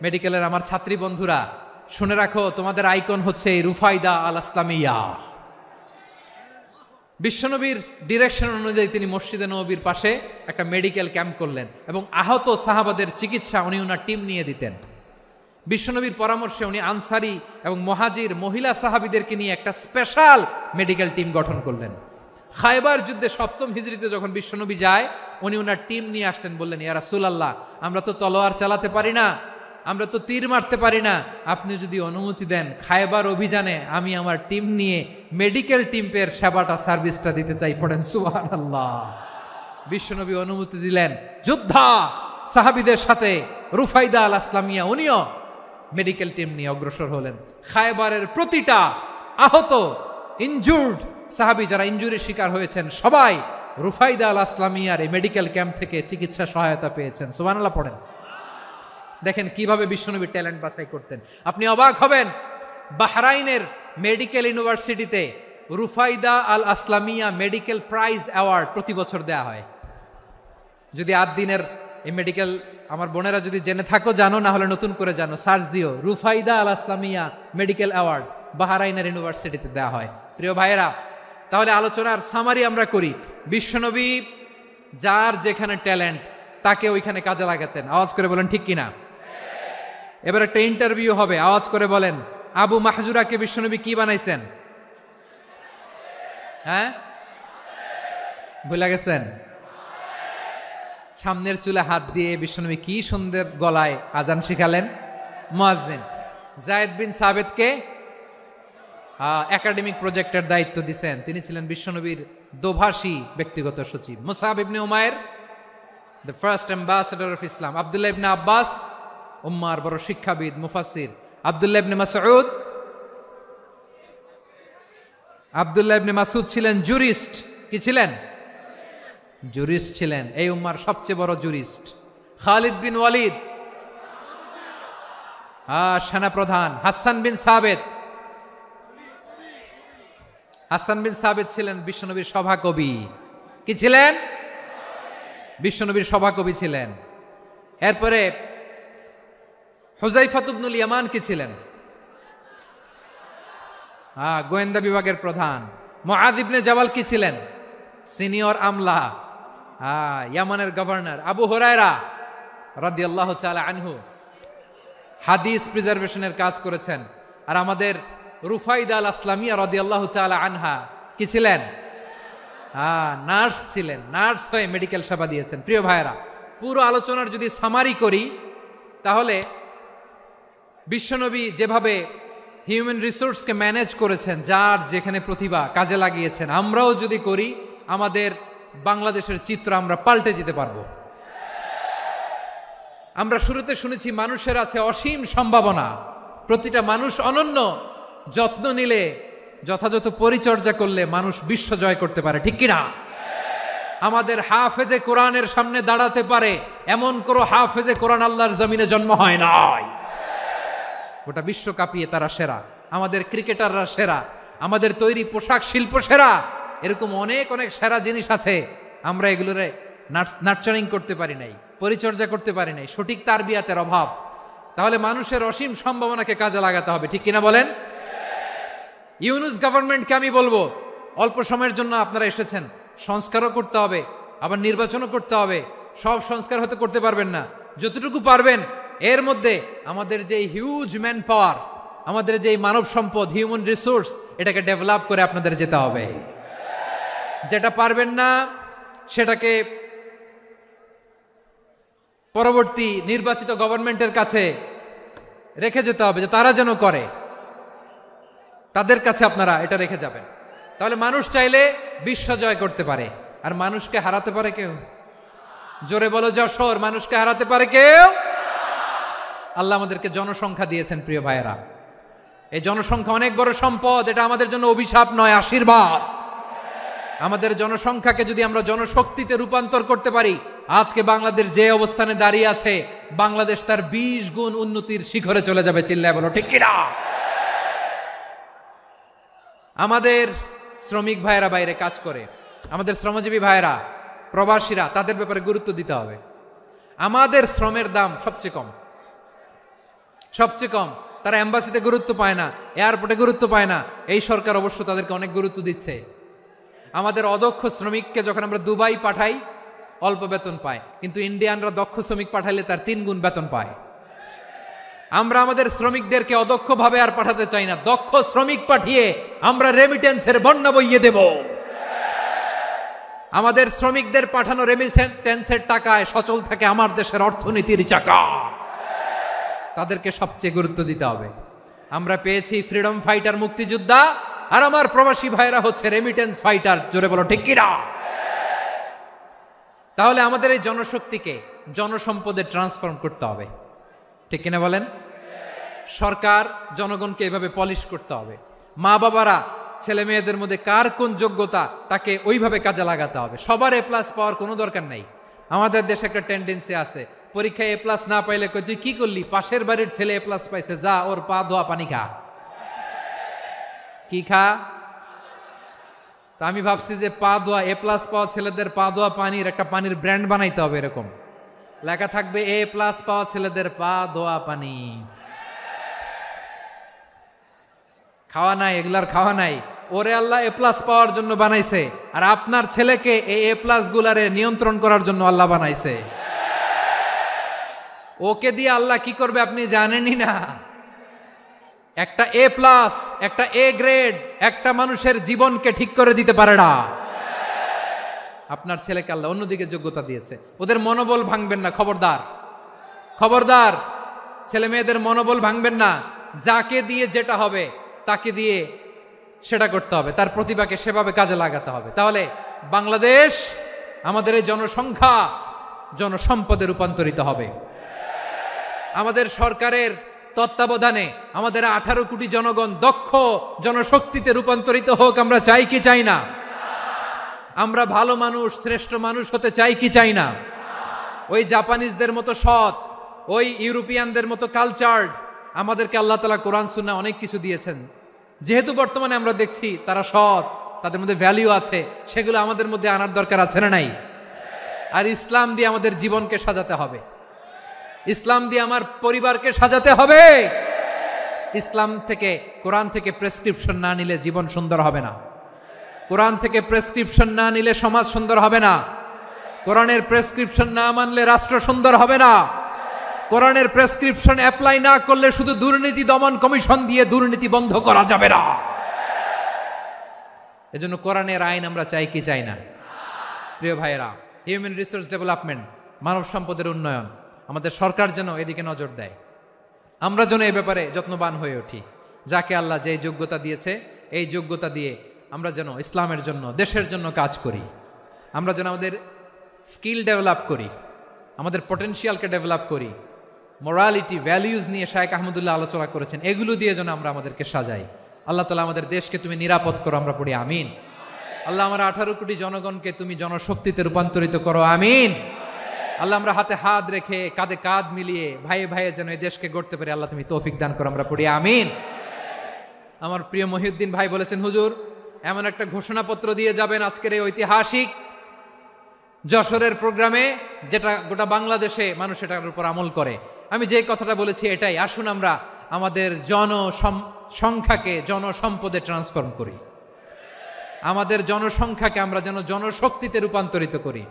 মেডিকেলের আমার ছাত্রী বন্ধুরা, শুনে রাখো, তোমাদের আইকন হচ্ছে এই রুফাইদা আল আসলামিয়া। বিশ্বনবীর ডিরেকশন অনুযায়ী তিনি মসজিদে নববীর পাশে একটা মেডিকেল ক্যাম্প করলেন এবং আহত সাহাবাদের চিকিৎসা উনি ওনার টিম নিয়ে দিতেন। বিশ্বনবীর পরামর্শে উনি আনসারি এবং মুহাজির মহিলা সাহাবীদেরকে নিয়ে একটা স্পেশাল মেডিকেল টিম গঠন করলেন। খায়বার যুদ্ধে 7ম হিজরিতে যখন বিশ্বনবী যায়, উনি ওনার টিম নিয়ে আসলেন, বললেন, ইয়া রাসূলুল্লাহ, আমরা তো তলোয়ার চালাতে পারি না, আমরা তো তীর মারতে পারি না, আপনি যদি অনুমতি দেন খায়বার অভিযানে আমি আমার টিম নিয়ে মেডিকেল টিমের সেবাটা সার্ভিসটা দিতে চাই। পড়েন সুবহানাল্লাহ। বিশ্বনবী অনুমতি দিলেন, যোদ্ধা সাহাবীদের সাথে রুফাইদা আল আসলামিয়া উনিও মেডিকেল টিম নিয়ে অগ্রসর হলেন। খায়বারের প্রতিটা আহত ইনজুর্ড সাহাবী যারা ইনজুরির শিকার হয়েছেন, সবাই রুফাইদা আল আসলামিয়ার এই মেডিকেল ক্যাম্প থেকে চিকিৎসা সহায়তা পেয়েছেন। সুবহানাল্লাহ পড়েন। দেখেন কিভাবে বিশ্বনবী ট্যালেন্ট বাছাই করতেন। আপনি অবাক হবেন, বাহরাইনের মেডিকেল ইউনিভার্সিটিতে রুফাইদা আল আসলামিয়া মেডিকেল প্রাইজ অ্যাওয়ার্ড প্রতি বছর দেয়া হয়। যদি 8 দিনের এই মেডিকেল, আমার বোনেরা যদি জেনে থাকো জানো, না হলে নতুন করে জানো, সার্চ দিও, রুফাইদা আল আসলামিয়া মেডিকেল অ্যাওয়ার্ড বাহরাইনের ইউনিভার্সিটিতে দেয়া হয়। প্রিয় ভাইয়েরা, তাহলে আলোচনার সামারি আমরা করি। বিশ্বনবী যার যেখানে ট্যালেন্ট তাকে ওইখানে কাজে লাগাতেন। আওয়াজ করে বলেন ঠিক কিনা? এবার একটা ইন্টারভিউ হবে, আওয়াজ করে বলেন, আবু মাহজুরাকে বিশ্বনবী কি বানাইছেন? হ্যাঁ, ভুলে গেছেন? সামনের চুলে হাত দিয়ে বিশ্বনবী কি সুন্দর গলায় আজান শিখালেন। মুয়াজ্জিন যায়েদ বিন সাবিতকে একাডেমিক প্রজেক্টের দায়িত্ব দিয়েছেন। তিনি ছিলেন বিশ্বনবীর দোভাষী ব্যক্তিগত সচিব। Musab ibn Umair the first ambassador of Islam. Abdullah ibn Abbas উম্মার বড় শিক্ষাবিদ মুফাসসির। আব্দুল্লাহ ইবনে মাসউদ ছিলেন জুরিস্ট। কি ছিলেন? জুরিস্ট ছিলেন, এই উম্মার সবচেয়ে বড় জুরিস্ট। খালিদ বিন ওয়ালিদ সেনাপ্রধান। হাসান বিন সাবিত ছিলেন বিশ্বনবীর সভাকবি। কি ছিলেন? বিশ্বনবীর সভাকবি ছিলেন। এরপরে হুযায়ফা ইবনুল ইয়ামান কি ছিলেন? গোয়েন্দা বিভাগের প্রধান। মুআয ইবনে জাবাল কি ছিলেন? সিনিয়র আমলা, ইয়ামানের গভর্নর। আবু হুরায়রা রাদিয়াল্লাহু তাআলা আনহু হাদিস প্রিজার্ভেশনের কাজ করেছেন। আর আমাদের রুফাইদা আল আসলামিয়া রাদিয়াল্লাহু তাআলা আনহা কি ছিলেন? নার্স ছিলেন। নার্স হয়ে মেডিকেল সেবা দিয়েছেন। প্রিয় ভাইয়েরা, পুরো আলোচনার যদি সামারি করি তাহলে বিশ্বনবী যেভাবে হিউম্যান রিসোর্সকে ম্যানেজ করেছেন, যার যেখানে প্রতিভা কাজে লাগিয়েছেন, আমরাও যদি করি আমাদের বাংলাদেশের চিত্র আমরা পাল্টে যেতে পারবো। আমরা শুরুতে শুনেছি মানুষের আছে অসীম সম্ভাবনা, প্রতিটা মানুষ অনন্য। যত্ন নিলে, যথাযথ পরিচর্যা করলে মানুষ বিশ্ব জয় করতে পারে, ঠিক কিনা? আমাদের হাফেজে কোরআনের সামনে দাঁড়াতে পারে এমন কোন হাফেজে কোরআন আল্লাহর জমিনে জন্ম হয় নাই। গোটা বিশ্ব কাঁপিয়ে তারা সেরা। আমাদের ক্রিকেটাররা সেরা, আমাদের তৈরি পোশাক শিল্প সেরা। এরকম অনেক অনেক সেরা জিনিস আছে, আমরা এগুলোরে নার্চারিং করতে পারি নাই, পরিচর্যা করতে পারি নাই, সঠিক তারবিয়াতের অভাব। তাহলে মানুষের অসীম সম্ভাবনাকে কাজে লাগাতে হবে, ঠিক কিনা বলেন? ইউনুস গভর্নমেন্টকে আমি বলবো, অল্প সময়ের জন্য আপনারা এসেছেন, সংস্কারও করতে হবে, আবার নির্বাচনও করতে হবে। সব সংস্কার হয়তো করতে পারবেন না, যতটুকু পারবেন এর মধ্যে আমাদের যে হিউজ ম্যান পাওয়ার, আমাদের যে মানব সম্পদ, হিউম্যান রিসোর্স, এটাকে ডেভেলপ করে আপনাদের যেতে হবে। যেটা পারবেন না সেটাকে পরবর্তী নির্বাচিত গভর্নমেন্টের কাছে রেখে যেতে হবে, যে তারা যেন করে, তাদের কাছে আপনারা এটা রেখে যাবেন। তাহলে মানুষ চাইলে বিশ্ব জয় করতে পারে। আর মানুষকে হারাতে পারে কেউ? জোরে বলো যশোর, মানুষকে হারাতে পারে কেউ? আল্লাহ আমাদেরকে জনসংখ্যা দিয়েছেন প্রিয় ভাইয়েরা। এই জনসংখ্যা অনেক বড় সম্পদ, এটা আমাদের জন্য অভিশাপ নয়, আশীর্বাদ। আমাদের জনসংখ্যাকে যদি আমরা জনশক্তিতে রূপান্তর করতে পারি, আজকে বাংলাদেশ যে অবস্থানে দাঁড়িয়ে আছে, বাংলাদেশ তার 20 গুণ উন্নতির শিখরে চলে যাবে। চিল্লায় বলো ঠিক কিনা? আমাদের শ্রমিক ভাইয়েরা বাইরে কাজ করে, আমাদের শ্রমজীবী ভাইয়েরা, প্রবাসীরা, তাদের ব্যাপারে গুরুত্ব দিতে হবে। আমাদের শ্রমের দাম সবচেয়ে কম, সবচেয়ে কম। তারা এম্বাসিতে গুরুত্ব পায় না, এয়ারপোর্টে গুরুত্ব পায় না। এই সরকার অবশ্য তাদেরকে অনেক গুরুত্ব দিচ্ছে। আমাদের অদক্ষ শ্রমিককে যখন আমরা দুবাই পাঠাই, অল্প বেতন পায়, কিন্তু ইন্ডিয়ানরা দক্ষ শ্রমিক পাঠাইলে তার 3 গুণ বেতন পায়। আমরা আমাদের শ্রমিকদেরকে অদক্ষভাবে আর পাঠাতে চাই না, দক্ষ শ্রমিক পাঠিয়ে আমরা রেমিটেন্সের বন্যা বইয়ে দেব। আমাদের শ্রমিকদের পাঠানো রেমিটেন্সের টাকায় সচল থাকে আমার দেশের অর্থনীতির চাকা। তাদেরকে সবচেয়ে গুরুত্ব দিতে হবে। আমরা পেয়েছি ফ্রিডম ফাইটার, মুক্তিযোদ্ধা, আর আমার প্রবাসী ভাইরা হচ্ছে রেমিটেন্স ফাইটার। জোরে বলো ঠিক কিনা? তাহলে আমাদের এই জনশক্তিকে জনসম্পদে ট্রান্সফর্ম করতে হবে, ঠিক কিনা বলেন? সরকার জনগণকে এভাবে পলিশ করতে হবে। মা বাবারা ছেলে মেয়েদের মধ্যে কার কোন যোগ্যতা তাকে ওইভাবে কাজে লাগাতে হবে। সবার এ প্লাস পাওয়ার কোনো দরকার নাই। আমাদের দেশে একটা টেন্ডেন্সি আছে, পরীক্ষায় এ প্লাস না পাইলে কই তুই কি করলি, পাশের বাড়ির ছেলে এ প্লাস পাইছে, যা ওর পা ধোয়া পানি খা। কি খা? তা আমি ভাবছি যে পা ধোয়া, এ প্লাস পাওয়া ছেলেদের পা ধোয়া পানির একটা পানির ব্র্যান্ড বানাইতে হবে। এরকম লেখা থাকবে, এ প্লাস পাওয়া ছেলেদের পা ধোয়া পানি। খাওয়া নাই, এগুলার খাওয়া নাই। ওরে আল্লাহ এ প্লাস পাওয়ার জন্য বানাইছে, আর আপনার ছেলেকে এই এ প্লাস গুলারে নিয়ন্ত্রণ করার জন্য আল্লাহ বানাইছে। ওকে দিয়ে আল্লাহ কি করবে আপনি জানেনই না। একটা এ প্লাস, একটা এ গ্রেড একটা মানুষের জীবনকে ঠিক করে দিতে পারে না। আপনার ছেলেকে আল্লাহ অন্যদিকে যোগ্যতা দিয়েছে, ওদের মনোবল ভাঙবেন না, খবরদার খবরদার। ছেলে মেয়েদের মনোবল ভাঙবেন না। যাকে দিয়ে যেটা হবে তাকে দিয়ে সেটা করতে হবে, তার প্রতিভাকে সেভাবে কাজে লাগাতে হবে। তাহলে বাংলাদেশ, আমাদের এই জনসংখ্যা জনসম্পদে রূপান্তরিত হবে। আমাদের সরকারের তত্ত্বাবধানে আমাদের 18 কোটি জনগণ দক্ষ জনশক্তিতে রূপান্তরিত হোক, আমরা চাই কি চাই না? আমরা ভালো মানুষ, শ্রেষ্ঠ মানুষ হতে চাই কি চাই না? ওই জাপানিজদের মতো সৎ, ওই ইউরোপিয়ানদের মতো কালচার্ড, আমাদেরকে আল্লাহ তাআলা কোরআন সুন্নাহ অনেক কিছু দিয়েছেন। যেহেতু বর্তমানে আমরা দেখছি তারা সৎ, তাদের মধ্যে ভ্যালিউ আছে, সেগুলো আমাদের মধ্যে আনার দরকার আছে না নাই? আর ইসলাম দিয়ে আমাদের জীবনকে সাজাতে হবে, ইসলাম দিয়ে আমার পরিবারকে সাজাতে হবে। ইসলাম থেকে, কোরআন থেকে প্রেসক্রিপশন না নিলে জীবন সুন্দর হবে না। কোরআন থেকে প্রেসক্রিপশন না নিলে সমাজ সুন্দর হবে না। কোরআনের প্রেসক্রিপশন না মানলে রাষ্ট্র সুন্দর হবে না। কোরআনের প্রেসক্রিপশন অ্যাপ্লাই না করলে শুধু দুর্নীতি দমন কমিশন দিয়ে দুর্নীতি বন্ধ করা যাবে না। এজন্য কোরআনের আইন আমরা চাই কি চাই না? প্রিয় ভাইয়েরা, হিউম্যান রিসোর্স ডেভেলপমেন্ট, মানব সম্পদের উন্নয়ন, আমাদের সরকার যেন এদিকে নজর দেয়। আমরা যেন এই ব্যাপারে যত্নবান হয়ে উঠি। যাকে আল্লাহ যে যোগ্যতা দিয়েছে, এই যোগ্যতা দিয়ে আমরা যেন ইসলামের জন্য, দেশের জন্য কাজ করি। আমরা যেন আমাদের স্কিল ডেভেলপ করি, আমাদের পটেনশিয়ালকে ডেভেলপ করি। মোরালিটি, ভ্যালিউজ নিয়ে শায়েখ আহমদুল্লাহ আলোচনা করেছেন, এগুলো দিয়ে যেন আমরা আমাদেরকে সাজাই। আল্লাহ তাআলা আমাদের দেশকে তুমি নিরাপদ করো, আমরা পড়ি আমিন। আল্লাহ আমার 18 কোটি জনগণকে তুমি জনশক্তিতে রূপান্তরিত করো, আমিন। আল্লাহ আমরা হাতে হাত রেখে, কাঁধে কাঁধ মিলিয়ে, ভাইয়ে ভাইয়ে যেন এই দেশকে গড়তে পারি, আল্লাহ তুমি তৌফিক দান করো, আমরা পড়ি আমিন। আমার প্রিয় মহিউদ্দিন ভাই বলেছেন, হুজুর এমন একটা ঘোষণাপত্র দিয়ে যাবেন আজকের এই ঐতিহাসিক যশোরের প্রোগ্রামে, যেটা গোটা বাংলাদেশে মানুষ এটার উপর আমল করে। আমি যে কথাটা বলেছি এটাই, আসুন আমরা আমাদের জনসংখ্যাকে জনসম্পদে ট্রান্সফর্ম করি। আমাদের জনসংখ্যাকে আমরা যেন জনশক্তিতে রূপান্তরিত করি।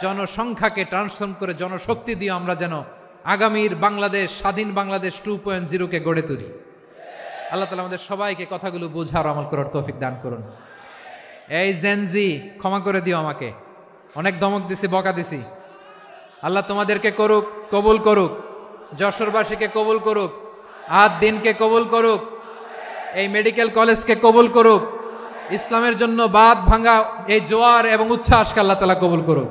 জনসংখ্যাকে ট্রান্সফর্ম করে জনশক্তি দিয়ে আমরা যেন আগামীর বাংলাদেশ, স্বাধীন বাংলাদেশ 2.0 কে গড়ে তুলি। আল্লাহ তাআলা আমাদের সবাইকে কথাগুলো বোঝার, আমল করার তৌফিক দান করুন। এই জেনজি, ক্ষমা করে দিও আমাকে, অনেক ধমক দিছি, বকা দিছি। আল্লাহ তোমাদেরকে করুক, কবুল করুক, যশোরবাসীকে কবুল করুক, আদ দিনকে কবুল করুক, এই মেডিকেল কলেজকে কবুল করুক, ইসলামের জন্য বাঁধ ভাঙা এই জোয়ার এবং উচ্ছ্বাসকে আল্লাহ তাআলা কবুল করুক।